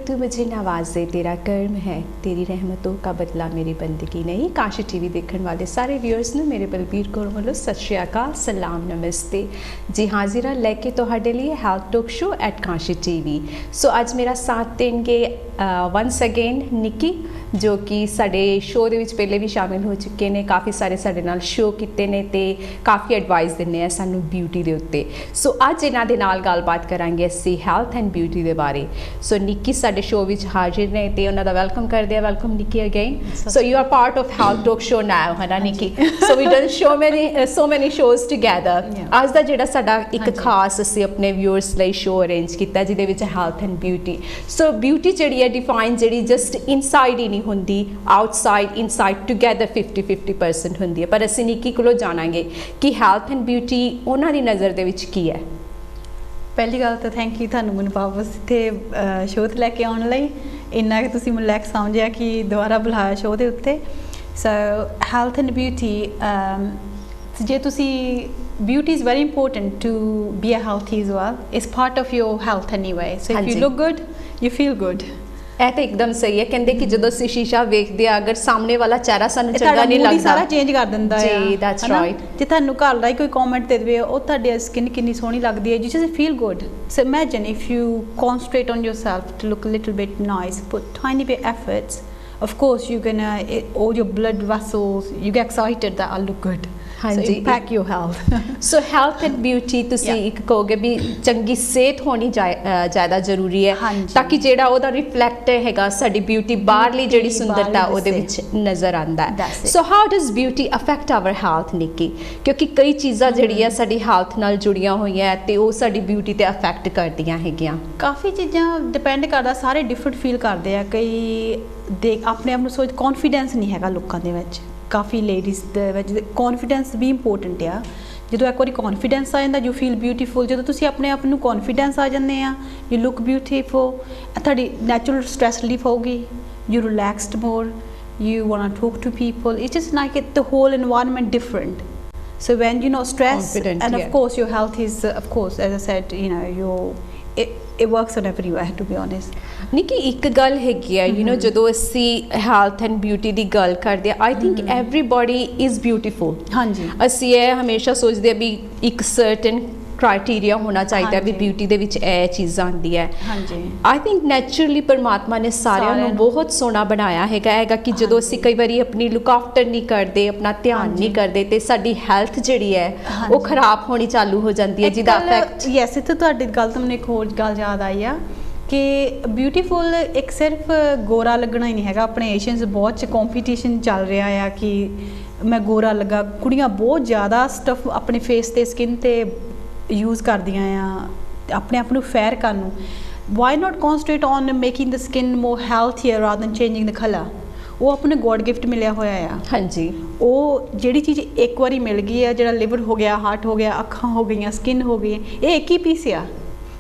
तू मुझे नवाजे तेरा कर्म है, तेरी रहमतों का बदला मेरी बंदगी नहीं। काशी टीवी देखने वाले सारे व्यूअर्स ने मेरे बलबीर कौर वालों सत श्री अकाल, सलाम, नमस्ते जी। हाजिरा लैके तुहाडे लिए health talk show at Kashi TV. So अज मेरा साथ देंगे वंस अगेन निक्की, जो कि साडे शो दे विच पहले भी शामिल हो चुके ने, काफ़ी सारे साडे नाल शो कीते ने ते काफ़ी एडवाइस दिंदे आ सानू ब्यूटी दे उत्ते। सो अज इन्हां दे नाल गलबात करांगे असीं हेल्थ एंड ब्यूटी दे बारे। सो निक्की साडे शो विच हाजिर ने ते उन्हां दा वेलकम करदे आ। Welcome Nikki again. So you are part of health talk show now, है ना Nikki? So we done so many shows together। अज दा जिहड़ा साडा एक खास असीं अपने व्यूअर्स लई शो अरेंज कीता जिहदे विच health and beauty. So beauty जिहड़ी है डिफाइन जिहड़ी जस्ट इनसाइड ही नहीं होंदी, आउटसाइड इनसाइड टुगेदर 50-50% होंदी है। पर असीं निक्की कोलों जाणांगे कि हेल्थ एंड ब्यूटी उन्हां दी नज़र दे विच की है। पहली गल तो थैंक यू थानू मैनूं वापस इत्थे शो ते लैके आउण लई, इन्ना कि तुसीं मैनूं लैके समझिया कि दुबारा बुलाया शो दे उत्ते। सो हेल्थ एंड ब्यूटी, जे तुसीं beauty is very important to be a healthy as well. It's part of your health anyway. So if you look good, you feel good. ਇਹ ਤਾਂ ਇੱਕਦਮ ਸਹੀ ਹੈ। ਕਹਿੰਦੇ ਕਿ ਜਦੋਂ ਅਸੀਂ ਸ਼ੀਸ਼ਾ ਵੇਖਦੇ ਆ, ਅਗਰ ਸਾਹਮਣੇ ਵਾਲਾ ਚਿਹਰਾ ਸਾਨੂੰ ਚੰਗਾ ਨਹੀਂ ਲੱਗਦਾ, ਸਾਰਾ ਚੇਂਜ ਕਰ ਦਿੰਦਾ ਹੈ ਜੀ। That's right. ਜੇ ਤੁਹਾਨੂੰ ਘਰ ਦਾ ਹੀ ਕੋਈ ਕਮੈਂਟ ਦੇ ਦੇਵੇ, ਉਹ ਤੁਹਾਡੀ ਸਕਿਨ ਕਿੰਨੀ ਸੋਹਣੀ ਲੱਗਦੀ ਹੈ, you just feel good. So imagine if you concentrate on yourself to look a little bit nice, put tiny bit efforts, of course you're gonna, all your blood vessels, you get excited that I'll look good. हाँ so जी, impact your health. So health and beauty तुसी एक कहोगे भी चंगी सेहत होनी ज़्यादा जरूरी है, ताकि जेड़ा ओदा रिफ्लैक्ट हैगा साडी ब्यूटी बाहरली जेड़ी सुंदरता ओदे विच नज़र आंदा है। So how does beauty affect our health Nikki? क्योंकि कई चीज़ां जेड़ियां साडी हेल्थ नाल जुड़ियां होईयां ते ओ साडी ब्यूटी ते अफेक्ट करदियां हैगियां। काफ़ी चीज़ां डिपेंड करदा, सारे डिफरेंट फील करदे आ। कई देख अपने आप नूं सोच कॉन्फिडेंस नहीं हैगा लोकां दे विच, काफ़ी लेडीज़ दे विच कॉन्फिडेंस भी इंपोर्टेंट आ। जो एक बार कॉन्फिडेंस आ जाता, यू फील ब्यूटीफुल। जो तुसीं अपने आप नूं कॉन्फिडेंस आ जाते हैं, यू लुक ब्यूटीफुल, तुहाडी नैचुरल स्ट्रैस रिलीफ होगी, you relaxed more, you want to talk to people. It's just like the whole environment different. So when you know stress, and of course your health is, of course, as I said, you know, it works on everywhere, to be honest. Nikki एक गल हैगी है, you know, जदों असीं health and beauty दी गल करदे I think everybody is beautiful. हाँ जी, असीं ये हमेशा सोचदे भी एक सर्टन क्राइटेरिया होना चाहिए भी ब्यूटी दे विच ਇਹ चीज़ आंदी है। हाँ जी, आई थिंक नैचुरली परमात्मा ने सारिਆਂ ਨੂੰ बहुत सोहना बनाया हैगा कि जदों ਅਸੀਂ कई बारी अपनी लुक आफ्टर नहीं करते, अपना ध्यान नहीं करते, तो साडी हैल्थ जिहड़ी है वो खराब होनी चालू हो जाती है, जिहदा इफैक्ट। यस, इत्थे तुहाडी गल तो मैनूं एक होर गल याद आई आ कि ब्यूटीफुल एक सिर्फ गोरा लगना ही नहीं हैगा। अपने एशियंस बहुत कंपीटीशन चल रहा है कि मैं गोरा लगा, कुड़ियां बहुत ज़्यादा स्टफ अपने फेस ते स्किन ते यूज़ करदियां आ अपने आप नूं फेयर करन नूं। Why not concentrate on making the skin more healthier rather than changing the colour. वो अपने गॉड गिफ्ट मिलिया होया आ। हाँ जी, वो जिहड़ी चीज़ एक बारी मिल गई है, जिहड़ा लिवर हो गया, हार्ट हो गया, अखां हो गई, स्किन हो गई, ये एक ही पीस आ।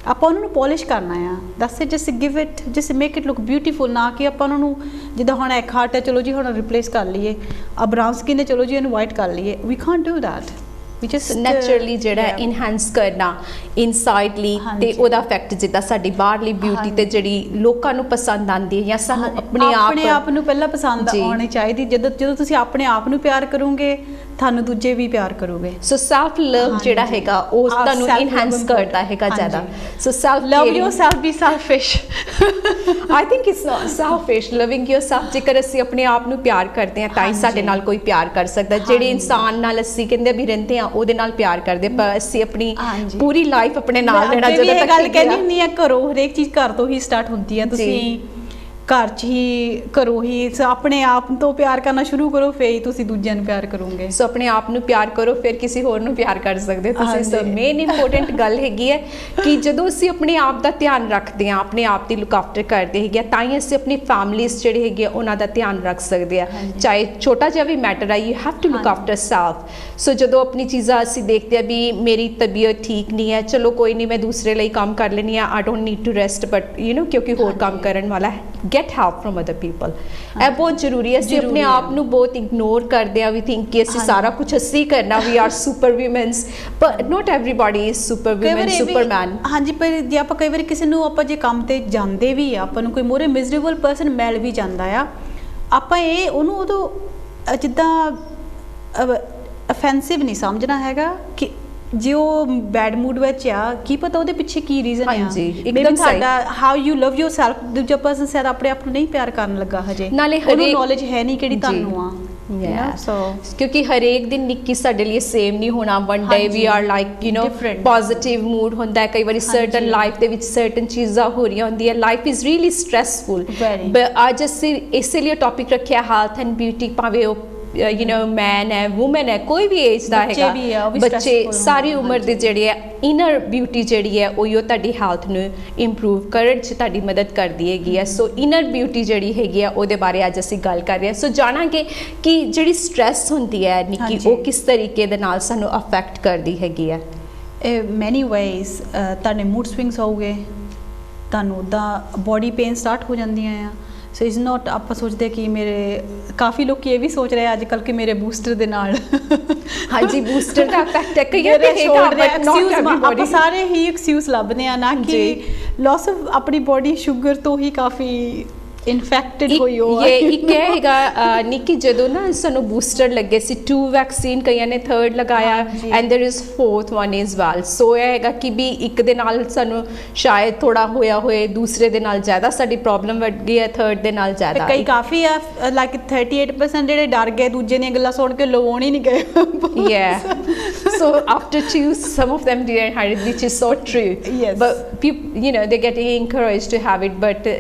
ਆਪਾਂ ਉਹਨਾਂ ਨੂੰ ਪੋਲਿਸ਼ ਕਰਨਾ ਆ, ਦੱਸ just give it, just make it look beautiful. ਨਾ ਕਿ ਆਪਾਂ ਉਹਨਾਂ ਨੂੰ ਜਿੱਦਾਂ ਹੁਣ ਇੱਕ ਹਾਰਟ ਹੈ, ਚਲੋ ਜੀ ਹੁਣ ਰਿਪਲੇਸ ਕਰ ਲਈਏ, ਆ ਬਰਾਊਨ ਸਕਿਨ ਹੈ, ਚਲੋ ਜੀ ਇਹਨੂੰ ਵਾਈਟ ਕਰ ਲਈਏ। We can't do that. We just naturally ਜਿਹੜਾ ਇਨਹਾਂਸ ਕਰਨਾ ਇਨਸਾਈਡਲੀ ਤੇ ਉਹਦਾ ਇਫੈਕਟ ਜਿੱਦਾਂ ਸਾਡੀ ਬਾਹਰਲੀ ਬਿਊਟੀ ਤੇ ਜਿਹੜੀ ਲੋਕਾਂ ਨੂੰ ਪਸੰਦ ਆਉਂਦੀ ਹੈ, ਜਾਂ ਸਾਨੂੰ ਆਪਣੇ ਆਪ ਨੂੰ ਪਹਿਲਾਂ ਪਸੰਦ ਆਉਣੀ ਚਾਹੀਦੀ। ਜਦੋਂ ਤੁਸੀਂ ਆਪਣੇ ਆਪ ਨੂੰ ਪਿਆਰ ਕਰੋਗੇ, ਤੁਹਾਨੂੰ ਦੂਜੇ ਵੀ ਪਿਆਰ ਕਰੋਗੇ। ਸੋ ਸੈਲਫ ਲਵ ਜਿਹੜਾ ਹੈਗਾ ਉਹ ਤੁਹਾਨੂੰ ਇਨਹਾਂਸ ਕਰਦਾ ਹੈਗਾ ਜ਼ਿਆਦਾ। So self love yourself, be selfish. I think it's not selfish loving yourself. ਜੇਕਰ ਅਸੀਂ ਆਪਣੇ ਆਪ ਨੂੰ ਪਿਆਰ ਕਰਦੇ ਹਾਂ ਤਾਂ ਹੀ ਸਾਡੇ ਨਾਲ ਕੋਈ ਪਿਆਰ ਕਰ ਸਕਦਾ। ਜਿਹੜੇ ਇਨਸਾਨ ਨਾਲ ਅਸੀਂ ਕਹਿੰਦੇ ਵੀ ਰਹਿੰਦੇ ਹਾਂ ਉਹਦੇ ਨਾਲ ਪਿਆਰ ਕਰਦੇ, ਪਰ ਅਸੀਂ ਆਪਣੀ ਪੂਰੀ ਲਾਈਫ ਆਪਣੇ ਨਾਲ ਲੈਣਾ ਜਦੋਂ ਤੱਕ ਗੱਲ ਕਹਿੰਦੀ ਹੁੰਦੀ ਆ, ਘਰੋਂ ਹਰੇਕ ਚੀਜ਼ ਘਰ ਤੋਂ ਹੀ ਸਟਾਰਟ ਹੁੰਦੀ ਹੈ। ਤੁਸੀਂ ਘਰ 'ਚ ਹੀ ਘਰੋਂ ਹੀ ਆਪਣੇ ਆਪ ਤੋਂ ਪਿਆਰ ਕਰਨਾ ਸ਼ੁਰੂ ਕਰੋ, ਫਿਰ ਹੀ ਤੁਸੀਂ ਦੂਜਿਆਂ ਨੂੰ ਪਿਆਰ ਕਰੋਗੇ। ਸੋ ਆਪਣੇ ਆਪ ਨੂੰ ਪਿਆਰ ਕਰੋ, ਫਿਰ ਕਿਸੇ ਹੋਰ ਨੂੰ ਪਿਆਰ ਕਰ ਸਕਦੇ ਹੋ ਤੁਸੀਂ। ਸੋ ਮੇਨ ਇੰਪੋਰਟੈਂਟ ਗੱਲ ਹੈਗੀ ਹੈ ਕਿ ਜਦੋਂ ਅਸੀਂ ਆਪਣੇ ਆਪ ਦਾ ਧਿਆਨ ਰੱਖਦੇ ਹਾਂ, ਆਪਣੇ ਆਪ ਦੀ ਲੁੱਕ ਆਫਟਰ ਕਰਦੇ ਹੈਗੇ, ਤਾਂ ਹੀ ਅਸੀਂ ਆਪਣੀ ਫੈਮਲੀਜ਼ ਜਿਹੜੇ ਹੈਗੇ ਉਹਨਾਂ ਦਾ ਧਿਆਨ ਰੱਖ ਸਕਦੇ ਆ। ਚਾਹੇ ਛੋਟਾ ਜਿਹਾ ਵੀ ਮੈਟਰ ਆ, you have to look after self. So ਜਦੋਂ ਆਪਣੀ ਚੀਜ਼ਾਂ ਅਸੀਂ ਦੇਖਦੇ ਆ ਵੀ ਮੇਰੀ ਤਬੀਅਤ ਠੀਕ ਨਹੀਂ ਹੈ, ਚਲੋ ਕੋਈ ਨਹੀਂ, ਮੈਂ ਦੂਸਰੇ ਲਈ ਕੰਮ ਕਰ ਲੈਂਦੀ ਹਾਂ, I don't need to rest, but you know, ਕਿਉਂਕਿ ਹੋਰ ਕੰਮ ਕਰਨ ਵਾਲਾ get help from other people। ਇਹ ਬਹੁਤ ਜ਼ਰੂਰੀ ਹੈ। ਅਸੀਂ ਆਪਣੇ ਆਪ ਨੂੰ ਬਹੁਤ ਇਗਨੋਰ ਕਰਦੇ ਆ, ਵੀ ਥਿੰਕ ਕਿ ਅਸੀਂ ਸਾਰਾ ਕੁਝ ਅਸੀਂ ਕਰਨਾ, we are super womans, but not everybody is super woman, superman. ਹਾਂਜੀ, ਪਰ ਜੇ ਆਪਾਂ ਕਈ ਵਾਰੀ ਕਿਸੇ ਨੂੰ ਆਪਾਂ ਜੇ ਕੰਮ ਤੇ ਜਾਂਦੇ ਵੀ ਆ, ਆਪਾਂ ਨੂੰ ਕੋਈ ਮੋਰੇ ਮਿਜ਼ਰੇਬਲ ਪਰਸਨ ਮਿਲ ਵੀ ਜਾਂਦਾ ਆ, ਆਪਾਂ ਇਹ ਉਹਨੂੰ ਉਦੋਂ ਜਿੱਦਾਂ ਅਫੈਂਸਿਵ ਨਹੀਂ ਸਮਝਣਾ ਹੈਗਾ ਕਿ ਜੇ ਉਹ ਬੈਡ ਮੂਡ ਵਿੱਚ ਆ, ਕੀ ਪਤਾ ਉਹਦੇ ਪਿੱਛੇ ਕੀ ਰੀਜ਼ਨ ਆ। ਇੱਕਦਮ ਸਾਡਾ ਹਾਊ ਯੂ ਲਵ ਯੋਰਸੈਲਫ, ਦੂਜਾ ਪਰਸਨ ਸ਼ਾਇਦ ਆਪਣੇ ਆਪ ਨੂੰ ਨਹੀਂ ਪਿਆਰ ਕਰਨ ਲੱਗਾ ਹਜੇ, ਨਾਲੇ ਉਹਨੂੰ ਨੌਲੇਜ ਹੈ ਨਹੀਂ ਕਿਹੜੀ ਤੁਹਾਨੂੰ ਆ। ਕਿਉਂਕਿ ਹਰੇਕ ਦਿਨ ਨਿੱਕੀ ਸਾਡੇ ਲਈ ਸੇਮ ਨਹੀਂ ਹੋਣਾ। One day we are like you know positive mood ਹੁੰਦਾ ਹੈ, ਕਈ ਵਾਰੀ ਸਰਟਨ ਲਾਈਫ ਦੇ ਵਿੱਚ ਸਰਟਨ ਚੀਜ਼ਾਂ ਹੋ ਰਹੀਆਂ ਹੁੰਦੀਆਂ, ਲਾਈਫ ਇਜ਼ ਰੀਅਲੀ ਸਟ੍ਰੈਸਫੁਲ। ਅੱਜ ਅਸੀਂ ਇਸੇ ਲਈ ਟੌਪਿਕ ਰੱਖਿਆ ਹੈਲਥ ਐਂਡ ਬਿਊਟੀ, ਭਾਵੇਂ ਉਹ ਯੂ ਨੋ ਮੈਨ ਹੈ, ਵੂਮਨ ਹੈ, ਕੋਈ ਵੀ ਏਜ ਦਾ ਹੈਗਾ, ਬੱਚੇ, ਸਾਰੀ ਉਮਰ ਦੇ ਜਿਹੜੇ ਹੈ ਇਨਰ ਬਿਊਟੀ ਜਿਹੜੀ ਹੈ ਉਹ ਤੁਹਾਡੀ ਹੈਲਥ ਨੂੰ ਇੰਪਰੂਵ ਕਰਨ 'ਚ ਤੁਹਾਡੀ ਮਦਦ ਕਰਦੀ ਹੈਗੀ ਹੈ। ਸੋ ਇਨਰ ਬਿਊਟੀ ਜਿਹੜੀ ਹੈਗੀ ਆ ਉਹਦੇ ਬਾਰੇ ਅੱਜ ਅਸੀਂ ਗੱਲ ਕਰ ਰਹੇ ਹਾਂ। ਸੋ ਜਾਣਾਂਗੇ ਕਿ ਜਿਹੜੀ ਸਟ੍ਰੈਸ ਹੁੰਦੀ ਹੈ ਨਿੱਕੀ, ਉਹ ਕਿਸ ਤਰੀਕੇ ਦੇ ਨਾਲ ਸਾਨੂੰ ਅਫੈਕਟ ਕਰਦੀ ਹੈਗੀ ਹੈ। ਮੈਨੀ ਵੇਜ਼ ਤੁਹਾਡੇ ਮੂਡ ਸਵਿੰਗਸ ਹੋਊਗੇ, ਤੁਹਾਨੂੰ ਉੱਦਾਂ ਬੋਡੀ ਪੇਨ ਸਟਾਰਟ ਹੋ ਜਾਂਦੀਆਂ ਆ। ਸੋ ਇਜ਼ ਨੋਟ, ਆਪਾਂ ਸੋਚਦੇ ਕਿ ਮੇਰੇ, ਕਾਫੀ ਲੋਕ ਇਹ ਵੀ ਸੋਚ ਰਹੇ ਅੱਜ ਕੱਲ੍ਹ ਕਿ ਮੇਰੇ ਬੂਸਟਰ ਦੇ ਨਾਲ ਹਾਂਜੀ ਬੂਸਟਰ ਦਾ ਇਫੈਕਟ ਹੈ, ਕਈਆਂ ਦੇ ਆਪਾਂ ਸਾਰੇ ਹੀ ਐਕਸਕਿਊਜ਼ ਲੱਭਦੇ ਆ, ਨਾ ਕਿ ਲਾਸ ਆਫ ਆਪਣੀ ਬੋਡੀ ਸ਼ੂਗਰ ਤੋਂ ਹੀ ਕਾਫੀ ਇਨਫੈਕਟਡ ਹੋਈ ਹੋ। ਇਹ ਇੱਕ ਹੈਗਾ ਨਿੱਕੀ, ਜਦੋਂ ਨਾ ਸਾਨੂੰ ਬੂਸਟਰ ਲੱਗੇ ਸੀ 2 ਵੈਕਸੀਨ, ਕਈਆਂ ਨੇ 3rd ਲਗਾਇਆ, and there is 4th one is well. So ਇਹ ਹੈਗਾ ਕਿ ਵੀ ਇੱਕ ਦੇ ਨਾਲ ਸਾਨੂੰ ਸ਼ਾਇਦ ਥੋੜਾ ਹੋਇਆ ਹੋਏ, ਦੂਸਰੇ ਦੇ ਨਾਲ ਜ਼ਿਆਦਾ ਸਾਡੀ ਪ੍ਰੋਬਲਮ ਵੱਧ ਗਈ ਹੈ, 3rd ਦੇ ਨਾਲ ਜ਼ਿਆਦਾ। ਕਈ ਕਾਫੀ ਆ ਲਾਈਕ 38% ਜਿਹੜੇ ਡਰ ਗਏ ਦੂਜੇ ਦੀਆਂ ਗੱਲਾਂ ਸੁਣ ਕੇ, ਲਵਾਉਣ ਹੀ ਨਹੀਂ ਗਏ। Yeah, so after 2 some of them didn't have it, which is so true. Yes, but people, you know, they're getting encouraged to have it, but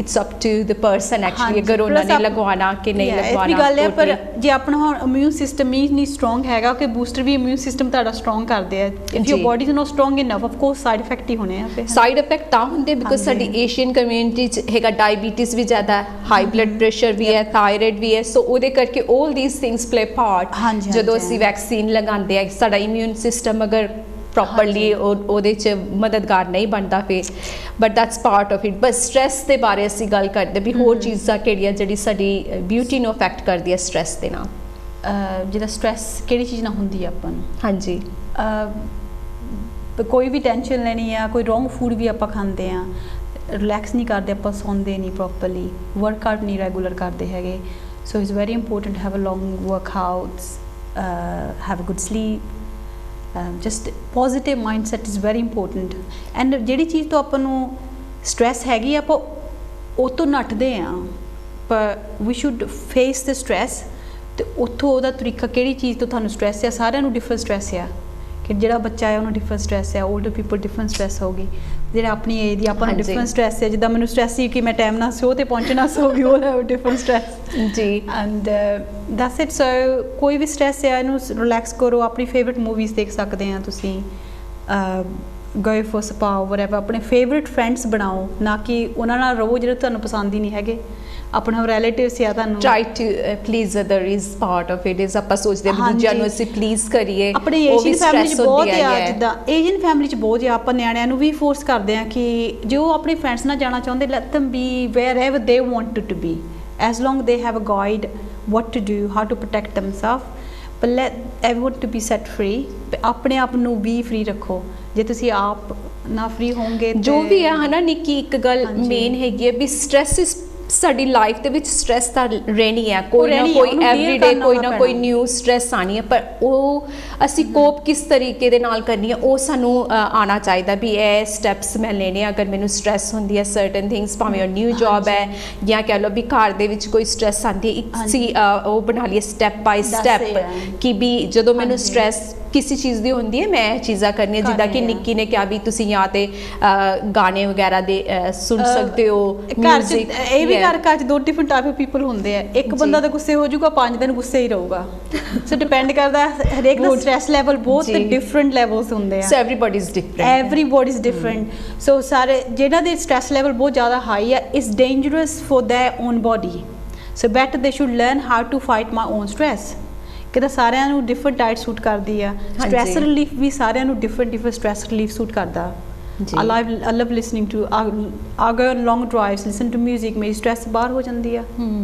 it's up to the person actually, ਅਗਰ ਉਹਨਾਂ ਨੇ ਲਗਵਾਉਣਾ ਕਿ ਨਹੀਂ ਲਗਵਾਉਣਾ। ਇਹ ਵੀ ਗੱਲ ਹੈ, ਪਰ ਜੇ ਆਪਣਾ ਹੁਣ ਇਮਿਊਨ ਸਿਸਟਮ ਹੀ ਨਹੀਂ ਸਟਰੋਂਗ ਹੈਗਾ, ਕਿ ਬੂਸਟਰ ਵੀ ਇਮਿਊਨ ਸਿਸਟਮ ਤੁਹਾਡਾ ਸਟਰੋਂਗ ਕਰਦੇ ਆ। If your body is not strong enough, of course side effect ਹੀ ਹੋਣੇ ਆ। ਫਿਰ ਸਾਈਡ ਇਫੈਕਟ ਤਾਂ ਹੁੰਦੇ ਬਿਕੋਜ਼ ਸਾਡੀ ਏਸ਼ੀਅਨ ਕਮਿਊਨਿਟੀ 'ਚ ਹੈਗਾ ਡਾਇਬੀਟੀਜ਼ ਵੀ ਜ਼ਿਆਦਾ, ਹਾਈ ਬਲੱਡ ਪ੍ਰੈਸ਼ਰ ਵੀ ਹੈ, ਥਾਇਰਾਇਡ ਵੀ ਹੈ। ਸੋ ਉਹਦੇ ਕਰਕੇ all these things play part। ਜਦੋਂ ਅਸੀਂ ਵੈਕਸੀਨ ਲਗਾਉਂਦੇ ਆ, ਸਾਡਾ ਇਮਿਊਨ ਸਿਸਟਮ ਅਗਰ ਪ੍ਰੋਪਰਲੀ ਉਹਦੇ 'ਚ ਮਦਦਗਾਰ ਨਹੀਂ ਬਣਦਾ ਫਿਰ, but that's part of it. But stress ਦੇ ਬਾਰੇ ਅਸੀਂ ਗੱਲ ਕਰਦੇ ਵੀ ਹੋਰ ਚੀਜ਼ਾਂ ਕਿਹੜੀਆਂ ਜਿਹੜੀ ਸਾਡੀ ਬਿਊਟੀ ਨੂੰ ਅਫੈਕਟ ਕਰਦੀ ਹੈ ਸਟ੍ਰੈਸ ਦੇ ਨਾਲ। ਜਿਹਦਾ ਸਟ੍ਰੈਸ ਕਿਹੜੀ ਚੀਜ਼ ਨਾਲ ਹੁੰਦੀ ਹੈ ਆਪਾਂ ਨੂੰ? ਹਾਂਜੀ, ਕੋਈ ਵੀ ਟੈਨਸ਼ਨ ਲੈਣੀ ਆ, ਕੋਈ ਰੋਂਗ ਫੂਡ ਵੀ ਆਪਾਂ ਖਾਂਦੇ ਆ, ਰਿਲੈਕਸ ਨਹੀਂ ਕਰਦੇ, ਆਪਾਂ ਸੌਂਦੇ ਨਹੀਂ ਪ੍ਰੋਪਰਲੀ, ਵਰਕਆਊਟ ਨਹੀਂ ਰੈਗੂਲਰ ਕਰਦੇ ਹੈਗੇ। So it's very important have a long workouts, have a good sleep, just positive mindset is very important. And ਜਿਹੜੀ ਚੀਜ਼ ਤੋਂ ਆਪਾਂ ਨੂੰ ਸਟ੍ਰੈਸ ਹੈਗੀ, ਆਪਾਂ ਉਹ ਤੋਂ ਨੱਠਦੇ ਹਾਂ, ਪਰ we should face the stress. ਅਤੇ ਉੱਥੋਂ ਉਹਦਾ ਤਰੀਕਾ, ਕਿਹੜੀ ਚੀਜ਼ ਤੋਂ ਤੁਹਾਨੂੰ ਸਟ੍ਰੈਸ ਆ, ਸਾਰਿਆਂ ਨੂੰ ਡਿਫਰੈਂਟ ਸਟ੍ਰੈਸ ਆ। ਕਿ ਜਿਹੜਾ ਬੱਚਾ ਹੈ ਉਹਨੂੰ ਡਿਫਰੈਂਟ ਸਟ੍ਰੈਸ ਹੈ, ਓਲਡਰ ਪੀਪਲ ਡਿਫਰੈਂਟ ਸਟ੍ਰੈਸ ਹੋਊਗੀ, ਜਿਹੜਾ ਆਪਣੀ ਏਜ ਦੀ ਆਪਾਂ ਨੂੰ ਡਿਫਰੈਂਟ ਸਟ੍ਰੈਸ ਹੈ। ਜਿੱਦਾਂ ਮੈਨੂੰ ਸਟ੍ਰੈਸ ਸੀ ਕਿ ਮੈਂ ਟਾਈਮ ਨਾਲ ਸ਼ੋਅ 'ਤੇ ਪਹੁੰਚਣਾ, ਸੋ ਵੀ ਉਹ ਹੈਵ ਡਿਫਰੈਂਟ ਸਟ੍ਰੈਸ ਜੀ। And that's it. ਸੋ ਕੋਈ ਵੀ ਸਟ੍ਰੈਸ ਹੈ ਇਹਨੂੰ ਰਿਲੈਕਸ ਕਰੋ, ਆਪਣੀ ਫੇਵਰੇਟ ਮੂਵੀਜ਼ ਦੇਖ ਸਕਦੇ ਆ ਤੁਸੀਂ, ਗੋ ਫॉर ਸਪਾ ਵਟਐਵਰ, ਆਪਣੇ ਫੇਵਰੇਟ ਫਰੈਂਡਸ ਬਣਾਓ, ਨਾ ਕਿ ਉਹਨਾਂ ਨਾਲ ਰਹੋ ਜਿਹੜੇ ਤੁਹਾਨੂੰ ਪਸੰਦ ਹੀ ਨਹੀਂ ਹੈਗੇ। ਆਪਣਾ ਰਿਲੇਟਿਵਸ ਆ, ਤੁਹਾਨੂੰ try to please other is part of it. Is ਆਪਾਂ ਸੋਚਦੇ ਹਾਂ ਦੂਜਿਆਂ ਨੂੰ ਅਸੀਂ ਪਲੀਜ਼ ਕਰੀਏ। ਆਪਣੀ ਏਸ਼ੀਅਨ ਫੈਮਿਲੀ 'ਚ ਬਹੁਤ ਆ, ਜਿੱਦਾਂ ਏਸ਼ੀਅਨ ਫੈਮਿਲੀ 'ਚ ਬਹੁਤ ਆ, ਆਪਾਂ ਨਿਆਣਿਆਂ ਨੂੰ ਵੀ ਫੋਰਸ ਕਰਦੇ ਹਾਂ ਕਿ ਜੋ ਆਪਣੇ ਫਰੈਂਡਸ ਨਾਲ ਜਾਣਾ ਚਾਹੁੰਦੇ, light them be wherever they want to be, as long they have a guide what to do, how to protect themselves, but let everyone to be set free। ਆਪਣੇ ਆਪ ਨੂੰ ਵੀ ਫ੍ਰੀ ਰੱਖੋ। ਜੇ ਤੁਸੀਂ ਆਪ ਨਾ ਫ੍ਰੀ ਹੋਵੋਗੇ, ਜੋ ਵੀ ਆ ਹੈ ਨਾ ਨਿੱਕੀ, ਇੱਕ ਗੱਲ ਮੇਨ ਹੈਗੀ ਹੈ ਵੀ ਸਟ੍ਰੈਸ ਸਾਡੀ ਲਾਈਫ ਦੇ ਵਿੱਚ ਸਟ੍ਰੈਸ ਤਾਂ ਰਹਿਣੀ ਹੈ, ਕੋਈ ਨਾ ਕੋਈ ਐਵਰੀਡੇ ਕੋਈ ਨਾ ਕੋਈ ਨਿਊ ਸਟ੍ਰੈਸ ਆਉਣੀ ਹੈ, ਪਰ ਉਹ ਅਸੀਂ ਕੋਪ ਕਿਸ ਤਰੀਕੇ ਦੇ ਨਾਲ ਕਰਨੀ ਹੈ ਉਹ ਸਾਨੂੰ ਆਉਣਾ ਚਾਹੀਦਾ ਵੀ ਇਹ ਸਟੈਪਸ ਮੈਂ ਲੈਣੇ ਆ। ਅਗਰ ਮੈਨੂੰ ਸਟ੍ਰੈਸ ਹੁੰਦੀ ਹੈ ਸਰਟਨ ਥਿੰਗਸ, ਭਾਵੇਂ ਉਹ ਨਿਊ ਜੋਬ ਹੈ ਜਾਂ ਕਹਿ ਲਓ ਵੀ ਘਰ ਦੇ ਵਿੱਚ ਕੋਈ ਸਟ੍ਰੈਸ ਆਉਂਦੀ ਹੈ, ਇੱਕ ਉਹ ਬਣਾ ਲਈਏ ਸਟੈਪ ਬਾਈ ਸਟੈਪ ਕਿ ਵੀ ਜਦੋਂ ਮੈਨੂੰ ਸਟ੍ਰੈਸ ਕਿਸੇ ਚੀਜ਼ ਦੀ ਹੁੰਦੀ ਹੈ ਮੈਂ ਇਹ ਚੀਜ਼ਾਂ ਕਰਨੀਆਂ। ਜਿੱਦਾਂ ਕਿ ਨਿੱਕੀ ਨੇ ਕਿਹਾ ਵੀ ਤੁਸੀਂ ਜਾਂ ਤੇ ਗਾਣੇ ਵਗੈਰਾ ਦੇ ਸੁਣ ਸਕਦੇ ਹੋ, ਮਿਊਜ਼ਿਕ। ਇਹ ਵੀ ਘਰ 'ਚ 2 ਡਿਫਰੈਂਟ ਟਾਈਪ ਆਫ ਪੀਪਲ ਹੁੰਦੇ ਆ। ਇੱਕ ਬੰਦਾ ਤਾਂ ਗੁੱਸੇ ਹੋ ਜਾਊਗਾ, 5 ਦਿਨ ਗੁੱਸੇ ਹੀ ਰਹੂਗਾ। ਸੋ ਡਿਪੈਂਡ ਕਰਦਾ, ਹਰੇਕ ਦਾ ਸਟ੍ਰੈਸ ਲੈਵਲ ਬਹੁਤ ਡਿਫਰੈਂਟ ਲੈਵਲਸ ਹੁੰਦੇ ਆ। So everybody is different, everybody is different. So ਸਾਰੇ ਜਿਹਨਾਂ ਦੇ ਸਟ੍ਰੈਸ ਲੈਵਲ ਬਹੁਤ ਜ਼ਿਆਦਾ ਹਾਈ ਆ, is dangerous for their own body. So better they should learn how to fight my own stress. ਕਿਦਾ ਸਾਰਿਆਂ ਨੂੰ ਡਿਫਰੈਂਟ ਡਾਈਟ ਸੂਟ ਕਰਦੀ ਆ। ਸਟ੍ਰੈਸ ਰਿਲੀਫ ਵੀ ਸਾਰਿਆਂ ਨੂੰ ਡਿਫਰੈਂਟ ਸਟ੍ਰੈਸ ਰਿਲੀਫ ਸੂਟ ਕਰਦਾ। I love listening to I go on long drives, listen to music, ਮੇਰੀ stress ਬਾਹਰ ਹੋ ਜਾਂਦੀ ਆ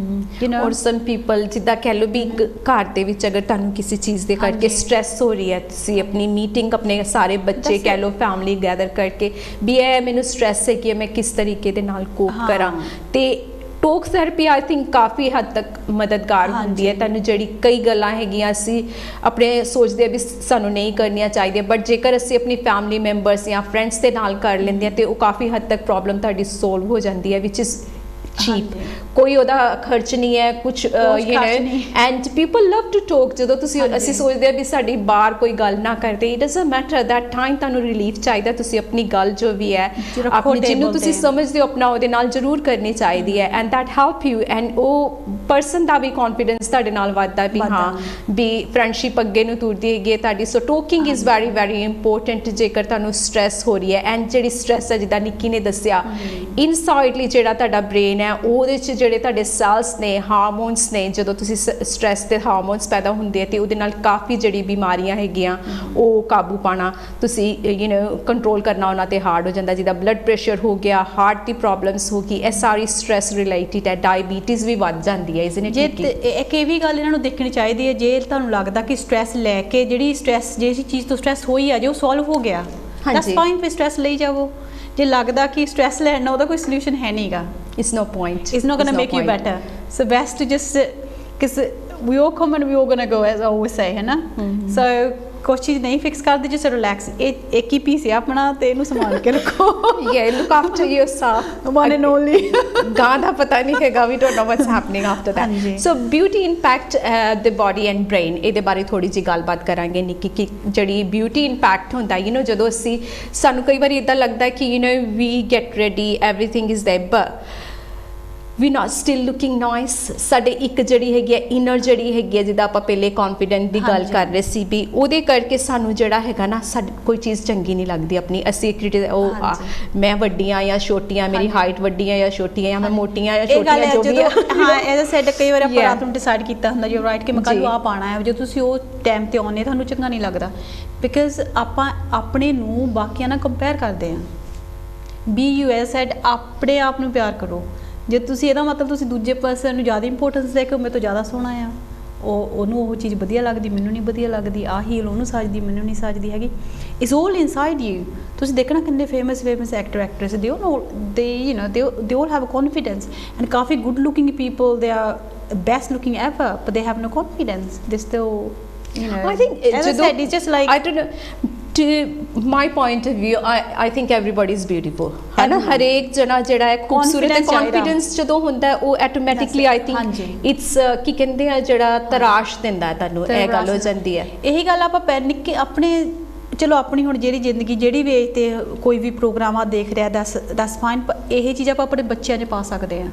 you know। ਔਰ ਸਮ ਪੀਪਲ ਜਿੱਦਾਂ ਕਹਿ ਲਓ ਵੀ ਇੱਕ ਘਰ ਦੇ ਵਿੱਚ ਅਗਰ ਤੁਹਾਨੂੰ ਕਿਸੇ ਚੀਜ਼ ਦੇ ਕਰਕੇ ਸਟ੍ਰੈਸ ਹੋ ਰਹੀ ਹੈ, ਤੁਸੀਂ ਆਪਣੀ ਮੀਟਿੰਗ ਆਪਣੇ ਸਾਰੇ ਬੱਚੇ ਕਹਿ ਲਓ ਫੈਮਿਲੀ ਗੈਦਰ ਕਰਕੇ ਵੀ ਇਹ ਮੈਨੂੰ ਸਟ੍ਰੈਸ ਹੈ ਕਿ ਮੈਂ ਕਿਸ ਤਰੀਕੇ ਦੇ ਨਾਲ ਕੋਪ ਕਰਾਂ, ਤੇ ਟੋਕ ਥੈਰੇਪੀ ਆਈ ਥਿੰਕ ਕਾਫੀ ਹੱਦ ਤੱਕ ਮਦਦਗਾਰ ਹੁੰਦੀ ਹੈ। ਤੁਹਾਨੂੰ ਜਿਹੜੀ ਕਈ ਗੱਲਾਂ ਹੈਗੀਆਂ ਅਸੀਂ ਆਪਣੇ ਸੋਚਦੇ ਆ ਵੀ ਸਾਨੂੰ ਨਹੀਂ ਕਰਨੀਆਂ ਚਾਹੀਦੀਆਂ, ਬਟ ਜੇਕਰ ਅਸੀਂ ਆਪਣੀ ਫੈਮਿਲੀ ਮੈਂਬਰਸ ਜਾਂ ਫਰੈਂਡਸ ਦੇ ਨਾਲ ਕਰ ਲੈਂਦੇ ਆ ਤੇ ਉਹ ਕਾਫੀ ਹੱਦ ਤੱਕ ਪ੍ਰੋਬਲਮ ਤੁਹਾਡੀ ਸੋਲਵ ਹੋ ਜਾਂਦੀ ਹੈ, ਵਿਚ ਇਜ਼ ਚੀਪ, ਕੋਈ ਉਹਦਾ ਖਰਚ ਨਹੀਂ ਹੈ ਕੁਝ you know and people love to talk. ਜਦੋਂ ਤੁਸੀਂ ਅਸੀਂ ਸੋਚਦੇ ਆ ਵੀ ਸਾਡੀ ਬਾਹਰ ਕੋਈ ਗੱਲ ਨਾ ਕਰਦੇ, it doesn't matter that time ਤੁਹਾਨੂੰ ਰਿਲੀਫ ਚਾਹੀਦਾ, ਤੁਸੀਂ ਆਪਣੀ ਗੱਲ ਜੋ ਵੀ ਹੈ ਆਪਣੀ ਜਿਹਨੂੰ ਤੁਸੀਂ ਸਮਝਦੇ ਹੋ ਆਪਣਾ ਉਹਦੇ ਨਾਲ ਜ਼ਰੂਰ ਕਰਨੀ ਚਾਹੀਦੀ ਹੈ, and that help you, and ਉਹ ਪਰਸਨ ਦਾ ਵੀ ਕੌਨਫੀਡੈਂਸ ਤੁਹਾਡੇ ਨਾਲ ਵੱਧਦਾ ਵੀ ਹਾਂ ਵੀ ਫਰੈਂਡਸ਼ਿਪ ਅੱਗੇ ਨੂੰ ਤੁਰਦੀ ਹੈਗੀ ਹੈ ਤੁਹਾਡੀ। So talking is very very important ਜੇਕਰ ਤੁਹਾਨੂੰ ਸਟ੍ਰੈਸ ਹੋ ਰਹੀ ਹੈ। ਐਂਡ ਜਿਹੜੀ ਸਟ੍ਰੈਸ ਹੈ ਜਿੱਦਾਂ ਨਿੱਕੀ ਨੇ ਦੱਸਿਆ ਇਨਸਾਈਡਲੀ ਜਿਹੜਾ ਤੁਹਾਡਾ ਬ੍ਰੇਨ ਹੈ ਉਹਦੇ 'ਚ ਜਿਹੜੇ ਤੁਹਾਡੇ ਸੈਲਸ ਨੇ ਹਾਰਮੋਨਸ ਨੇ, ਜਦੋਂ ਤੁਸੀਂ ਸਟ੍ਰੈਸ ਦੇ ਹਾਰਮੋਨਸ ਪੈਦਾ ਹੁੰਦੇ ਆ ਤੇ ਉਹਦੇ ਨਾਲ ਕਾਫੀ ਜਿਹੜੀ ਬਿਮਾਰੀਆਂ ਹੈਗੀਆਂ ਉਹ ਕਾਬੂ ਪਾਣਾ, ਤੁਸੀਂ ਯੂ نو ਕੰਟਰੋਲ ਕਰਨਾ ਉਹਨਾਂ ਤੇ ਹਾਰਡ ਹੋ ਜਾਂਦਾ, ਜਿੱਦਾਂ ਬਲੱਡ ਪ੍ਰੈਸ਼ਰ ਹੋ ਗਿਆ, ਹਾਰਟ ਦੀ ਪ੍ਰੋਬਲਮਸ ਹੋ ਗਈ, ਇਹ ਸਾਰੀ ਸਟ੍ਰੈਸ ਰਿਲੇਟਿਡ ਹੈ। ਡਾਇਬੀਟੀਜ਼ ਵੀ ਵੱਧ ਜਾਂਦੀ ਹੈ ਇਸਨੇ। ਜੇ ਇੱਕ ਇਹ ਵੀ ਗੱਲ ਇਹਨਾਂ ਨੂੰ ਦੇਖਣੀ ਚਾਹੀਦੀ ਹੈ, ਜੇ ਤੁਹਾਨੂੰ ਲੱਗਦਾ ਕਿ ਸਟ੍ਰੈਸ ਲੈ ਕੇ ਜਿਹੜੀ ਸਟ੍ਰੈਸ ਜਿਹੜੀ ਚੀਜ਼ ਤੋਂ ਸਟ੍ਰੈਸ ਹੋਈ ਆ ਜੇ ਉਹ ਸੋਲਵ ਹੋ ਗਿਆ, ਦੈਟਸ ਫਾਈਨ, ਫਿਰ ਸਟ੍ਰੈਸ ਲਈ ਜਾਵੋ। ਜੇ ਲੱਗਦਾ ਕਿ ਸਟ੍ਰੈਸ ਲੈਣ ਨਾਲ ਉਹਦਾ ਕੋਈ ਸੋਲੂਸ਼ਨ ਹੈ ਨਹੀਂਗਾ, it's no point, it's not going to make you better, so best to just because we all come and we all going to go, as I always say, है ना। so ਕੁਛ ਚੀਜ਼ ਨਹੀਂ ਫਿਕਸ ਕਰਦੇ, just relax, ਇਹ ਇੱਕ ਹੀ piece ਹੈ ਆਪਣਾ ਤੇ ਇਹਨੂੰ ਸੰਭਾਲ ਕੇ ਰੱਖੋ। yeah, look after yourself, one and only। ਗਾਂ ਦਾ ਪਤਾ ਨਹੀਂ ਹੈਗਾ, we don't know what's happening after that। so beauty impact the body and brain, ਇਹਦੇ ਬਾਰੇ ਥੋੜੀ ਜੀ ਗੱਲਬਾਤ ਕਰਾਂਗੇ ਨਿੱਕੀ ਕਿ ਜਿਹੜੀ ਬਿਊਟੀ ਇੰਪੈਕਟ ਹੁੰਦਾ ਯੂ نو ਜਦੋਂ ਅਸੀਂ ਸਾਨੂੰ ਕਈ ਵਾਰੀ ਇਦਾਂ ਲੱਗਦਾ ਕਿ you know we get ready, everything is there, but we not still looking nice. ਸਾਡੇ ਇੱਕ ਜਿਹੜੀ ਹੈਗੀ ਹੈ ਇਨਰ ਜਿਹੜੀ ਹੈਗੀ ਹੈ, ਜਿੱਦਾਂ ਆਪਾਂ ਪਹਿਲੇ ਕੌਨਫੀਡੈਂਟ ਦੀ ਗੱਲ ਕਰ ਰਹੇ ਸੀ ਵੀ ਉਹਦੇ ਕਰਕੇ ਸਾਨੂੰ ਜਿਹੜਾ ਹੈਗਾ ਨਾ ਸਾਡੀ ਕੋਈ ਚੀਜ਼ ਚੰਗੀ ਨਹੀਂ ਲੱਗਦੀ ਆਪਣੀ, ਅਸੀਂ ਉਹ ਮੈਂ ਵੱਡੀਆਂ ਜਾਂ ਛੋਟੀਆਂ, ਮੇਰੀ ਹਾਈਟ ਵੱਡੀ ਹੈ ਜਾਂ ਛੋਟੀ ਹੈ, ਜਾਂ ਮੈਂ ਮੋਟੀਆਂ ਜਾਂ ਛੋਟੀਆਂ, ਜੋ ਵੀ ਹਾਂ ਐਜ਼ ਅ ਸੈਡ ਕਈ ਵਾਰ ਆਪਾਂ ਰਾਤ ਨੂੰ ਡਿਸਾਈਡ ਕੀਤਾ ਹੁੰਦਾ ਯੂ ਰਾਈਟ ਕਿ ਮੈਂ ਕੱਲ੍ਹ ਨੂੰ ਆਹ ਪਾਉਣਾ ਹੈ, ਜਦੋਂ ਤੁਸੀਂ ਉਹ ਟਾਈਮ 'ਤੇ ਆਉਂਦੇ ਤੁਹਾਨੂੰ ਚੰਗਾ ਨਹੀਂ ਲੱਗਦਾ, ਬਿਕਾਜ਼ ਆਪਾਂ ਆਪਣੇ ਨੂੰ ਬਾਕੀਆਂ ਨਾਲ ਕੰਪੇਅਰ ਕਰਦੇ ਹਾਂ। ਬੀ ਯੂ ਐਜ਼ ਸੈਡ ਆਪਣੇ ਆਪ ਨੂੰ ਪਿਆਰ ਕਰੋ। ਜੇ ਤੁਸੀਂ ਇਹਦਾ ਮਤਲਬ ਤੁਸੀਂ ਦੂਜੇ ਪਰਸਨ ਨੂੰ ਜ਼ਿਆਦਾ ਇੰਪੋਰਟੈਂਸ ਦੇ ਕੇ ਮੇਰੇ ਤੋਂ ਜ਼ਿਆਦਾ ਸੋਹਣਾ ਆ, ਉਹਨੂੰ ਉਹ ਚੀਜ਼ ਵਧੀਆ ਲੱਗਦੀ ਮੈਨੂੰ ਨਹੀਂ ਵਧੀਆ ਲੱਗਦੀ, ਆਹ ਹੀਲ ਉਹਨੂੰ ਸੱਜਦੀ ਮੈਨੂੰ ਨਹੀਂ ਸੱਜਦੀ ਹੈਗੀ, ਇਟਸ ਆਲ ਇਨਸਾਈਡ ਯੂ। ਤੁਸੀਂ ਦੇਖਣਾ ਕਿੰਨੇ ਫੇਮਸ ਐਕਟਰ ਐਕਟਰੈਸ ਦੇ you know they all have confidence, and ਕਾਫੀ good looking people they are best looking ever but they have no confidence, they still you know, I think as I said, it's just like, I don't know, to my point of view, I think everybody is beautiful, है ना। हर एक जना ਜਿਹੜਾ ਹੈ ਖੂਬਸੂਰਤ ਹੈ, confidence ਜਦੋਂ ਹੁੰਦਾ ਹੈ ਉਹ automatically I think it's ਕੀ ਕਹਿੰਦੇ ਆ ਜਿਹੜਾ ਤਰਾਸ਼ ਦਿੰਦਾ ਤੁਹਾਨੂੰ, ਇਹ ਗੱਲ ਹੋ ਜਾਂਦੀ ਹੈ। ਇਹੀ ਗੱਲ ਆਪਾਂ ਪੈਨਿਕ ਕੇ ਆਪਣੇ ਚਲੋ ਆਪਣੀ ਹੁਣ ਜਿਹੜੀ ਜ਼ਿੰਦਗੀ ਜਿਹੜੀ ਵੇਜ ਤੇ ਕੋਈ ਵੀ ਪ੍ਰੋਗਰਾਮ ਆ ਦੇਖ ਰਿਹਾ ਦਸ ਫਾਈਨ, ਇਹ ਚੀਜ਼ ਆਪਾਂ ਆਪਣੇ ਬੱਚਿਆਂ 'ਚ ਪਾ ਸਕਦੇ ਹਾਂ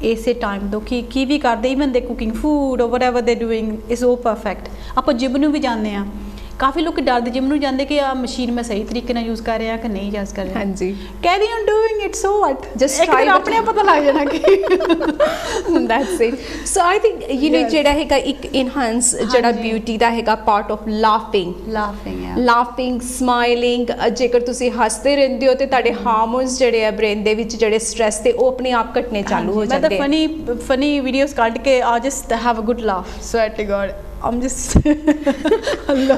ਇਸੇ ਟਾਈਮ ਤੋਂ ਕੀ ਵੀ ਕਰਦੇ, ਈਵਨ ਦੇ ਕੁਕਿੰਗ ਫੂਡ ਔਰ ਵਟਐਵਰ ਦੇ ਡੂਇੰਗ ਇਜ਼ ਉਹ ਪਰਫੈਕਟ। ਆਪਾਂ ਜਿਮ ਨੂੰ ਵੀ ਜਾਂਦੇ ਹਾਂ, ਕਾਫੀ ਲੋਕ ਡਰਦੇ ਜਿਮ ਨੂੰ ਜਾਂਦੇ ਕਿ ਆ ਮਸ਼ੀਨ ਮੈਂ ਸਹੀ ਤਰੀਕੇ ਨਾਲ ਯੂਜ਼ ਕਰ ਰਿਹਾ ਕਿ ਨਹੀਂ ਯੂਜ਼ ਕਰ ਰਿਹਾ। ਹਾਂਜੀ, carry on doing it, so what, just try, ਆਪਣੇ ਆਪ ਪਤਾ ਲੱਗ ਜਾਣਾ ਕਿ that's it. So I think you know ਜਿਹੜਾ ਹੈਗਾ ਇੱਕ ਇਨਹਾਂਸ ਜਿਹੜਾ ਬਿਊਟੀ ਦਾ ਹੈਗਾ ਪਾਰਟ ਆਫ ਲਾਫਿੰਗ ਸਮਾਈਲਿੰਗ। ਜੇਕਰ ਤੁਸੀਂ ਹੱਸਦੇ ਰਹਿੰਦੇ ਹੋ ਤੇ ਤੁਹਾਡੇ ਹਾਰਮੋਨਸ ਜਿਹੜੇ ਆ ਬ੍ਰੇਨ ਦੇ ਵਿੱਚ ਜਿਹੜੇ ਸਟ੍ਰੈਸ ਤੇ ਉਹ ਆਪਣੇ ਆਪ ਘਟਨੇ ਚਾਲੂ ਹੋ ਜਾਂਦੇ। ਮੈਂ ਤਾਂ ਫਨੀ ਵੀਡੀਓਜ਼ ਕੱਢ ਕੇ ਆ just have a good laugh, swear to God I'm just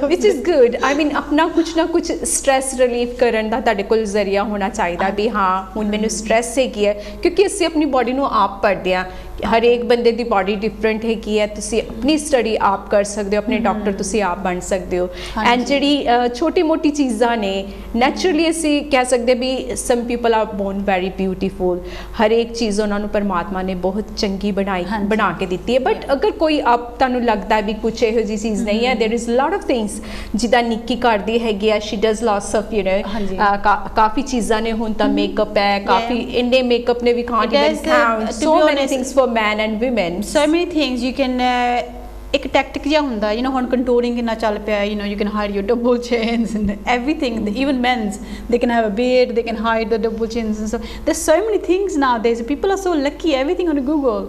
which is good, I mean ਆਪਣਾ ਕੁਛ ਨਾ ਕੁਛ ਸਟ੍ਰੈਸ ਰਿਲੀਫ ਕਰਨ ਦਾ ਤੁਹਾਡੇ ਕੋਲ ਜ਼ਰੀਆ ਹੋਣਾ ਚਾਹੀਦਾ ਵੀ ਹਾਂ ਹੁਣ ਮੈਨੂੰ ਸਟ੍ਰੈਸ ਹੈਗੀ ਹੈ, ਕਿਉਂਕਿ ਅਸੀਂ ਆਪਣੀ ਬਾਡੀ ਨੂੰ ਆਪ ਪੜ੍ਹਦੇ ਹਾਂ। ਹਰੇਕ ਬੰਦੇ ਦੀ ਬਾਡੀ ਡਿਫਰੈਂਟ ਹੈਗੀ ਹੈ, ਤੁਸੀਂ ਆਪਣੀ ਸਟੱਡੀ ਆਪ ਕਰ ਸਕਦੇ ਹੋ, ਆਪਣੇ ਡਾਕਟਰ ਤੁਸੀਂ ਆਪ ਬਣ ਸਕਦੇ ਹੋ। ਐਂਡ ਜਿਹੜੀ ਛੋਟੀ ਮੋਟੀ ਚੀਜ਼ਾਂ ਨੇ ਨੈਚੁਰਲੀ ਅਸੀਂ ਕਹਿ ਸਕਦੇ ਵੀ some people are born very beautiful, ਹਰੇਕ ਚੀਜ਼ ਉਹਨਾਂ ਨੂੰ ਪਰਮਾਤਮਾ ਨੇ ਬਹੁਤ ਚੰਗੀ ਬਣਾ ਕੇ ਦਿੱਤੀ ਹੈ। ਬਟ ਅਗਰ ਕੋਈ ਆਪ ਤੁਹਾਨੂੰ ਲੱਗਦਾ ਵੀ ਕੁਛ ਇਹੋ ਜਿਹੀ ਚੀਜ਼ ਨਹੀਂ ਹੈ, there is lot of things ਜਿੱਦਾਂ ਨਿੱਕੀ ਕਰਦੀ ਹੈਗੀ ਆ, she does lots of you know ਕਾਫੀ ਚੀਜ਼ਾਂ ਨੇ, ਹੁਣ ਤਾਂ ਮੇਕਅਪ ਹੈ, ਕਾਫੀ ਇੰਨੇ ਮੇਕਅਪ ਨੇ, ਵੀ ਕਾਂਟ ਇਵਨ ਕਾਊਂਟ ਸੋ ਮੈਨੀ things for men and women, so many things you can ਇੱਕ ਟੈਕਟਿਕ ਜਿਹਾ ਹੁੰਦਾ ਯੂ نو ਹੁਣ ਕੰਟੋਰਿੰਗ ਕਿੰਨਾ ਚੱਲ ਪਿਆ, you know you can hide your double chins and everything, even men's they can have a beard, they can hide the double chins and so there's so many things nowadays. People are so lucky, everything on Google.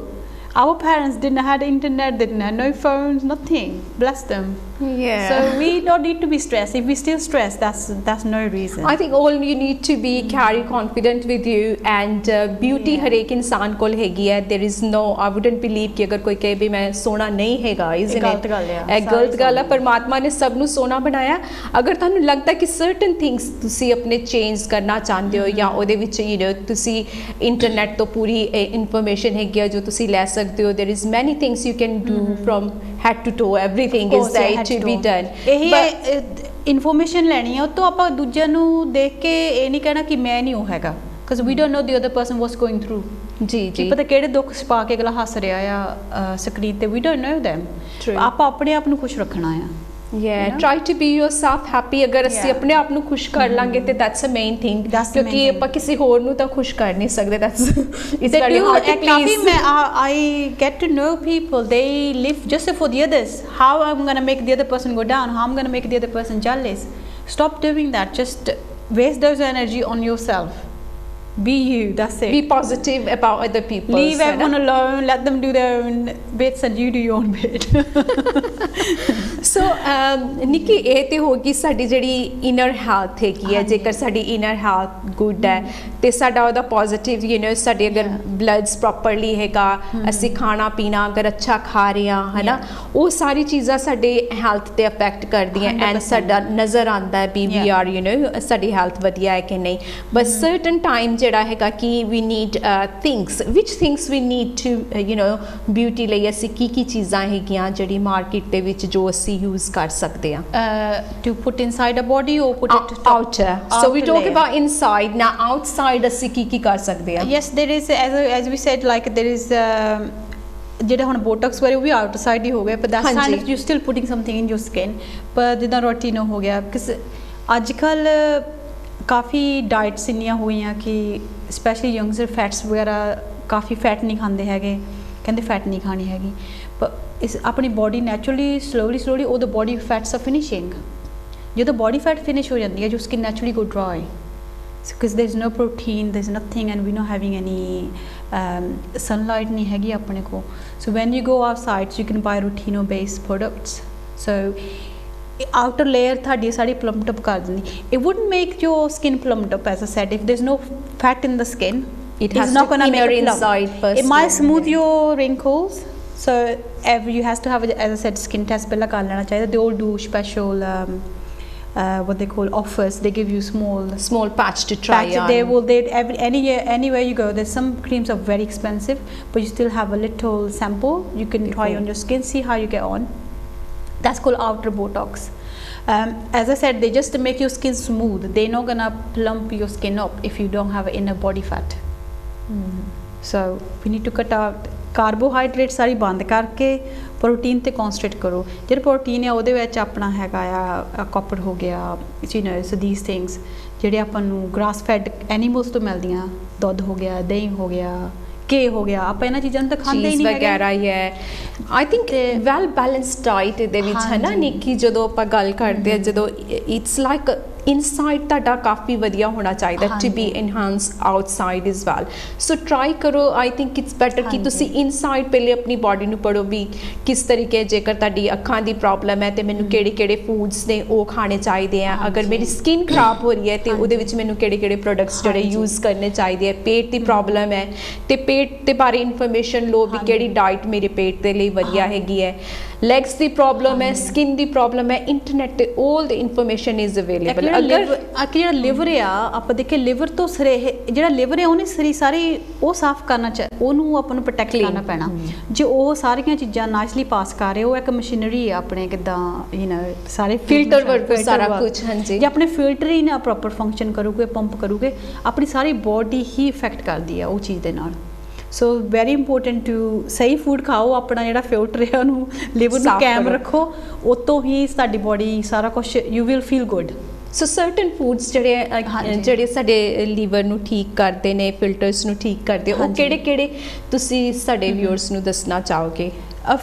Our parents didn't have internet, they didn't have no phones, nothing, bless them. Yeah. So we don't need to be stressed. If we still stressed, that's no reason. I think all you need to be carry confident with you and beauty Yeah. हर एक इंसान कोल हैगी है. There is no, I wouldn't believe कि अगर कोई कहे भी मैं सोना नहीं हैगा, isn't it? गलत गल है. ਇਹ ਗਲਤ ਗੱਲ ਹੈ. परमात्मा ने सब ਨੂੰ ਸੋਨਾ ਬਣਾਇਆ. ਅਗਰ ਤੁਹਾਨੂੰ ਲੱਗਦਾ ਕਿ certain things ਤੁਸੀਂ ਆਪਣੇ change ਕਰਨਾ ਚਾਹੁੰਦੇ ਹੋ ਜਾਂ ਉਹਦੇ ਵਿੱਚ you know ਤੁਸੀਂ ਇੰਟਰਨੈਟ ਤੋਂ ਪੂਰੀ information ਹੈਗੀ ਹੈ ਜੋ ਤੁਸੀਂ ਲੈ ਸਕਦੇ ਹੋ. There is many things you can do from head to toe. Everything is there to be done. ਇਹੀ ਇਨਫੋਰਮੇਸ਼ਨ ਲੈਣੀ ਹੈ ਉਹ ਤੋਂ ਆਪਾਂ ਦੂਜਿਆਂ ਨੂੰ ਦੇਖ ਕੇ ਇਹ ਨਹੀਂ ਕਹਿਣਾ ਕਿ ਮੈਂ ਨਹੀਂ ਉਹ ਹੈਗਾ, because we don't know the other person what's going through. ਜੀ ਜੀ ਪਤਾ ਕਿਹੜੇ ਦੁੱਖ ਛਪਾ ਕੇ ਅਗਲਾ ਹੱਸ ਰਿਹਾ ਆ ਸਕਰੀਨ ਤੇ. we don't know them. True. ਆਪਾਂ ਆਪਣੇ ਆਪ ਨੂੰ ਖੁਸ਼ ਰੱਖਣਾ ਆ. Yeah, you know? try to be yourself happy. ਅਗਰ ਅਸੀਂ Yeah. ਆਪਣੇ ਆਪ ਨੂੰ ਖੁਸ਼ ਕਰ ਲਾਂਗੇ ਤੇ that's the main thing. That's the main ਕਿਉਂਕਿ thing. ਆਪਾਂ ਕਿਸੇ ਹੋਰ ਨੂੰ ਤਾਂ ਖੁਸ਼ ਕਰ ਨਹੀਂ ਸਕਦੇ. That's it's They very do, hard to and coffee please. I get to know people, they live just for the others. How I'm gonna make the other person go down, how I'm gonna make the other person jealous. Stop doing that. Just waste those energy on yourself. Be you, that's it. Be positive about other people. Leave everyone alone, let them do their own bits and you do your own bit. ਸੋ ਨਿੱਕੀ ਇਹ ਤੇ ਹੋ ਗਈ ਸਾਡੀ ਜਿਹੜੀ inner health ਹੈਗੀ ਹੈ. ਜੇਕਰ ਸਾਡੀ ਇਨਰ ਹੈਲਥ ਗੁੱਡ ਹੈ ਤੇ ਸਾਡਾ ਉਹਦਾ ਪੋਜ਼ਿਟਿਵ ਯੂ ਨੋ ਸਾਡੇ ਅਗਰ ਬਲੱਡਸ ਪ੍ਰੋਪਰਲੀ ਹੈਗਾ, ਅਸੀਂ ਖਾਣਾ ਪੀਣਾ ਅਗਰ ਅੱਛਾ ਖਾ ਰਹੇ ਹਾਂ ਹੈ ਨਾ, ਉਹ ਸਾਰੀ ਚੀਜ਼ਾਂ ਸਾਡੇ ਹੈਲਥ ਤੇ ਅਫੈਕਟ ਕਰਦੀਆਂ ਐਂਡ ਸਾਡਾ ਨਜ਼ਰ ਆਉਂਦਾ ਹੈ ਵੀ ਵੀ ਆਰ ਯੂ ਨੋ ਸਾਡੀ ਹੈਲਥ ਵਧੀਆ ਹੈ ਕਿ ਨਹੀਂ. ਬਟ ਸਰਟਨ ਟਾਈਮ ਜਿਹੜਾ ਹੈਗਾ ਕਿ we need things which things we need to you know beauty ਲਈ ਅਸੀਂ ਕੀ ਚੀਜ਼ਾਂ ਹੈਗੀਆਂ ਜਿਹੜੀ ਮਾਰਕੀਟ ਦੇ ਵਿੱਚ ਜੋ ਅਸੀਂ ਯੂਜ਼ ਕਰ ਸਕਦੇ ਹਾਂ. To put inside a body or put it outer. So we outer talk layer. about inside. Now outside ਅਸੀਂ ਕੀ ਕਰ ਸਕਦੇ ਹਾਂ. Yes, there is, as we said, like there is ਜਿਹੜਾ ਹੁਣ ਬੋਟੌਕਸ ਵਾਲੇ ਉਹ ਵੀ ਆਊਟਸਾਈਡ ਹੀ ਹੋ ਗਿਆ, but that's kind of you still putting something in your skin. ਪਰ ਜਿੱਦਾਂ ਰੋਟੀਨੋ ਹੋ ਗਿਆ, because ਅੱਜ ਕੱਲ ਕਾਫੀ ਡਾਈਟਸ ਇੰਨੀਆਂ ਹੋਈਆਂ ਕਿ ਸਪੈਸ਼ਲੀ ਯੰਗਸਟਰ ਫੈਟਸ ਵਗੈਰਾ ਕਾਫੀ ਫੈਟ ਨਹੀਂ ਖਾਂਦੇ ਹੈਗੇ, ਕਹਿੰਦੇ ਫੈਟ ਨਹੀਂ ਖਾਣੀ ਹੈਗੀ. ਪਰ ਇਸ ਆਪਣੀ ਬੋਡੀ ਨੈਚੁਰਲੀ ਸਲੋਲੀ ਉਹਦਾ ਬੋਡੀ ਫੈਟਸ ਆ ਫਿਨਿਸ਼ਿੰਗ. ਜਦੋਂ ਬੋਡੀ ਫੈਟ ਫਿਨਿਸ਼ ਹੋ ਜਾਂਦੀ ਹੈ ਜੋ skin naturally go dry because there's no protein, there's nothing, and we're not having any sunlight ਨਹੀਂ ਹੈਗੀ ਆਪਣੇ ਕੋਲ. So when you go outside you can buy Rotino based products. So outer layer ਤੁਹਾਡੀ ਸਾਰੀ plumped up ਕਰ ਦਿੰਦੀ. It wouldn't make your skin plumped up, as I said. If there's no fat in the skin, It has not to gonna make inner it plump. inside first. It might smooth your wrinkles. So you has to have, as I said, skin test ਪਹਿਲਾਂ ਕਰ ਲੈਣਾ ਚਾਹੀਦਾ. They all do special what they call offers. They give you small patch to try patch. on. Anywhere you go, there's some creams are very expensive, but you still have a little sample you can try on your skin, see how you get on. That's called outer Botox. As I said, they just make your skin smooth. They're not gonna plump your skin up if you don't have inner body fat. So we need to cut out carbohydrate ਸਾਰੀ ਬੰਦ ਕਰਕੇ protein ਤੇ concentrate ਕਰੋ. ਜਿਹੜਾ protein ਹੈ ਉਹਦੇ ਵਿੱਚ ਆਪਣਾ ਹੈਗਾ ਆ ਕਾਪਰ ਹੋ ਗਿਆ, you know, so these things ਜਿਹੜੇ ਆਪਾਂ ਨੂੰ ਗ੍ਰਾਸ ਫੈਡ ਐਨੀਮਲਸ ਤੋਂ ਮਿਲਦੀਆਂ, ਦੁੱਧ ਹੋ ਗਿਆ, ਦਹੀਂ ਹੋ ਗਿਆ, ਘੇ ਹੋ ਗਿਆ, ਆਪਾਂ ਇਹਨਾਂ ਚੀਜ਼ਾਂ ਨੂੰ ਤਾਂ ਖਾਂਦੇ ਹੀ ਨਹੀਂ ਹੈਗੇ ਵਗੈਰਾ ਹੀ ਹੈ. I think well balanced diet ਦੇ ਵਿੱਚ ਹੈ ਨਾ ਨਿੱਕੀ, ਜਦੋਂ ਆਪਾਂ ਗੱਲ ਕਰਦੇ ਆ ਜਦੋਂ ਇਟਸ ਲਾਈਕ ਇਨਸਾਈਡ ਤੁਹਾਡਾ ਕਾਫੀ ਵਧੀਆ ਹੋਣਾ ਚਾਹੀਦਾ to be enhance outside is well. So try ਕਰੋ. ਆਈ ਥਿੰਕ ਇਟਸ ਬੈਟਰ ਕਿ ਤੁਸੀਂ ਇਨਸਾਈਡ ਪਹਿਲੇ ਆਪਣੀ ਬਾਡੀ ਨੂੰ ਪੜ੍ਹੋ ਵੀ ਕਿਸ ਤਰੀਕੇ, ਜੇਕਰ ਤੁਹਾਡੀ ਅੱਖਾਂ ਦੀ ਪ੍ਰੋਬਲਮ ਹੈ ਤੇ ਮੈਨੂੰ ਕਿਹੜੇ ਫੂਡਸ ਨੇ ਉਹ ਖਾਣੇ ਚਾਹੀਦੇ ਆ. ਅਗਰ ਮੇਰੀ ਸਕਿਨ ਖਰਾਬ ਹੋ ਰਹੀ ਹੈ ਤੇ ਉਹਦੇ ਵਿੱਚ ਮੈਨੂੰ ਕਿਹੜੇ ਪ੍ਰੋਡਕਟਸ ਜਿਹੜੇ ਯੂਜ਼ ਕਰਨੇ ਚਾਹੀਦੇ ਆ. ਪੇਟ ਦੀ ਪ੍ਰੋਬਲਮ ਹੈ ਤੇ ਪੇਟ ਦੇ ਬਾਰੇ ਇਨਫੋਰਮੇਸ਼ਨ ਲਓ ਵੀ ਕਿਹੜੀ ਡਾਈਟ ਮੇਰੇ ਪੇਟ ਦੇ ਲਈ ਵਧੀਆ ਹੈਗੀ ਹੈ. ਲੈਗਸ ਦੀ ਪ੍ਰੋਬਲਮ ਹੈ, ਸਕਿਨ ਦੀ ਪ੍ਰੋਬਲਮ ਹੈ, ਇੰਟਰਨੈਟ ਤੇ ਆਲ ਦ ਇਨਫੋਰਮੇਸ਼ਨ ਇਜ਼ ਅਵੇਲੇਬਲ. ਅਗਰ ਜਿਹੜਾ ਲਿਵਰ ਆ, ਆਪਾਂ ਦੇਖੇ ਲਿਵਰ ਤੋਂ ਜਿਹੜਾ ਲਿਵਰ ਹੈ ਉਹਨੇ ਸਰੀ ਸਾਰੀ ਉਹ ਸਾਫ਼ ਕਰਨਾ ਉਹਨੂੰ ਆਪਾਂ ਨੂੰ ਪ੍ਰੋਟੈਕਟ ਕਰਨਾ ਪੈਣਾ. ਜੇ ਉਹ ਸਾਰੀਆਂ ਚੀਜ਼ਾਂ ਨਾਈਸਲੀ ਪਾਸ ਕਰ ਰਹੇ, ਉਹ ਇੱਕ ਮਸ਼ੀਨਰੀ ਆ ਆਪਣੇ ਕਿੱਦਾਂ ਯੂ ਨੋ ਸਾਰੇ ਫਿਲਟਰ ਵਰਕ ਸਾਰਾ ਕੁਝ. ਹਾਂਜੀ, ਜੇ ਆਪਣੇ ਫਿਲਟਰ ਹੀ ਨਾ ਪ੍ਰੋਪਰ ਫੰਕਸ਼ਨ ਕਰੂਗੇ, ਪੰਪ ਕਰੂਗੇ, ਆਪਣੀ ਸਾਰੀ ਬੋਡੀ ਹੀ ਇਫੈਕਟ ਕਰਦੀ ਆ ਉਹ ਚੀਜ਼ ਦੇ ਨਾਲ. ਸੋ ਵੈਰੀ ਇੰਪੋਰਟੈਂਟ ਟੂ ਸਹੀ ਫੂਡ ਖਾਓ, ਆਪਣਾ ਜਿਹੜਾ ਫਿਲਟਰ ਹੈ ਉਹਨੂੰ ਲਿਵਰ ਨੂੰ ਕਾਇਮ ਰੱਖੋ, ਉਹ ਤੋਂ ਹੀ ਸਾਡੀ ਬੋਡੀ ਸਾਰਾ ਕੁਝ you will feel good. So certain foods ਜਿਹੜੇ ਸਾਡੇ ਲੀਵਰ ਨੂੰ ਠੀਕ ਕਰਦੇ ਨੇ, ਫਿਲਟਰਸ ਨੂੰ ਠੀਕ ਕਰਦੇ, ਉਹ ਕਿਹੜੇ ਤੁਸੀਂ ਸਾਡੇ ਵਿਊਅਰਸ ਨੂੰ ਦੱਸਣਾ ਚਾਹੋਗੇ?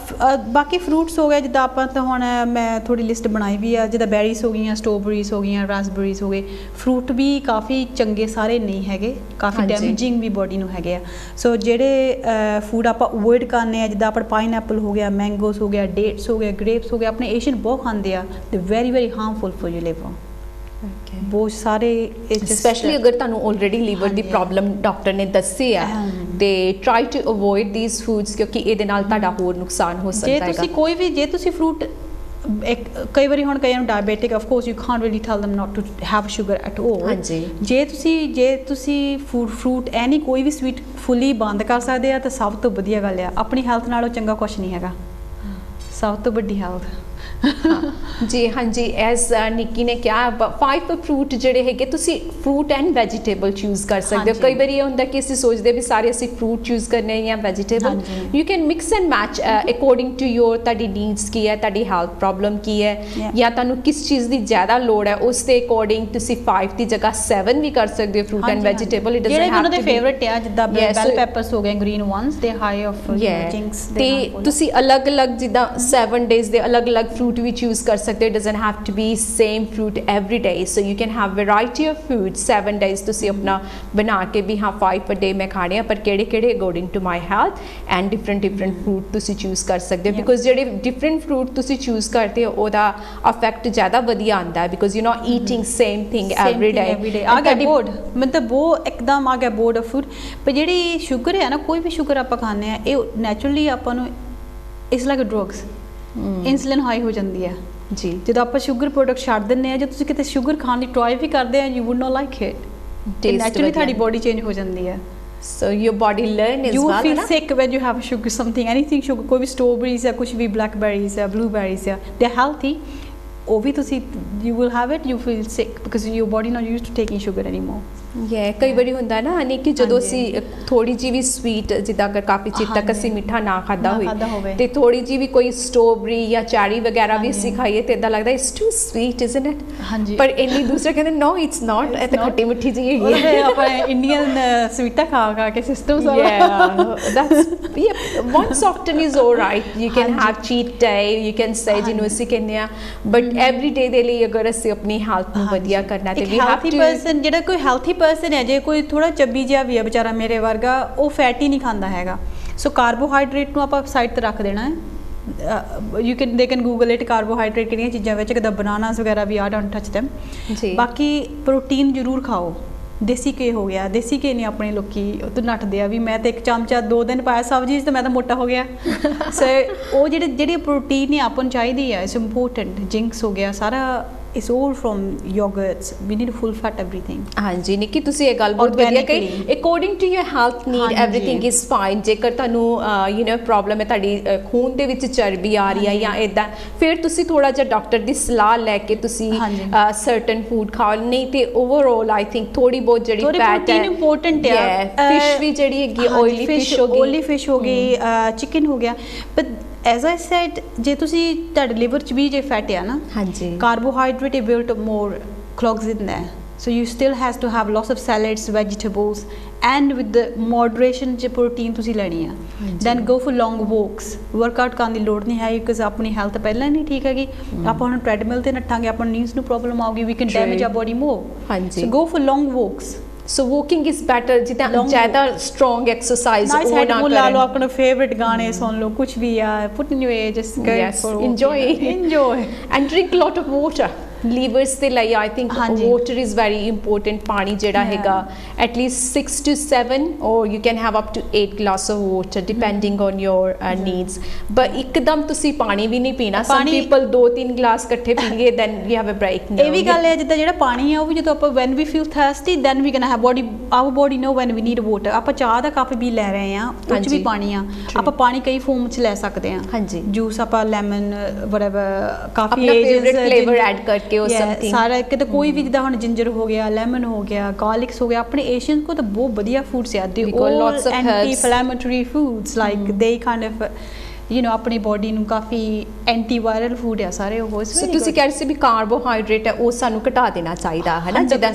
ਬਾਕੀ ਫਰੂਟਸ ਹੋ ਗਏ, ਜਿੱਦਾਂ ਆਪਾਂ ਤਾਂ ਹੁਣ ਮੈਂ ਥੋੜੀ ਲਿਸਟ ਬਣਾਈ ਵੀ ਆ, ਜਿੱਦਾਂ ਬੈਰੀਜ਼ ਹੋ ਗਈਆਂ, ਸਟ੍ਰਾਬੇਰੀਜ਼ ਹੋ ਗਈਆਂ, ਰਾਸਬੇਰੀਜ਼ ਹੋ ਗਏ। ਫਰੂਟ ਵੀ ਕਾਫੀ ਚੰਗੇ ਸਾਰੇ ਨਹੀਂ ਹੈਗੇ, ਕਾਫੀ ਡੈਮੇਜਿੰਗ ਵੀ ਬੋਡੀ ਨੂੰ ਹੈਗੇ ਆ। ਸੋ ਜਿਹੜੇ ਫੂਡ ਆਪਾਂ ਅਵੋਇਡ ਕਰਨੇ ਆ, ਜਿੱਦਾਂ ਆਪਾਂ ਪਾਈਨਐਪਲ ਹੋ ਗਿਆ, ਮੈਂਗੋਸ ਹੋ ਗਿਆ, ਡੇਟਸ ਹੋ ਗਿਆ, ਗ੍ਰੇਪਸ ਹੋ ਗਿਆ, ਆਪਣੇ ਏਸ਼ੀਅਨ ਬਹੁਤ ਖਾਂਦੇ ਆ, ਤੇ very harmful for your liver. ਬਹੁਤ ਸਾਰੇ ਸਪੈਸ਼ਲੀ ਅਗਰ ਤੁਹਾਨੂੰ ਆਲਰੇਡੀ ਲੀਵਰ ਦੀ ਪ੍ਰੋਬਲਮ ਡਾਕਟਰ ਨੇ ਦੱਸੀ ਆ, ਤੇ try to avoid these foods, ਕਿਉਂਕਿ ਇਹਦੇ ਨਾਲ ਤੁਹਾਡਾ ਹੋਰ ਨੁਕਸਾਨ ਹੋ ਸਕਦਾ ਹੈ। ਜੇ ਤੁਸੀਂ ਕੋਈ ਵੀ ਜੇ ਤੁਸੀਂ ਫਰੂਟ ਕਈ ਵਾਰੀ ਹੁਣ ਕਈਆਂ ਨੂੰ diabetic, of course you can't really tell them not to have sugar at all। ਹਾਂਜੀ, ਜੇ ਤੁਸੀਂ ਫਰੂਟ ਐਨੀ ਕੋਈ ਵੀ ਸਵੀਟ ਫੁੱਲੀ ਬੰਦ ਕਰ ਸਕਦੇ ਆ ਤਾਂ ਸਭ ਤੋਂ ਵਧੀਆ ਗੱਲ ਆ। ਆਪਣੀ ਹੈਲਥ ਨਾਲੋਂ ਚੰਗਾ ਕੁਝ ਨਹੀਂ ਹੈਗਾ, ਸਭ ਤੋਂ ਵੱਡੀ ਹੈਲਥ। ਜੀ ਹਾਂਜੀ, ਐਸ ਨਿੱਕੀ ਨੇ ਕਿਹਾ 5 ਫਰੂਟ ਜਿਹੜੇ ਹੈਗੇ ਤੁਸੀਂ ਫਰੂਟ ਐਂਡ ਵੈਜੀਟੇਬਲ ਚੂਜ਼ ਕਰ ਸਕਦੇ ਹੋ। ਕਈ ਵਾਰੀ ਇਹ ਹੁੰਦਾ ਕਿ ਅਸੀਂ ਸੋਚਦੇ ਵੀ ਸਾਰੇ ਅਸੀਂ ਫਰੂਟ ਚੂਜ਼ ਕਰਨੇ ਜਾਂ vegetable. You can mix and match according to your ਤੁਹਾਡੀ ਨੀਡਸ ਕੀ ਹੈ, ਤੁਹਾਡੀ ਹੈਲਥ ਪ੍ਰੋਬਲਮ ਕੀ ਹੈ, ਜਾਂ ਤੁਹਾਨੂੰ ਕਿਸ ਚੀਜ਼ ਦੀ ਜ਼ਿਆਦਾ ਲੋੜ ਹੈ, ਉਸ ਦੇ ਅਕੋਰਡਿੰਗ ਤੁਸੀਂ 5 ਦੀ ਜਗ੍ਹਾ 7 ਵੀ ਕਰ ਸਕਦੇ ਹੋ fruit and vegetable. It doesn't have to be favourite ਆ, ਜਿੱਦਾਂ ਬੈਲ ਪੈਪਰਸ ਹੋ ਗਏ, green ones, they high of zincs. ਤੇ ਤੁਸੀਂ ਅਲੱਗ-ਅਲੱਗ ਜਿੱਦਾਂ 7 ਡੇਜ਼ ਦੇ ਅਲੱਗ-ਅਲੱਗ ਫਰੂਟ ਵੀ ਚੂਜ਼ ਕਰ ਸਕਦੇ ਹੋ। It doesn't have to be same fruit every day, so you can have variety of food 7 days ਤੁਸੀਂ ਆਪਣਾ ਬਣਾ ਕੇ ਵੀ ਹਾਂ 5 a day ਮੈਂ ਖਾਣੇ ਆ, ਪਰ ਕਿਹੜੇ according to my health and different fruit ਤੁਸੀਂ ਚੂਜ਼ ਕਰ ਸਕਦੇ ਹੋ। ਬਿਕੋਜ਼ ਜਿਹੜੇ different fruit ਤੁਸੀਂ ਚੂਜ਼ ਕਰਦੇ ਹੋ ਉਹਦਾ ਇਫੈਕਟ ਜ਼ਿਆਦਾ ਵਧੀਆ ਆਉਂਦਾ ਹੈ, because you're not eating same thing every day। ਆ ਗਿਆ ਬੋਰਡ, ਮਤਲਬ ਉਹ ਇੱਕਦਮ ਆ ਗਿਆ ਬੋਰਡ ਆਫ ਫੂਡ। ਪਰ ਜਿਹੜੀ ਸ਼ੂਗਰ ਹੈ ਨਾ, ਕੋਈ ਵੀ ਸ਼ੂਗਰ ਆਪਾਂ ਖਾਂਦੇ ਆ, ਇਹ ਨੈਚੁਰਲੀ ਆਪਾਂ ਨੂੰ it's like drugs. Insulin high ਹੋ ਜਾਂਦੀ ਹੈ ਜੀ ਜਦੋਂ ਆਪਾਂ ਸ਼ੂਗਰ ਪ੍ਰੋਡਕਟ ਛੱਡ ਦਿੰਦੇ ਆ। ਜੇ ਤੁਸੀਂ ਕਿਤੇ ਸ਼ੂਗਰ ਖਾਣ ਦੀ ਟਰਾਈ ਵੀ ਕਰਦੇ ਆ, you would note like it. Naturally ਤੁਹਾਡੀ ਬੋਡੀ ਚੇਂਜ ਹੋ ਜਾਂਦੀ ਹੈ। So your body learn as you well, feel sick when you have sugar something, anything sugar, कोई भी strawberries या कुछ भी blackberries या blueberries या they're healthy, ਉਹ ਵੀ ਤੁਸੀਂ you will have it, you feel sick because your body not used to taking sugar anymore। ਕਈ ਵਾਰੀ ਹੁੰਦਾ ਨਾ ਅਨੀ ਕਿ ਜਦੋਂ ਅਸੀਂ ਥੋੜੀ ਜੀ ਵੀ ਸਵੀਟ, ਜਿੱਦਾਂ ਅਗਰ ਕਾਫੀ ਚਿਰ ਤੱਕ ਅਸੀਂ ਮਿੱਠਾ ਨਾ ਖਾਦਾ ਹੋਵੇ ਤੇ ਥੋੜੀ ਜੀ ਵੀ ਕੋਈ ਸਟ੍ਰਾਬੇਰੀ ਜਾਂ ਚੈਰੀ ਵਗੈਰਾ ਵੀ ਅਸੀਂ ਖਾਈਏ ਤੇ ਇਦਾਂ ਲੱਗਦਾ it's too sweet isn't it. ਪਰ ਇੰਨੀ ਦੂਸਰੇ ਕਹਿੰਦੇ ਨੋ ਇਟਸ ਨਾਟ, ਇਹ ਤਾਂ ਖੱਟੀ ਮਿੱਠੀ ਜੀ ਹੈਗੀ ਹੈ। ਆਪਾਂ ਇੰਡੀਅਨ ਸਵੀਟਾਂ ਖਾ ਕੇ system once often is all right, you can have cheat day, you can say ਜਿਹਨੂੰ ਅਸੀਂ ਕਹਿੰਦੇ ਆ, ਬਟ ਐਵਰੀ ਡੇ ਦੇ ਲਈ ਅਗਰ ਅਸੀਂ ਆਪਣੀ ਹੈਲਥ ਨੂੰ ਵਧੀਆ ਕਰਨਾ ਤੇ ਵੀ ਹੈਵ ਟੂ। ਜਿਹੜਾ ਕੋਈ ਹੈਲਥੀ ਪਰਸਨ ਹੈ, ਜੇ ਕੋਈ ਥੋੜਾ ਚੱਬੀ ਜਿਹਾ ਵੀ ਹੈ ਵਿਚਾਰਾ ਮੇਰੇ ਵਰਗਾ, ਉਹ ਫੈਟ ਹੀ ਨਹੀਂ ਖਾਂਦਾ ਹੈਗਾ। ਸੋ ਕਾਰਬੋਹਾਈਡਰੇਟ ਨੂੰ ਆਪਾਂ ਸਾਈਡ ਤੇ ਰੱਖ ਦੇਣਾ ਹੈ। they can google it, carbohydrate ਕਿਹੜੀਆਂ ਚੀਜ਼ਾਂ ਵਿੱਚ, ਕਿਦਾਂ ਬਨਾਨਾਸ ਵਗੈਰਾ ਵੀ ਆ, ਡੋਂਟ ਟੱਚ them ਜੀ। ਬਾਕੀ ਪ੍ਰੋਟੀਨ ਜ਼ਰੂਰ ਖਾਓ। ਦੇਸੀ ਘੀ ਹੋ ਗਿਆ, ਦੇਸੀ ਘੀ ਨੇ ਆਪਣੇ ਲੋਕੀ ਉਹ ਤੋਂ ਨੱਠਦੇ ਆ ਵੀ ਮੈਂ ਤਾਂ 1 ਚਮਚਾ 2 ਦਿਨ ਪਾਇਆ ਸਬਜ਼ੀ 'ਚ ਤੇ ਮੈਂ ਤਾਂ ਮੋਟਾ ਹੋ ਗਿਆ। ਸੋ ਉਹ ਜਿਹੜੀ ਪ੍ਰੋਟੀਨ ਨੇ ਆਪਾਂ ਨੂੰ ਚਾਹੀਦੀ ਆ, ਇਟਸ ਇੰਪੋਰਟੈਂਟ। ਜਿੰਕਸ ਹੋ ਗਿਆ, ਸਾਰਾ it's all from yogurts, we need full fat everything। ਹਾਂਜੀ ਨਿੱਕੀ, ਤੁਸੀਂ ਇਹ ਗੱਲ ਬਹੁਤ ਵਧੀਆ ਕਹੀ। according to your health need everything is fine। ਜੇਕਰ ਤੁਹਾਨੂੰ ਯੂ نو ਪ੍ਰੋਬਲਮ ਹੈ, ਤੁਹਾਡੀ ਖੂਨ ਦੇ ਵਿੱਚ ਚਰਬੀ ਆ ਰਹੀ ਹੈ ਜਾਂ ਇਦਾਂ, ਫਿਰ ਤੁਸੀਂ ਥੋੜਾ ਜਿਹਾ ਡਾਕਟਰ ਦੀ ਸਲਾਹ ਲੈ ਕੇ ਤੁਸੀਂ ਸਰਟਨ ਫੂਡ ਖਾਓ। ਨਹੀਂ ਤੇ ਓਵਰਆਲ ਆਈ ਥਿੰਕ ਥੋੜੀ ਬਹੁਤ ਜਿਹੜੀ ਫੈਟ ਹੈ ਇੰਪੋਰਟੈਂਟ ਹੈ। ਫਿਸ਼ ਵੀ ਜਿਹੜੀ ਹੈਗੀ ਆਇਲੀ ਫਿਸ਼ ਹੋ ਗਈ, ਚਿਕਨ ਹੋ ਗਿਆ। ਬਟ as I said, ਜੇ ਤੁਸੀਂ ਤੁਹਾਡੇ ਲਿਵਰ 'ਚ ਵੀ ਜੇ ਫੈਟ ਆ ਨਾ, ਹਾਂਜੀ, carbohydrate built more clogs in there, so you still has to have lots of salads, vegetables, and with the moderation ਚ ਪ੍ਰੋਟੀਨ ਤੁਸੀਂ ਲੈਣੀ ਆ। then go for long walks, workout ਕਰਨ ਦੀ ਲੋੜ ਨਹੀਂ ਹੈ because ਆਪਣੀ ਹੈਲਥ ਪਹਿਲਾਂ ਨਹੀਂ ਠੀਕ ਹੈਗੀ। ਆਪਾਂ ਹੁਣ ਟ੍ਰੈਡਮਿਲ ਤੇ ਨੱਠਾਂਗੇ, ਆਪਾਂ ਨੀਜ਼ ਨੂੰ ਪ੍ਰੋਬਲਮ ਆਊਗੀ, we can damage our body more। so go for long walks। So walking is better, ਜਿੱਦਾਂ ਜ਼ਿਆਦਾ ਸਟਰੋਂਗ ਐਕਸਰਸਾਈਜ਼ ਉਹ ਨਾ ਕਰਨ। ਲਾ ਲਓ ਆਪਣਾ ਫੇਵਰਿਟ ਗਾਣੇ ਸੁਣ ਲਓ, ਕੁਝ ਵੀ ਆ, put in you a, just go enjoy and drink lot of water। Livers ਦੇ ਲਈ I think water is very important. ਪਾਣੀ ਜਿਹੜਾ ਹੈਗਾ at least 6 to 7 or you can have up to 8 glass of water depending on your needs। but ਇੱਕਦਮ ਤੁਸੀਂ ਪਾਣੀ ਵੀ ਨਹੀਂ ਪੀਣਾ। some people 2-3 ਗਲਾਸ ਇਕੱਠੇ ਪੀਣਗੇ then you have a break। ਇਹ ਵੀ ਗੱਲ ਹੈ, ਜਿੱਦਾਂ ਜਿਹੜਾ ਪਾਣੀ ਆ ਉਹ ਵੀ ਜਦੋਂ ਆਪਾਂ when we feel thirsty then we gonna have our body know when we need water। ਆਪਾਂ ਚਾਹ ਦਾ ਕੱਪ ਵੀ ਲੈ ਰਹੇ ਆ, ਉਹ 'ਚ ਵੀ ਪਾਣੀ ਆ। ਆਪਾਂ ਪਾਣੀ ਕਈ ਫਾਰਮ 'ਚ ਲੈ ਸਕਦੇ ਆ। ਹਾਂਜੀ, ਜੂਸ ਆਪਾਂ ਲੈਮਨ whatever, ਕਾਫੀ ਫੇਵਰਿਟ ਫਲੇਵਰ ਐਡ ਕਰਕੇ ਸਾਰਾ ਕਿਤੇ ਕੋਈ ਵੀ, ਜਿੱਦਾਂ ਹੁਣ ਜਿੰਜਰ ਹੋ ਗਿਆ, ਲੈਮਨ ਹੋ ਗਿਆ, ਗਾਰਲਿਕਸ ਹੋ ਗਿਆ। ਆਪਣੇ ਏਸ਼ੀਅਨ ਕੋ ਤਾਂ ਬਹੁਤ ਵਧੀਆ ਫੂਡਸ ਆ, ਦੇ ਆਲ ਐਂਟੀ ਇਨਫਲੈਮੇਟਰੀ ਫੂਡਸ, ਲਾਈਕ ਦੇ ਕਾਈਂਡ ਆਫ ਆਪਣੀ ਬੋਡੀ ਨੂੰ ਕਾਫੀ ਐਂਟੀਵਾਇਰਲ ਫੂਡ ਆ ਸਾਰੇ ਉਹ ਸੋ ਤੁਸੀਂ ਕਹਿ ਰਹੇ ਸੀ ਵੀ ਕਾਰਬੋਹਾਈਡਰੇਟ ਹੈ ਉਹ ਸਾਨੂੰ ਘਟਾ ਦੇਣਾ ਚਾਹੀਦਾ ਹੈ ਨਾ, ਜਿੱਦਾਂ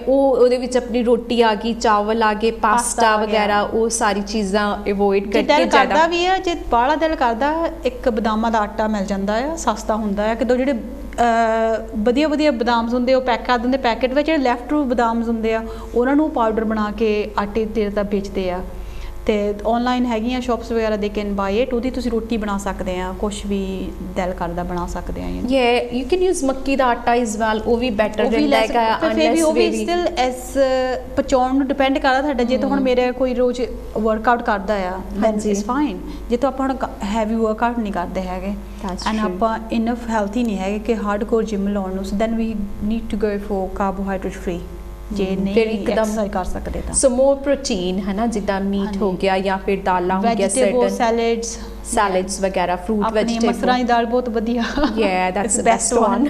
ਉਹਦੇ ਵਿੱਚ ਆਪਣੀ ਰੋਟੀ ਆ ਗਈ, ਚਾਵਲ ਆ ਗਏ, ਪਾਸਤਾ ਵਗੈਰਾ, ਉਹ ਸਾਰੀ ਚੀਜ਼ਾਂ ਅਵੋਇਡ ਕਰਕੇ ਕਰਦਾ ਵੀ ਆ। ਜੇ ਬਾਹਲਾ ਦਿਲ ਕਰਦਾ ਇੱਕ ਬਦਾਮਾਂ ਦਾ ਆਟਾ ਮਿਲ ਜਾਂਦਾ ਆ, ਸਸਤਾ ਹੁੰਦਾ ਆ, ਕਿਦੋਂ ਜਿਹੜੇ ਵਧੀਆ ਵਧੀਆ ਬਦਾਮਸ ਹੁੰਦੇ ਉਹ ਪੈਕ ਕਰ ਦਿੰਦੇ ਪੈਕੇਟ ਵਿੱਚ, ਜਿਹੜੇ ਲੈਫਟ ਰੂ ਬਦਾਮਸ ਹੁੰਦੇ ਆ ਉਹਨਾਂ ਨੂੰ ਪਾਊਡਰ ਬਣਾ ਕੇ ਆਟੇ ਤੇ ਤਾਂ ਵੇਚਦੇ ਆ। ਤੇ ਆਨਲਾਈਨ ਹੈਗੀਆਂ ਸ਼ਾਪਸ ਵਗੈਰਾ ਦੇ ਕੈਨ ਬਾਈ ਇਟ, ਉਹਦੀ ਤੁਸੀਂ ਰੋਟੀ ਬਣਾ ਸਕਦੇ ਆ, ਕੁਝ ਵੀ ਦਿਲ ਕਰਦਾ ਬਣਾ ਸਕਦੇ ਆ। ਯੂ ਕੈਨ ਯੂਜ਼ ਮੱਕੀ ਦਾ ਆਟਾ ਇਜ਼ ਵੈਲ, ਉਹ ਵੀ ਬੈਟਰ ਰਹਿੰਦਾ ਹੈ ਅਨਲੈਸ ਉਹ ਵੀ ਸਟਿਲ ਐਸ ਪਚਾਉਣ ਨੂੰ ਡਿਪੈਂਡ ਕਰਦਾ ਤੁਹਾਡਾ। ਜੇ ਤਾਂ ਹੁਣ ਮੇਰੇ ਕੋਈ ਰੋਜ਼ ਵਰਕਆਊਟ ਕਰਦਾ ਆ ਦੈਨ ਇਟਸ ਫਾਈਨ। ਜੇ ਤਾਂ ਆਪਾਂ ਹੁਣ ਹੈਵੀ ਵਰਕਆਊਟ ਨਹੀਂ ਕਰਦੇ ਹੈਗੇ ਐਂਡ ਆਪਾਂ ਇਨਫ ਹੈਲਥੀ ਨਹੀਂ ਹੈਗੇ ਕਿ ਹਾਰਡਕੋਰ ਜਿਮ ਲਾਉਣ ਨੂੰ, then we need to go for carbohydrate free ਜੇ ਨਹੀਂ ਐਕਸਰਸਾਈਜ਼ ਕਰ ਸਕਦੇ ਤਾਂ। ਸੋ ਮੋਰ ਪ੍ਰੋਟੀਨ ਹੈ ਨਾ, ਜਿੱਦਾਂ ਮੀਟ ਹੋ ਗਿਆ ਜਾਂ ਫਿਰ ਦਾਲਾਂ ਹੋ ਗਿਆ, ਸਰਟਨ ਸੈਲਡਸ ਵਗੈਰਾ, ਫਰੂਟ ਵੈਜੀਟੇਬਲ। ਮਸਰਾਂ ਦੀ ਦਾਲ ਬਹੁਤ ਵਧੀਆ, yeah that's the best one.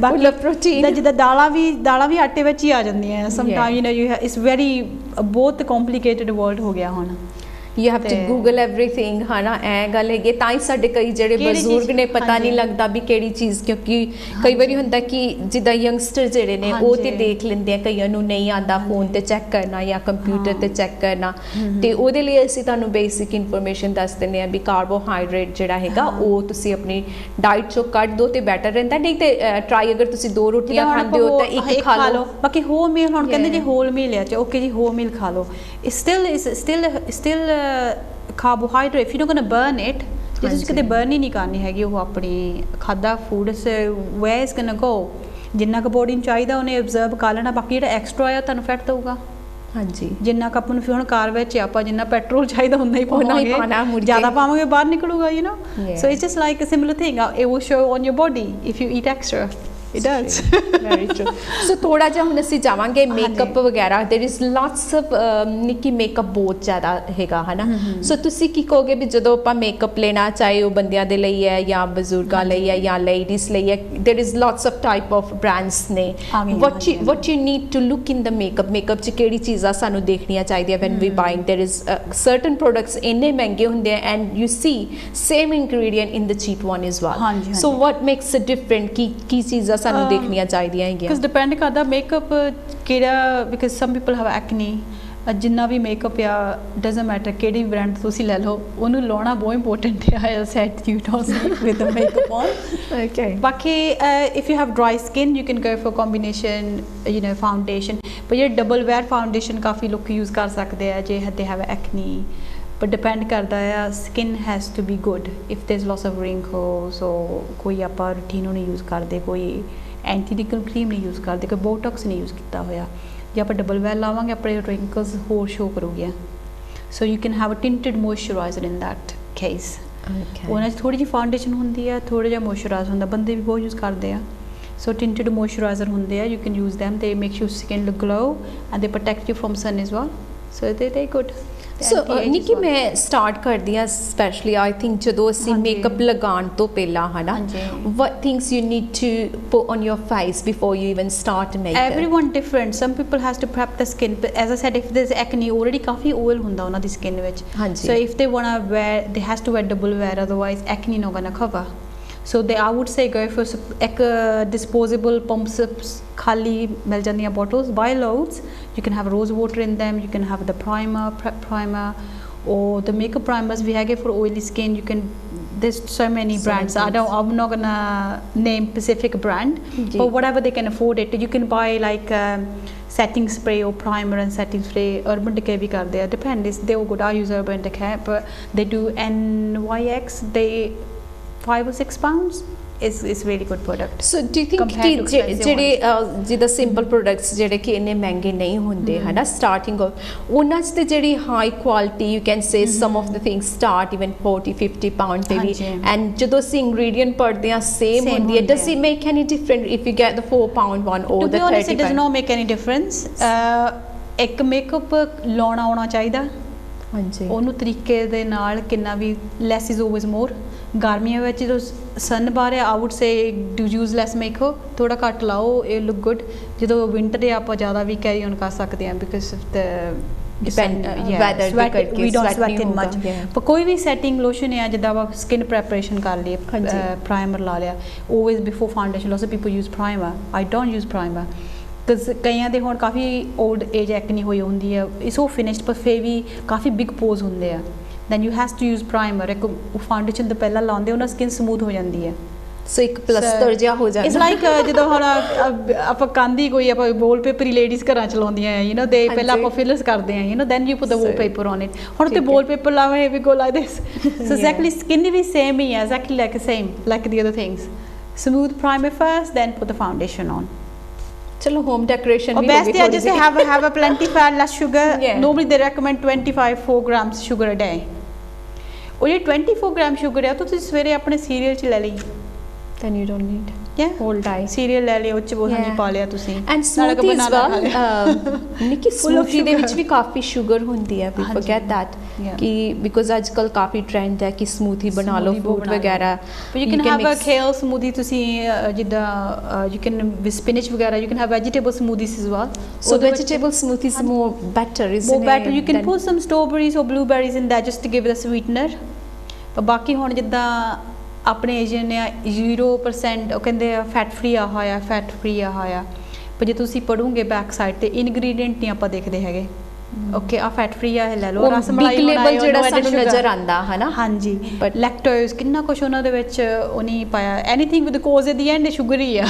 Full of protein. ਜਿੱਦਾਂ ਦਾਲਾਂ ਵੀ ਆਟੇ ਵਿੱਚ ਹੀ ਆ ਜਾਂਦੀਆਂ ਸਮ ਟਾਈਮ, ਇਟਸ ਵੈਰੀ ਬਹੁਤ ਕੰਪਲਿਕੇਟਡ ਵਰਲਡ ਹੋ ਗਿਆ ਹੁਣ। You have to Google everything ਹੈ ਨਾ, ਐ ਗੱਲ ਹੈਗੀ। ਤਾਂ ਹੀ ਸਾਡੇ ਕਈ ਜਿਹੜੇ ਬਜ਼ੁਰਗ ਨੇ ਪਤਾ ਨਹੀਂ ਲੱਗਦਾ ਵੀ ਕਿਹੜੀ ਚੀਜ਼, ਕਿਉਂਕਿ ਕਈ ਵਾਰੀ ਹੁੰਦਾ ਕਿ ਜਿੱਦਾਂ ਯੰਗਸਟਰ ਜਿਹੜੇ ਨੇ ਉਹ ਤੇ ਦੇਖ ਲੈਂਦੇ ਆ, ਕਈਆਂ ਨੂੰ ਨਹੀਂ ਆਉਂਦਾ ਫੋਨ ਤੇ ਚੈੱਕ ਕਰਨਾ ਜਾਂ ਕੰਪਿਊਟਰ ਤੇ ਚੈੱਕ ਕਰਨਾ, ਤੇ ਉਹਦੇ ਲਈ ਅਸੀਂ ਤੁਹਾਨੂੰ ਬੇਸਿਕ ਇਨਫੋਰਮੇਸ਼ਨ ਦੱਸ ਦਿੰਦੇ ਆ ਵੀ ਕਾਰਬੋਹਾਈਡਰੇਟ ਜਿਹੜਾ ਹੈਗਾ ਉਹ ਤੁਸੀਂ ਆਪਣੀ ਡਾਈਟ ਚੋਂ ਕੱਢ ਦੋ ਤੇ ਬੈਟਰ ਰਹਿੰਦਾ। ਨਹੀਂ ਤੇ ਟਰਾਈ ਅਗਰ ਤੁਸੀਂ 2 ਰੋਟੀਆਂ ਖਾਂਦੇ ਹੋ ਤਾਂ ਇੱਕ ਖਾ ਲਓ। ਬਾਕੀ ਹੋਲ ਮੀਲ ਹੁਣ ਕਹਿੰਦੇ ਜੀ ਹੋਲ ਮੀਲ ਆ, ਓਕੇ ਜੀ ਹੋਲ ਮੀਲ ਖਾ ਲਓ, still carbohydrate if you're not going to burn it, ਜੇ ਤੁਸੀਂ ਕਿਤੇ ਬਰਨ ਹੀ ਨਹੀਂ ਕਰਨੀ ਹੈਗੀ ਉਹ ਆਪਣੀ ਖਾਦਾ food, where is going to go, ਜਿੰਨਾ ਕੁ ਬੋਡੀ ਨੂੰ ਚਾਹੀਦਾ ਉਹਨੇ ਅਬਜ਼ਰਵ ਕਰ ਲੈਣਾ, ਬਾਕੀ ਜਿਹੜਾ ਐਕਸਟਰਾ ਆ ਤੁਹਾਨੂੰ ਫੈਟ ਦਊਗਾ। ਹਾਂਜੀ, ਜਿੰਨਾ ਕੁ ਆਪਾਂ ਨੂੰ ਫਿਰ ਹੁਣ ਕਾਰ ਵਿੱਚ ਆਪਾਂ ਜਿੰਨਾ ਪੈਟਰੋਲ ਚਾਹੀਦਾ ਉਨਾ ਹੀ ਪਾਵਾਂਗੇ, ਜ਼ਿਆਦਾ ਪਾਵਾਂਗੇ ਬਾਹਰ ਨਿਕਲੂਗਾ, you know. So it's just like a similar thing, it will show on your body if you eat extra. It does. Very true. So ਥੋੜਾ ਜਿਹਾ ਹੁਣ ਅਸੀਂ ਜਾਵਾਂਗੇ ਮੇਕਅਪ ਵਗੈਰਾ। there is lots of Nikki makeup ਬਹੁਤ ਜ਼ਿਆਦਾ ਹੈਗਾ ਹੈ ਨਾ। ਸੋ ਤੁਸੀਂ ਕੀ ਕਹੋਗੇ ਵੀ ਜਦੋਂ ਆਪਾਂ ਮੇਕਅਪ ਲੈਣਾ, ਚਾਹੇ ਉਹ ਬੰਦਿਆਂ ਦੇ ਲਈ ਹੈ ਜਾਂ ਬਜ਼ੁਰਗਾਂ ਲਈ ਹੈ ਜਾਂ ਲੇਡੀਜ਼ ਲਈ ਹੈ, there is lots of type of brands ਨੇ। what you need to look in the makeup 'ਚ ਕਿਹੜੀ ਚੀਜ਼ਾਂ ਸਾਨੂੰ ਦੇਖਣੀਆਂ ਚਾਹੀਦੀਆਂ when we buying? there is certain products ਇੰਨੇ ਮਹਿੰਗੇ ਹੁੰਦੇ ਆ and you see same ingredient in the cheap one as well. so what makes it different? ਕੀ ਚੀਜ਼ਾਂ ਸਾਨੂੰ ਦੇਖਣੀਆਂ ਚਾਹੀਦੀਆਂ ਹੈਗੀਆਂ? ਬਿਕਾਜ਼ ਡਿਪੈਂਡ ਕਰਦਾ ਮੇਕਅਪ ਕਿਹੜਾ, because some people have acne. ਜਿੰਨਾ ਵੀ ਮੇਕਅਪ ਆ ਡਜ਼ਨਟ ਮੈਟਰ ਕਿਹੜੀ ਬ੍ਰਾਂਡ ਤੁਸੀਂ ਲੈ ਲਓ, ਉਹਨੂੰ ਲਾਉਣਾ ਬਹੁਤ ਇੰਪੋਰਟੈਂਟ ਆ। Set you don't with the makeup on. Okay, ਬਾਕੀ if you have dry skin you can go for combination foundation, ਪਰ ਇਹ ਡਬਲ ਵੇਅਰ ਫਾਊਂਡੇਸ਼ਨ ਕਾਫੀ ਲੋਕ ਯੂਜ਼ ਕਰ ਸਕਦੇ ਆ ਜੇ ਦੇ ਹੈਵ ਐਕਨੀ। but depend ਕਰਦਾ ਆ, skin has to be good if there's lots of wrinkles, so ਕੋਈ ਆਪਾਂ ਰੂਟੀਨ ਨਹੀਂ ਯੂਜ਼ ਕਰਦੇ, ਕੋਈ ਐਂਟੀ ਰਿੰਕਲ ਕਰੀਮ ਨਹੀਂ ਯੂਜ਼ ਕਰਦੇ, ਕੋਈ ਬੋਟੌਕਸ ਨਹੀਂ ਯੂਜ਼ ਕੀਤਾ ਹੋਇਆ। ਜੇ ਆਪਾਂ ਡਬਲ ਵੈਲ ਲਾਵਾਂਗੇ ਆਪਣੇ ਰਿੰਕਲਸ ਹੋਰ ਸ਼ੋ ਕਰੂਗੀਆਂ। So you can have a tinted moisturiser in that case. ਉਹਨਾਂ 'ਚ ਥੋੜ੍ਹੀ ਜਿਹੀ ਫਾਊਂਡੇਸ਼ਨ ਹੁੰਦੀ ਆ, ਥੋੜ੍ਹਾ ਜਿਹਾ ਮੋਇਸਚਰਾਈਜ਼ਰ ਹੁੰਦਾ, ਬੰਦੇ ਵੀ ਬਹੁਤ ਯੂਜ਼ ਕਰਦੇ ਆ। ਸੋ ਟਿੰਟਡ ਮੋਇਸਚਰਾਈਜ਼ਰ ਹੁੰਦੇ ਆ, you can use them, they make your skin look glow and they protect you from sun as well, so they're good. ਸੋ ਨਿੱਕੀ ਮੈਂ ਸਟਾਰਟ ਕਰਦੀ ਹਾਂ ਸਪੈਸ਼ਲੀ ਆਈ ਥਿੰਕ ਜਦੋਂ ਅਸੀਂ ਮੇਕਅਪ ਲਗਾਉਣ ਤੋਂ ਪਹਿਲਾਂ ਹੈ ਨਾ, what things you need to put on your face before you even start makeup? Everyone different, some people has to prep the skin, but as I said if there's acne already coffee oil ਹੁੰਦਾ ਉਹਨਾਂ ਦੀ skin ਵਿੱਚ, so if they want to wear, they has to wear double wear, otherwise acne not gonna cover. So they, I would say go for ਇੱਕ disposable pumps ਖਾਲੀ ਮਿਲ ਜਾਂਦੀਆਂ bottles, buy loads, you can have rose water in them, you can have the primer, prep primer, or the makeup primers we have for oily skin. You can, there's so many brands. I'm not gonna name specific brand, but whatever they can afford it, you can buy like setting spray or primer and setting spray. Urban Decay भी करते हैं, depends, they are good. I use Urban Decay, but they do NYX, they £5 or £6 is really good product. So do you think ਕਿ ਜਿਹੜੇ ਜਿੱਦਾਂ simple products ਜਿਹੜੇ ਕਿ ਇੰਨੇ ਮਹਿੰਗੇ ਨਹੀਂ ਹੁੰਦੇ ਹੈ ਨਾ ਸਟਾਰਟਿੰਗ ਉਹਨਾਂ 'ਚ ਤੇ ਜਿਹੜੀ high quality you can say some of the things start even 40-50 pound ਤੇ ਵੀ, ਐਂਡ ਜਦੋਂ ਅਸੀਂ ਇੰਗਰੀਡੀਐਂਟ ਪੜ੍ਹਦੇ ਹਾਂ ਸੇਮ ਹੁੰਦੀ ਹੈ, does it make any different if you get the 4 pound one or the 30 pound? It does not make any difference. ਇੱਕ makeup ਲਾਉਣਾ ਆਉਣਾ ਚਾਹੀਦਾ, ਹਾਂਜੀ, ਉਹਨੂੰ ਤਰੀਕੇ ਦੇ ਨਾਲ ਕਿੰਨਾ ਵੀ ਲੈਸ ਇਜ਼ ਆਲਵੇਜ਼ ਮੋਰ। ਗਰਮੀਆਂ ਵਿੱਚ ਜਦੋਂ ਸਨ ਬਾਹਰ ਆ, I would say do use less makeup, ਥੋੜਾ ਘੱਟ ਲਾਓ, ਇਹ ਲੁੱਕ ਗੁੱਡ। ਜਦੋਂ ਵਿੰਟਰ ਆ ਆਪਾਂ ਜ਼ਿਆਦਾ ਵੀ ਕੈਰੀ ਔਨ ਕਰ ਸਕਦੇ ਹਾਂ because of the depend Yeah, weather ਦੇ sweat, ਕਰਕੇ we don't sweat sweat ਨਹੀਂ in ਹੋਊਗਾ, much yeah. ਪਰ ਕੋਈ ਵੀ ਸੈਟਿੰਗ ਲੋਸ਼ਨ ਹੈ ਜਿੱਦਾਂ ਆਪਾਂ ਸਕਿਨ ਪ੍ਰੈਪਰੇਸ਼ਨ ਕਰ ਲਈ ਹਾਂਜੀ। ਪ੍ਰਾਈਮਰ ਲਾ ਲਿਆ always before foundation lots of people use primer I don't use primer because ਕਈਆਂ ਦੇ ਹੁਣ ਕਾਫੀ old age ਐਕਨੀ ਹੋਈ ਹੁੰਦੀ ਹੈ ਇਸ ਉਹ ਫਿਨਿਸ਼ਡ ਪਰ ਫੇਰ ਵੀ ਕਾਫੀ ਬਿਗ ਪੋਜ਼ ਹੁੰਦੇ ਆ then you has to use primer ਇੱਕ ਫਾਊਂਡੇਸ਼ਨ ਤੋਂ ਪਹਿਲਾਂ ਲਾਉਂਦੇ ਉਹਨਾਂ ਸਕਿਨ ਸਮੂਥ ਹੋ ਜਾਂਦੀ ਹੈ ਸੋ ਇੱਕ ਪਲਸਟਰ ਜਿਹਾ ਹੋ ਜਾਂਦਾ ਇਟਸ ਲਾਈਕ ਜਦੋਂ ਹੁਣ ਆਪਾਂ ਕੰਦੀ ਕੋਈ ਆਪਾਂ ਵਾਲਪੇਪਰ ਹੀ ਲੇਡੀਜ਼ ਘਰਾਂ ਚ ਲਾਉਂਦੀਆਂ ਆ ਦੇ ਪਹਿਲਾਂ ਆਪਾਂ ਫਿਲਰਸ ਕਰਦੇ ਆ then you put the wallpaper on it ਹੁਣ ਤੇ ਵਾਲਪੇਪਰ ਲਾਵੇ we go like this so exactly skin ਵੀ ਸੇਮ ਹੀ ਹੈ exactly like same like the other things smooth primer first then put the foundation on ਚਲੋ home decoration or we best is just have a plenty fat less sugar Yeah. normally they recommend 4 grams sugar a day ਉਹ ਜੇ 24 gram sugar ਆ ਤੁਸੀਂ ਸਵੇਰੇ ਆਪਣੇ serial ਚ ਲੈ ਲਈ then you don't need yeah whole diet serial ਲੈ ਲਿਆ ਉਹ ਚ ਬਹੁਤ ਪਾ ਲਿਆ ਤੁਸੀਂ and smoothie as well Nikki smoothie ਦੇ ਵਿੱਚ ਵੀ ਕਾਫੀ ਸ਼ੂਗਰ ਹੁੰਦੀ ਹੈ we forget that ਕਿ because ਅੱਜ ਕੱਲ ਕਾਫੀ ਟ੍ਰੈਂਡ ਹੈ ਕਿ smoothie ਬਣਾ ਲਓ ਫਰੂਟ ਵਗੈਰਾ you can have a kale smoothie ਤੁਸੀਂ ਜਿੱਦਾਂ you can with spinach ਵਗੈਰਾ you can have vegetable smoothies as well so vegetable smoothies more better isn't more better you can put some strawberries or blueberries in that just to give it a sweetener ਪਰ ਬਾਕੀ ਹੁਣ ਜਿੱਦਾਂ ਆਪਣੇ Asian ਨੇ 0% ਉਹ ਕਹਿੰਦੇ ਆ fat free ਆ ਹੋਇਆ ਫੈਟ ਫ੍ਰੀ ਆ ਹੋਇਆ ਪਰ ਜੇ ਤੁਸੀਂ ਪੜੋਗੇ ਬੈਕ ਸਾਈਡ ਤੇ ਇਨਗਰੀਡੀਐਂਟ ਨਹੀਂ ਆਪਾਂ ਦੇਖਦੇ ਹੈਗੇ ਓਕੇ ਆ ਫੈਟ ਫ੍ਰੀ ਆ ਇਹ ਲੈ ਲਓ ਰਸ ਮਲਾਈ ਲੇਬਲ ਜਿਹੜਾ ਸਾਨੂੰ ਨਜ਼ਰ ਆਂਦਾ ਹਨਾ ਹਾਂਜੀ ਬਟ ਲੈਕਟੋਜ਼ ਕਿੰਨਾ ਕੁਝ ਉਹਨਾਂ ਦੇ ਵਿੱਚ ਉਹ ਨਹੀਂ ਪਾਇਆ anything with cause at the end sugar ਹੀ ਆ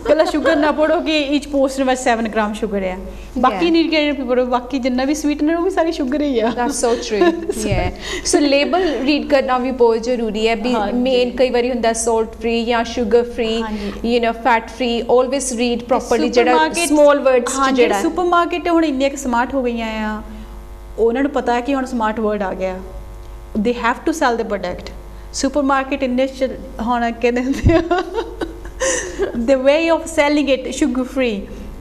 ਕੱਲਾ ਸ਼ੂਗਰ ਨਾ ਪੜੋ ਕਿ ਈਚ ਪੋਸਟ ਵਿੱਚ 7 ਗ੍ਰਾਮ ਸ਼ੂਗਰ ਆ ਬਾਕੀ ਇਨਗਰੀਡੀਐਂਟ ਵੀ ਪੜੋ ਬਾਕੀ ਜਿੰਨਾ ਵੀ ਸਵੀਟਨਰ ਉਹ ਵੀ ਸਾਰੀ ਸ਼ੂਗਰ ਹੀ ਆ ਦੈਟਸ ਸੋ ਟਰੂ ਯਾ ਸੋ ਲੇਬਲ ਰੀਡ ਕਰਨਾ ਵੀ ਬਹੁਤ ਜ਼ਰੂਰੀ ਹੈ ਵੀ ਮੇਨ ਕਈ ਵਾਰੀ ਹੁੰਦਾ ਸਾਲਟ ਫ੍ਰੀ ਜਾਂ sugar free you know fat free always read properly ਜਿਹੜਾ ਸਮਾਲ ਵਰਡਸ ਜਿਹੜਾ ਸੁਪਰਮਾਰਕਟ ਹੁਣ ਇੰਨੇ ਸਮਾਰਟ ਹੋ ਗਈਆਂ ਆ ਉਹਨਾਂ ਨੂੰ ਪਤਾ ਹੈ ਕਿ ਹੁਣ ਸਮਾਰਟ ਵਰਡ ਆ ਗਿਆ they have to sell the product supermarket ਇੰਨੇ ਹੁਣ ਕਹਿੰਦੇ ਹੁੰਦੇ ਆ the way of selling it sugar free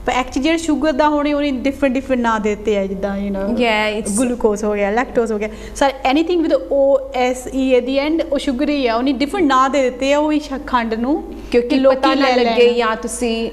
but actually ਜਿਹੜਾ ਸ਼ੂਗਰ ਦਾ ਹੋਣੀ ਉਹਨੇ different ਨਾਂ ਦਿੱਤੇ ਆ ਜਿੱਦਾਂ ਗਲੂਕੋਜ਼ ਹੋ ਗਿਆ ਲੈਕਟੋਜ਼ ਹੋ ਗਿਆ sir anything with OSE at the end ਉਹ ਸ਼ੂਗਰ ਹੀ ਆ ਉਹਨੇ different ਨਾਂ ਦੇ ਦਿੱਤੇ ਆ ਉਹ ਵੀ ਖੰਡ ਨੂੰ ਕਿਉਂਕਿ ਪਤਾ ਨਾ ਲੱਗੇ ਜਾਂ ਤੁਸੀਂ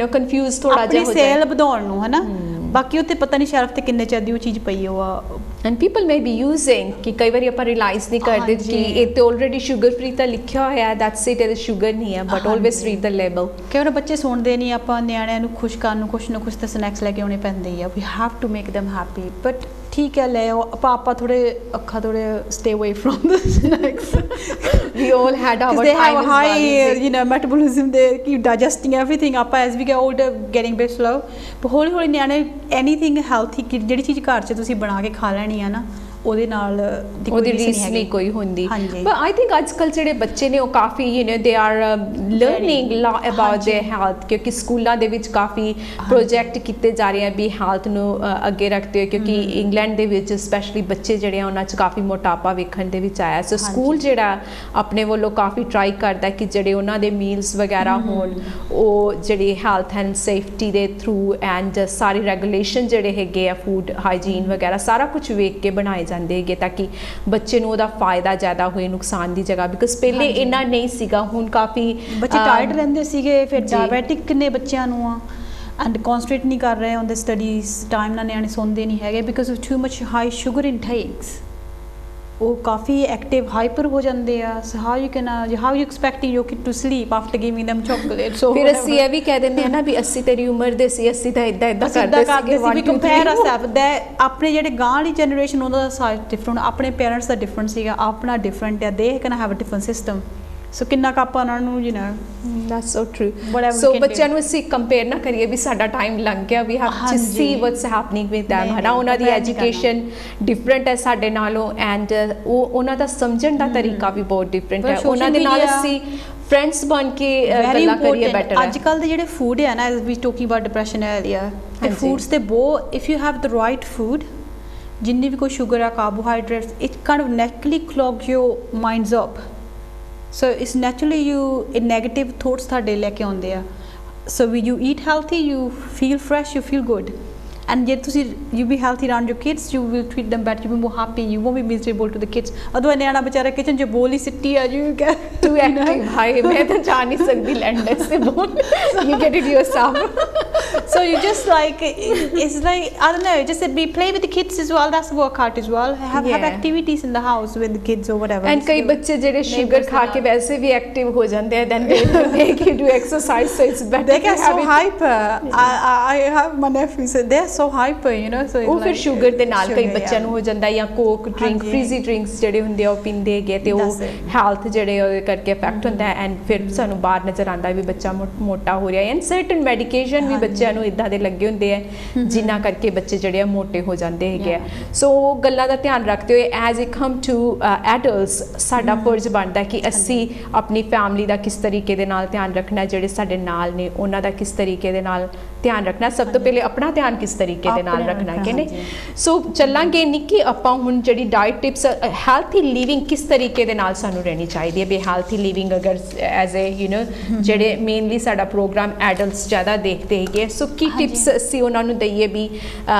ਕਨਫਿਊਜ਼ ਥੋੜਾ ਜਿਹਾ ਹੋ ਜਾਏ ਸੇਲ ਵਧਾਉਣ ਨੂੰ ਹਨਾ ਬਾਕੀ ਉੱਤੇ ਪਤਾ ਨਹੀਂ ਸ਼ੈਲਫ ਤੇ ਕਿੰਨੇ ਚਿਰ ਦੀ ਉਹ ਚੀਜ਼ ਪਈ ਉਹ ਆ and people may be using ਕਿ ਕਈ ਵਾਰੀ ਆਪਾਂ ਰਿਅਲਾਈਜ਼ ਨਹੀਂ ਕਰਦੇ ਕਿ ਇਹ ਤੇ ਆਲਰੇਡੀ ਸ਼ੂਗਰ ਫ੍ਰੀ ਤਾਂ ਲਿਖਿਆ ਹੋਇਆ ਹੈ ਦੈਟਸ ਇਟ ਇਹਦੇ ਸ਼ੂਗਰ ਨਹੀਂ ਹੈ but always read the label ਕਈ ਵਾਰ ਬੱਚੇ ਸੁਣਦੇ ਨਹੀਂ ਆਪਾਂ ਨਿਆਣਿਆਂ ਨੂੰ ਖੁਸ਼ ਕਰਨ ਨੂੰ ਕੁਛ ਨਾ ਕੁਛ ਤਾਂ ਸਨੈਕਸ ਲੈ ਕੇ ਆਉਣੇ ਪੈਂਦੇ ਆ we have to make them happy but ਠੀਕ ਹੈ ਲੈ ਆਓ ਆਪਾਂ ਥੋੜੇ ਅੱਖਾਂ ਥੋੜੇ stay away from the snacks we all had our they have time a high metabolism they keep digesting everything up as we get older getting bit slow but ਹੌਲੀ ਹੌਲੀ ਨਿਆਣੇ anything healthy ਜਿਹੜੀ ਚੀਜ਼ ਘਰ 'ਚ ਤੁਸੀਂ ਬਣਾ ਕੇ ਖਾ ਲੈਣੀ ਆ ਨਾ ਉਹਦੇ ਨਾਲ ਉਹਦੀ ਰੀਸ ਨਹੀਂ ਕੋਈ ਹੁੰਦੀ ਬਟ ਆਈ ਥਿੰਕ ਅੱਜ ਕੱਲ੍ਹ ਜਿਹੜੇ ਬੱਚੇ ਨੇ ਉਹ ਕਾਫੀ they are learning about their health ਕਿਉਂਕਿ ਸਕੂਲਾਂ ਦੇ ਵਿੱਚ ਕਾਫੀ ਪ੍ਰੋਜੈਕਟ ਕੀਤੇ ਜਾ ਰਹੇ ਆ ਵੀ ਹੈਲਥ ਨੂੰ ਅੱਗੇ ਰੱਖਦੇ ਹੋਏ ਕਿਉਂਕਿ ਇੰਗਲੈਂਡ ਦੇ ਵਿੱਚ ਸਪੈਸ਼ਲੀ ਬੱਚੇ ਜਿਹੜੇ ਆ ਉਹਨਾਂ 'ਚ ਕਾਫੀ ਮੋਟਾਪਾ ਵੇਖਣ ਦੇ ਵਿੱਚ ਆਇਆ ਸੋ ਸਕੂਲ ਜਿਹੜਾ ਆਪਣੇ ਵੱਲੋਂ ਕਾਫੀ ਟਰਾਈ ਕਰਦਾ ਕਿ ਜਿਹੜੇ ਉਹਨਾਂ ਦੇ ਮੀਲਸ ਵਗੈਰਾ ਹੋਣ ਉਹ ਜਿਹੜੀ ਹੈਲਥ ਐਂਡ ਸੇਫਟੀ ਦੇ ਥਰੂ ਐਂਡ ਸਾਰੀ ਰੈਗੂਲੇਸ਼ਨ ਜਿਹੜੇ ਹੈਗੇ ਆ ਫੂਡ ਹਾਈਜੀਨ ਵਗੈਰਾ ਸਾਰਾ ਕੁਝ ਵੇਖ ਕੇ ਬਣਾਏ ਜਾਂਦੇ ਹੈਗੇ ਤਾਂ ਕਿ ਬੱਚੇ ਨੂੰ ਉਹਦਾ ਫਾਇਦਾ ਜ਼ਿਆਦਾ ਹੋਏ ਨੁਕਸਾਨ ਦੀ ਜਗ੍ਹਾ ਬਿਕਾਜ਼ ਪਹਿਲੇ ਇੰਨਾ ਨਹੀਂ ਸੀਗਾ ਹੁਣ ਕਾਫੀ ਬੱਚੇ ਟਾਇਰਡ ਰਹਿੰਦੇ ਸੀਗੇ ਫਿਰ ਡਾਇਬੈਟਿਕ ਕਿੰਨੇ ਬੱਚਿਆਂ ਨੂੰ ਆ ਐਂਡ ਕਨਸੈਂਟਰੇਟ ਨਹੀਂ ਕਰ ਰਹੇ ਔਨ ਦ ਸਟੱਡੀਜ਼ ਟਾਈਮ ਨਾਲ ਨਿਆਣੇ ਸੌਂਦੇ ਨਹੀਂ ਹੈਗੇ because of too much high sugar intakes ਉਹ ਕਾਫੀ ਐਕਟਿਵ ਹਾਈਪਰ ਹੋ ਜਾਂਦੇ ਆ so how you expecting you kid to sleep after giving them chocolate so ਫਿਰ ਅਸੀਂ ਇਹ ਵੀ ਕਹਿ ਦਿੰਦੇ ਆ ਨਾ ਵੀ ਅਸੀਂ ਤੇਰੀ ਉਮਰ ਦੇ ਸੀ ਅਸੀਂ ਤਾਂ ਇਦਾਂ ਕਰਦੇ ਸੀ ਵੀ ਕੰਪੇਅਰ ਅਸੈਲਫ ਦੈਟ ਆਪਣੇ ਜਿਹੜੇ ਗਾਂ ਵਾਲੀ ਜਨਰੇਸ਼ਨ ਉਹਦਾ ਸਾਈਜ਼ ਡਿਫਰੈਂਟ ਆਪਣੇ ਪੇਰੈਂਟਸ ਦਾ ਡਿਫਰੈਂਟ ਸੀਗਾ ਆਪਣਾ ਡਿਫਰੈਂਟ ਆ they can have a different system so ਕਿੰਨਾ ਕੁ ਆਪਾਂ ਉਹਨਾਂ ਨੂੰ that's so true ਸੋ ਬੱਚਿਆਂ ਨੂੰ ਅਸੀਂ ਕੰਪੇਅਰ ਨਾ ਕਰੀਏ ਵੀ ਸਾਡਾ ਟਾਈਮ ਲੰਘ ਗਿਆ we have to see what's happening with them ਹਨਾ ਉਹਨਾਂ ਦੀ ਐਜੂਕੇਸ਼ਨ ਡਿਫਰੈਂਟ ਹੈ ਸਾਡੇ ਨਾਲੋਂ ਐਂਡ ਉਹ ਉਹਨਾਂ ਦਾ ਸਮਝਣ ਦਾ ਤਰੀਕਾ ਵੀ ਬਹੁਤ ਡਿਫਰੈਂਟ ਹੈ ਉਹਨਾਂ ਦੇ ਨਾਲ ਅਸੀਂ ਫਰੈਂਡਸ ਬਣ ਕੇ ਗੱਲਾਂ ਕਰੀਏ ਬੈਟਰ ਹੈ ਅੱਜ ਕੱਲ ਦੇ ਜਿਹੜੇ ਫੂਡ ਹੈ ਨਾ as we talking about depression area ਤੇ ਫੂਡਸ ਤੇ ਬਹੁਤ if you have the right food ਜਿੰਨੀ ਵੀ ਕੋਈ ਸ਼ੂਗਰ ਆ carbohydrates it kind of naturally clog your minds up so it's naturally you negative thoughts ਤੁਹਾਡੇ ਲੈ ਕੇ ਆਉਂਦੇ ਆ so when you eat healthy you feel fresh you feel good and ਜੇ ਤੁਸੀਂ you be healthy around your kids, you will treat them better, you will be more happy, you won't be miserable to the kids. ਅਦੋਂ ਨਿਆਣਾ ਵਿਚਾਰਾ kitchen 'ਚ ਬੋਲ ਹੀ ਸਿੱਟੀ ਆ ਜੂ too active भाई मैं तो जा नहीं सकती लैंडर से बोल you get it yourself. So you just like it's like I don't know, just be play with the kids as well, that's workout as well, have activities in the house with the kids or whatever. And कई बच्चे ਜਿਹੜੇ sugar खा के वैसे भी active हो जाते हैं, then they make you do exercise, so it's better they get so hyper. I have my nephews, they're so hyper, you know, so ਉਹ ਫਿਰ ਸ਼ੂਗਰ ਦੇ ਨਾਲ ਕਈ ਬੱਚਿਆਂ ਨੂੰ ਹੋ ਜਾਂਦਾ, ਜਾਂ ਕੋਕ ਡਰਿੰਕ ਫ੍ਰੀਜ਼ੀ ਡਰਿੰਕਸ ਜਿਹੜੇ ਹੁੰਦੇ ਆ ਉਹ ਪੀਂਦੇ ਹੈਗੇ, ਤੇ ਉਹ ਹੈਲਥ ਜਿਹੜੇ ਉਹਦੇ ਕਰਕੇ ਇਫੈਕਟ ਹੁੰਦਾ ਹੈ, ਐਂਡ ਫਿਰ ਸਾਨੂੰ ਬਾਹਰ ਨਜ਼ਰ ਆਉਂਦਾ ਵੀ ਬੱਚਾ ਮੋਟਾ ਹੋ ਰਿਹਾ ਹੈ। ਐਂਡ ਸਰਟਨ ਮੈਡੀਕੇਸ਼ਨ ਵੀ ਬੱਚਿਆਂ ਨੂੰ ਇਦਾਂ ਦੇ ਲੱਗੇ ਹੁੰਦੇ ਆ ਜਿਨ੍ਹਾਂ ਕਰਕੇ ਬੱਚੇ ਜਿਹੜੇ ਆ ਮੋਟੇ ਹੋ ਜਾਂਦੇ ਹੈਗੇ ਆ। ਸੋ ਗੱਲਾਂ ਦਾ ਧਿਆਨ ਰੱਖਦੇ ਹੋਏ as it come to adults ਸਾਡਾ ਫਰਜ਼ ਬਣਦਾ ਕਿ ਅਸੀਂ ਆਪਣੀ ਫੈਮਿਲੀ ਦਾ ਕਿਸ ਤਰੀਕੇ ਦੇ ਨਾਲ ਧਿਆਨ ਰੱਖਣਾ, ਜਿਹੜੇ ਸਾਡੇ ਨਾਲ ਨੇ ਉਹਨਾਂ ਦਾ ਕਿਸ ਤਰੀਕੇ ਦੇ ਨਾਲ ਧਿਆਨ ਰੱਖਣਾ, ਸਭ ਤੋਂ ਪਹਿਲੇ ਆਪਣਾ ਧਿਆਨ ਕਿਸ ਤਰੀਕੇ ਦੇ ਨਾਲ ਰੱਖਣਾ ਕਿ ਨਹੀਂ। ਸੋ ਚੱਲਾਂਗੇ ਨਿੱਕੀ ਆਪਾਂ ਹੁਣ ਜਿਹੜੀ ਡਾਈਟ ਟਿਪਸ, ਹੈਲਥੀ ਲਿਵਿੰਗ ਕਿਸ ਤਰੀਕੇ ਦੇ ਨਾਲ ਸਾਨੂੰ ਰਹਿਣੀ ਚਾਹੀਦੀ ਹੈ ਵੀ ਹੈਲਥੀ ਲਿਵਿੰਗ ਅਗਰ ਐਜ਼ ਏ ਯੂ ਨੋ ਜਿਹੜੇ ਮੇਨਲੀ ਸਾਡਾ ਪ੍ਰੋਗਰਾਮ ਐਡਲਟਸ ਜ਼ਿਆਦਾ ਦੇਖਦੇ ਹੈਗੇ, ਸੋ ਕੀ ਟਿਪਸ ਅਸੀਂ ਉਹਨਾਂ ਨੂੰ ਦਈਏ ਵੀ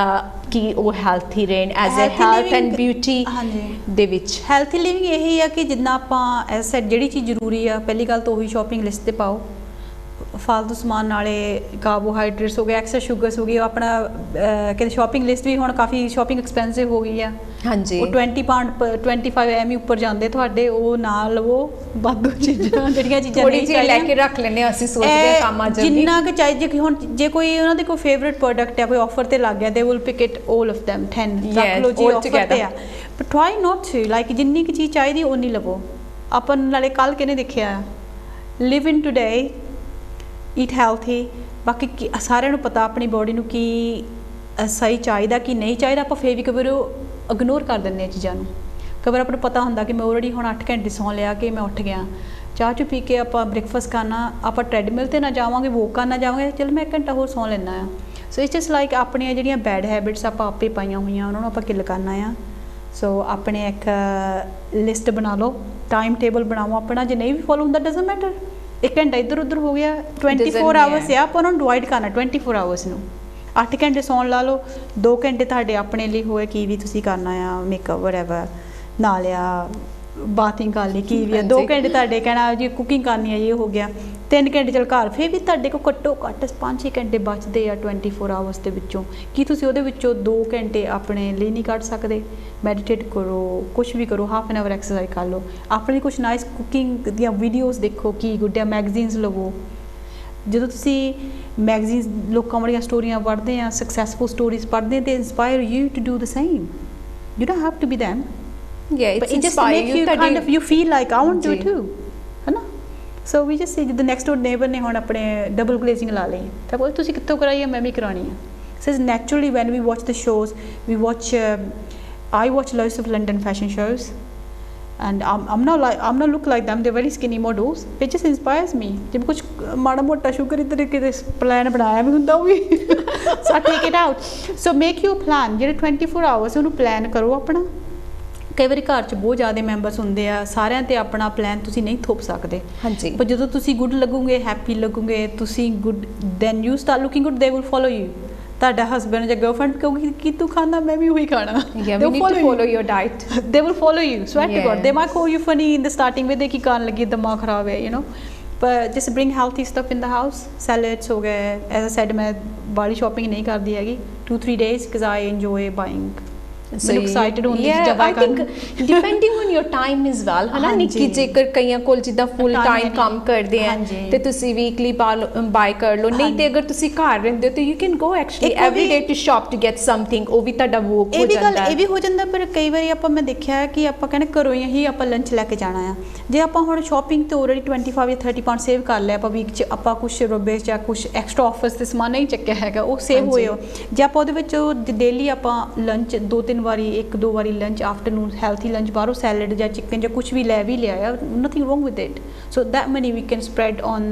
ਕਿ ਉਹ ਹੈਲਥੀ ਰਹਿਣ as a health and beauty ਦੇ ਵਿੱਚ। ਹੈਲਥੀ ਲਿਵਿੰਗ ਇਹੀ ਆ ਕਿ ਜਿੰਨਾ ਆਪਾਂ ਐਸ ਜਿਹੜੀ ਚੀਜ਼ ਜ਼ਰੂਰੀ ਆ, ਪਹਿਲੀ ਗੱਲ ਤਾਂ ਉਹੀ ਸ਼ਾਪਿੰਗ ਲਿਸਟ ਤੇ ਪਾਓ, ਫਾਲਤੂ ਸਮਾਨ ਨਾਲੇ ਕਾਰਬੋਹਾਈਡਰੇਟਸ ਹੋ ਗਏ, ਐਕਸਟਰਾ ਸ਼ੂਗਰਸ ਹੋ ਗਈ, ਉਹ ਆਪਣਾ ਕਹਿੰਦੇ ਸ਼ਾਪਿੰਗ ਲਿਸਟ ਵੀ ਹੁਣ ਕਾਫੀ ਸ਼ਾਪਿੰਗ ਐਕਸਪੈਂਸਿਵ ਹੋ ਗਈ ਆ। ਹਾਂਜੀ, ਉਹ 20 ਪਾਉਂਡ 25 ਐਮ ਉੱਪਰ ਜਾਂਦੇ ਤੁਹਾਡੇ, ਉਹ ਨਾਲ ਉਹ ਵਾਧੂ ਚੀਜ਼ਾਂ ਜਿਹੜੀਆਂ ਚੀਜ਼ਾਂ ਥੋੜੀ ਜਿਹੀ ਲੈ ਕੇ ਰੱਖ ਲੈਂਦੇ ਅਸੀਂ, ਸੋਚਦੇ ਆ ਕੰਮ ਆ ਜਾਂਦੀ ਜਿੰਨਾ ਕੁ ਚਾਹੀਏ ਕਿ ਹੁਣ ਜੇ ਕੋਈ ਉਹਨਾਂ ਦੇ ਕੋਈ ਫੇਵਰਿਟ ਪ੍ਰੋਡਕਟ ਹੈ, ਕੋਈ ਆਫਰ ਤੇ ਲੱਗ ਗਿਆ, they will pick it all of them 10 ਰੱਖ ਲਓ ਜੀ ਆਫਰ ਤੇ ਆ, but try not to like ਜਿੰਨੀ ਕੁ ਚੀਜ਼ ਚਾਹੀਦੀ ਉਨੀ ਲਵੋ। ਆਪਾਂ ਨਾਲੇ ਕੱਲ ਕਿਹਨੇ ਦੇਖਿਆ ਲਿਵ ਇਨ ਟੂਡੇ, ਈਟ ਹੈਲਥੀ, ਬਾਕੀ ਸਾਰਿਆਂ ਨੂੰ ਪਤਾ ਆਪਣੀ ਬੋਡੀ ਨੂੰ ਕੀ ਸਹੀ ਚਾਹੀਦਾ ਕੀ ਨਹੀਂ ਚਾਹੀਦਾ, ਆਪਾਂ ਫੇਰ ਵੀ ਕਈ ਵਾਰ ਇਗਨੋਰ ਕਰ ਦਿੰਦੇ ਹਾਂ ਚੀਜ਼ਾਂ ਨੂੰ। ਕਈ ਵਾਰ ਆਪਾਂ ਨੂੰ ਪਤਾ ਹੁੰਦਾ ਕਿ ਮੈਂ ਆਲਰੇਡੀ ਹੁਣ 8 ਘੰਟੇ ਸੌਂ ਲਿਆ ਕਿ ਮੈਂ ਉੱਠ ਗਿਆ, ਚਾਹ ਚੂ ਪੀ ਕੇ ਆਪਾਂ ਬ੍ਰੇਕਫਾਸਟ ਕਰਨਾ, ਆਪਾਂ ਟ੍ਰੈਡਮਿਲ 'ਤੇ ਨਾ ਜਾਵਾਂਗੇ, ਵੋਕ ਕਰਨ ਨਾ ਜਾਵਾਂਗੇ, ਚਲ ਮੈਂ 1 ਘੰਟਾ ਹੋਰ ਸੌਂ ਲੈਂਦਾ ਆ। ਸੋ ਇਟਸ ਜਸਟ ਲਾਈਕ ਆਪਣੀਆਂ ਜਿਹੜੀਆਂ ਬੈਡ ਹੈਬਿਟਸ ਆਪਾਂ ਆਪੇ ਪਾਈਆਂ ਹੋਈਆਂ ਉਹਨਾਂ ਨੂੰ ਆਪਾਂ ਕਿਲ ਕਰਨਾ ਆ। ਸੋ ਆਪਣੇ ਇੱਕ ਲਿਸਟ ਬਣਾ ਲਓ, ਟਾਈਮ ਟੇਬਲ ਬਣਾਓ ਆਪਣਾ, ਜੇ ਨਹੀਂ ਵੀ ਫੋਲੋ ਹੁੰਦਾ ਡਜ਼ਨਟ ਮੈਟਰ, 1 ਘੰਟਾ ਇੱਧਰ ਉੱਧਰ ਹੋ ਗਿਆ, 24 ਆਵਰਸ ਆ, ਆਪਾਂ ਉਹਨਾਂ ਨੂੰ ਡਿਵਾਈਡ ਕਰਨਾ 24 ਆਵਰਸ ਨੂੰ। 8 ਘੰਟੇ ਸੌਣ ਲਾ ਲਓ, 2 ਘੰਟੇ ਤੁਹਾਡੇ ਆਪਣੇ ਲਈ ਹੋਏ ਕੀ ਵੀ ਤੁਸੀਂ ਕਰਨਾ ਆ, ਮੇਕਅਪ ਵਟਐਵਰ ਨਾਲ ਆ, ਬਾਥਿੰਗ ਕਰ ਲਈ ਕੀ ਵੀ ਆ, 2 ਘੰਟੇ ਤੁਹਾਡੇ ਕਹਿਣਾ ਜੀ ਕੁਕਿੰਗ ਕਰਨੀ ਆ, ਇਹ ਹੋ ਗਿਆ, 3 ਘੰਟੇ ਚਲ ਘਰ, ਫਿਰ ਵੀ ਤੁਹਾਡੇ ਕੋਲ ਘੱਟੋ ਘੱਟ 5-6 ਘੰਟੇ ਬਚਦੇ ਆ 24 ਆਵਰਸ ਦੇ ਵਿੱਚੋਂ। ਕੀ ਤੁਸੀਂ ਉਹਦੇ ਵਿੱਚੋਂ 2 ਘੰਟੇ ਆਪਣੇ ਲਈ ਨਹੀਂ ਕੱਢ ਸਕਦੇ? ਮੈਡੀਟੇਟ ਕਰੋ, ਕੁਛ ਵੀ ਕਰੋ, ਹਾਫ ਐਨ ਆਵਰ ਐਕਸਰਸਾਈਜ਼ ਕਰ ਲਓ, ਆਪਣੀ ਕੁਛ ਨਾਈਸ ਕੁਕਿੰਗ ਦੀਆਂ ਵੀਡੀਓਜ਼ ਦੇਖੋ, ਕੀ ਗੁੱਡ ਆ, ਮੈਗਜ਼ੀਨਸ ਲਵੋ। ਜਦੋਂ ਤੁਸੀਂ ਮੈਗਜ਼ੀਨਸ ਲੋਕਾਂ ਵਾਲੀਆਂ ਸਟੋਰੀਆਂ ਪੜ੍ਹਦੇ ਆ, ਸਕਸੈਸਫੁਲ ਸਟੋਰੀਜ਼ ਪੜ੍ਹਦੇ ਆ, ਤੇ inspire you to do the same, you don't have to be them, but it just make you kind of you feel like I want to do too, ਹੈ ਨਾ। ਸੋ ਵੀ ਜਸਟ ਜਿੱਦਾਂ ਨੈਕਸਟ ਡੋਰ neighbour ਨੇ ਹੁਣ ਆਪਣੇ double glazing ਲਾ ਲਈ, ਤਾਂ ਬੋਲ ਤੁਸੀਂ ਕਿੱਥੋਂ ਕਰਾਈ ਆ, ਮੈਂ ਵੀ ਕਰਾਉਣੀ ਆ। So naturally when we watch the shows, we watch I watch loads of London fashion shows, and I'm not look like them, they're very skinny models, it just inspires me। जब कुछ माड़ा मोटा शुगर इधर के plan बनाया भी हुंदा भी so take it out, so make your plan, ਜਿਹੜੇ 24 ਆਵਰਸ ਉਹਨੂੰ ਪਲਾਨ ਕਰੋ ਆਪਣਾ। ਕਈ ਵਾਰੀ ਘਰ 'ਚ ਬਹੁਤ ਜ਼ਿਆਦਾ ਮੈਂਬਰਸ ਹੁੰਦੇ ਆ, ਸਾਰਿਆਂ 'ਤੇ ਆਪਣਾ ਪਲਾਨ ਤੁਸੀਂ ਨਹੀਂ ਥੋਪ ਸਕਦੇ। ਹਾਂਜੀ, ਪਰ ਜਦੋਂ ਤੁਸੀਂ ਗੁੱਡ ਲੱਗੋਗੇ, ਹੈਪੀ ਲੱਗੋਗੇ, ਤੁਸੀਂ good, then you start looking good, they will follow you. ਤੁਹਾਡਾ ਹਸਬੈਂਡ ਜਾਂ ਗਰਲਫ੍ਰੈਂਡ ਕਹੂਗੀ ਕਿ ਤੂੰ ਖਾਣਾ, ਮੈਂ ਵੀ ਉਹੀ ਖਾਣਾ, they will follow your diet, they will follow you, swear to God, they might call you funny in the starting with, ਕੀ ਖਾਣ ਲੱਗੀ, ਦਿਮਾਗ ਖਰਾਬ ਹੈ, you know, but just bring healthy stuff in the house, salads ਹੋ ਗਏ। as I said, ਮੈਂ ਬਾਹਲੀ shopping ਨਹੀਂ ਕਰਦੀ ਹੈਗੀ 2-3 days because I enjoy buying, so excited ਹੁੰਦੀ ਚੀਜ਼ਾਂ ਬਾਈ ਕਰਨ। I think depending on your time as well, ਹੈ ਨਾ ਨਿੱਕੀ, ਜੇਕਰ ਕਈਆਂ ਕੋਲ ਜਿੱਦਾਂ ਫੁੱਲ ਟਾਈਮ ਕੰਮ ਕਰਦੇ ਆ ਤੇ ਤੁਸੀਂ ਵੀਕਲੀ ਬਾਈ ਕਰ ਲਓ, ਨਹੀਂ ਤੇ ਅਗਰ ਤੁਸੀਂ ਘਰ ਰਹਿੰਦੇ ਹੋ ਤੇ you can go actually every day to shop to get something, ਉਹ ਵੀ ਤੁਹਾਡਾ ਵੋਕ ਹੋ ਜਾਂਦਾ। ਇਹ ਵੀ ਹੋ ਜਾਂਦਾ, ਪਰ ਕਈ ਵਾਰੀ ਆਪਾਂ ਮੈਂ ਦੇਖਿਆ ਕਿ ਆਪਾਂ ਕਹਿੰਦੇ ਘਰੋਂ ਹੀ ਆਪਾਂ ਲੰਚ ਲੈ ਕੇ ਜਾਣਾ ਆ। ਜੇ ਆਪਾਂ ਹੁਣ ਸ਼ਾਪਿੰਗ ਤੇ ਆਲਰੇਡੀ 25 ਜਾਂ 30 ਪਾਉਂਡ ਸੇਵ ਕਰ ਲਿਆ, ਆਪਾਂ ਵੀਕ 'ਚ ਆਪਾਂ ਕੁਛ ਰੋਬੇਸ ਜਾਂ ਕੁਛ ਐਕਸਟਰਾ ਆਫਰਸ ਤੇ ਸਮਾਨ ਨਹੀਂ ਚੱਕਿਆ ਹੈਗਾ, ਉਹ ਸੇਵ ਹੋਏ ਹੋ। ਜੇ ਆਪਾਂ ਉਹਦੇ ਵਿੱਚ ਡੇਲੀ ਆਪਾਂ ਲੰਚ 2-3 ਵਾਰੀ 1-2 ਵਾਰੀ ਲੰਚ ਆਫਟਰਨੂਨ ਹੈਲਥੀ ਲੰਚ ਬਾਹਰੋਂ ਸੈਲਡ ਜਾਂ ਚਿਕਨ ਜਾਂ ਕੁਛ ਵੀ ਲੈ ਵੀ ਲਿਆ, nothing wrong with it, so that money we can spread on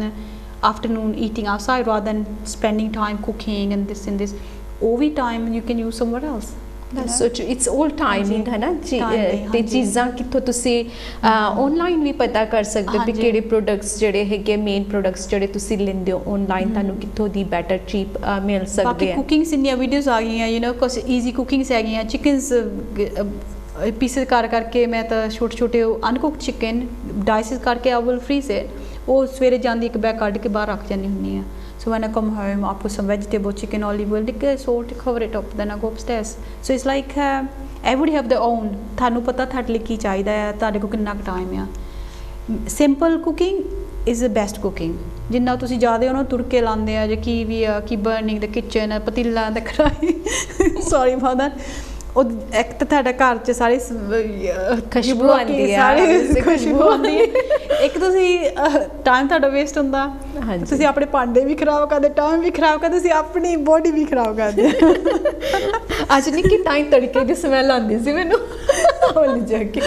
afternoon eating outside rather than spending time cooking and this, ਉਹ ਵੀ time you can use somewhere else। That's so true. It's all timing ਹੈ ਨਾ ਤੇ ਹਾਂਜੀ। ਚੀਜ਼ਾਂ ਕਿੱਥੋਂ ਤੁਸੀਂ online ਵੀ ਪਤਾ ਕਰ ਸਕਦੇ ਹੋ ਵੀ ਹਾਂਜੀ। ਕਿਹੜੇ ਪ੍ਰੋਡਕਟਸ ਜਿਹੜੇ ਹੈਗੇ ਮੇਨ ਪ੍ਰੋਡਕਟਸ ਜਿਹੜੇ ਤੁਸੀਂ ਲੈਂਦੇ ਹੋ ਆਨਲਾਈਨ ਤੁਹਾਨੂੰ ਕਿੱਥੋਂ ਦੀ ਬੈਟਰ ਚੀਪ ਮਿਲ ਬਾਕੀ ਸਕਦੇ ਆ ਕੁਕਿੰਗਸ ਇੰਨੀਆਂ ਵੀਡੀਓਜ਼ ਆ ਗਈਆਂ ਯੂ نو ਕੁਛ ਈਜ਼ੀ ਕੁਕਿੰਗਸ ਹੈਗੀਆਂ ਚਿਕਨਸ ਪੀਸਸ ਕਰਕੇ ਮੈਂ ਤਾਂ ਛੋਟੇ ਛੋਟੇ ਅਨਕੁਕਡ ਚਿਕਨ ਡਾਈਸਿਸ ਕਰਕੇ ਆਈ ਵਿਲ ਫਰੀਜ਼ ਇਟ ਉਹ ਸਵੇਰੇ ਜਾਂਦੀ ਇੱਕ ਬੈਗ ਕੱਢ ਕੇ ਬਾਹਰ ਰੱਖ ਜਾਂਦੀ ਹੁੰਦੀ ਆ so when I come home I put some vegetable chicken olive oil liquor salt cover it up then I go upstairs so it's like everybody have their own ਤੁਹਾਨੂੰ ਪਤਾ ਤੁਹਾਡੇ ਲਈ ਕੀ ਚਾਹੀਦਾ ਹੈ ਤੁਹਾਡੇ ਕੋਲ ਕਿੰਨਾ ਕੁ ਟਾਈਮ ਆ simple cooking is the best cooking ਜਿੰਨਾ ਤੁਸੀਂ ਜ਼ਿਆਦਾ ਉਹਨੂੰ ਤੁੜਕੇ ਲਾਉਂਦੇ ਆ ਜਾਂ ਕੀ ਵੀ ਆ ਕੀ ਬਰਨਿੰਗ ਦਾ ਕਿਚਨ ਪਤੀਲਾ ਦਾ ਕੜਾਈ ਸੌਰੀ ਅਬਾਊਟ ਦੈਟ ਉਹ ਇੱਕ ਤਾਂ ਤੁਹਾਡਾ ਘਰ 'ਚ ਸਾਰੇ ਖੁਸ਼ਬੂ ਆਉਂਦੀ ਹੈ ਸਾਰੇ ਖੁਸ਼ਬੂ ਆਉਂਦੀ ਹੈ ਇੱਕ ਤੁਸੀਂ ਟਾਈਮ ਤੁਹਾਡਾ ਵੇਸਟ ਹੁੰਦਾ ਤੁਸੀਂ ਆਪਣੇ ਭਾਂਡੇ ਵੀ ਖਰਾਬ ਕਰਦੇ ਟਾਈਮ ਵੀ ਖਰਾਬ ਕਰਦੇ ਤੁਸੀਂ ਆਪਣੀ ਬੋਡੀ ਵੀ ਖਰਾਬ ਕਰਦੇ ਅੱਜ ਨਿੱਕੀ ਟਾਈਮ ਤੜਕੇ ਦੀ ਸਮੈਲ ਆਉਂਦੀ ਸੀ ਮੈਨੂੰ ਹੋਲੀ ਜਾ ਕੇ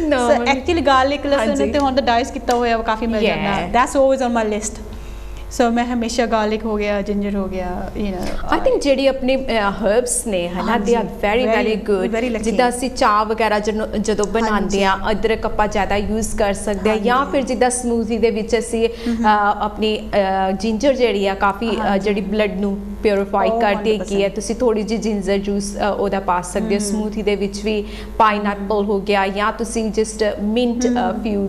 ਸੋ ਐਕਚੁਅਲੀ ਗਾਰਲਿਕ ਲਸਣ ਤੇ ਹੁਣ ਤਾਂ ਡਾਈਸ ਕੀਤਾ ਹੋਇਆ ਕਾਫੀ ਮਿਲ ਜਾਂਦਾ that's always on my list so ਮੈਂ ਹਮੇਸ਼ਾ ਗਾਰਲਿਕ ਹੋ ਗਿਆ ਜਿੰਜਰ ਹੋ ਗਿਆ ਯੂ نو ਆਈ ਥਿੰਕ ਜਿਹੜੀ ਆਪਣੇ ਹਰਬਸ ਨੇ ਹਨਾ ਦੇ ਆਰ ਵੈਰੀ ਗੁੱਡ ਜਿੱਦਾਂ ਅਸੀਂ ਚਾਹ ਵਗੈਰਾ ਜਦੋਂ ਬਣਾਉਂਦੇ ਆ ਅਦਰਕ ਆਪਾਂ ਜ਼ਿਆਦਾ ਯੂਜ਼ ਕਰ ਸਕਦੇ ਆ ਜਾਂ ਫਿਰ ਜਿੱਦਾਂ ਸਮੂਥੀ ਦੇ ਵਿੱਚ ਅਸੀਂ ਆਪਣੀ ਜਿੰਜਰ ਜਿਹੜੀ ਆ ਕਾਫੀ ਜਿਹੜੀ ਬਲੱਡ ਨੂੰ ਪਿਉਰੀਫਾਈ ਕਰਦੀ ਹੈਗੀ ਹੈ ਤੁਸੀਂ ਥੋੜੀ ਜਿਹੀ ਜਿੰਜਰ ਜੂਸ ਉਹਦਾ ਪਾ ਸਕਦੇ ਹੋ ਸਮੂਥੀ ਦੇ ਵਿੱਚ ਵੀ ਪਾਈਨਐਪਲ ਹੋ ਗਿਆ ਜਾਂ ਤੁਸੀਂ just mint few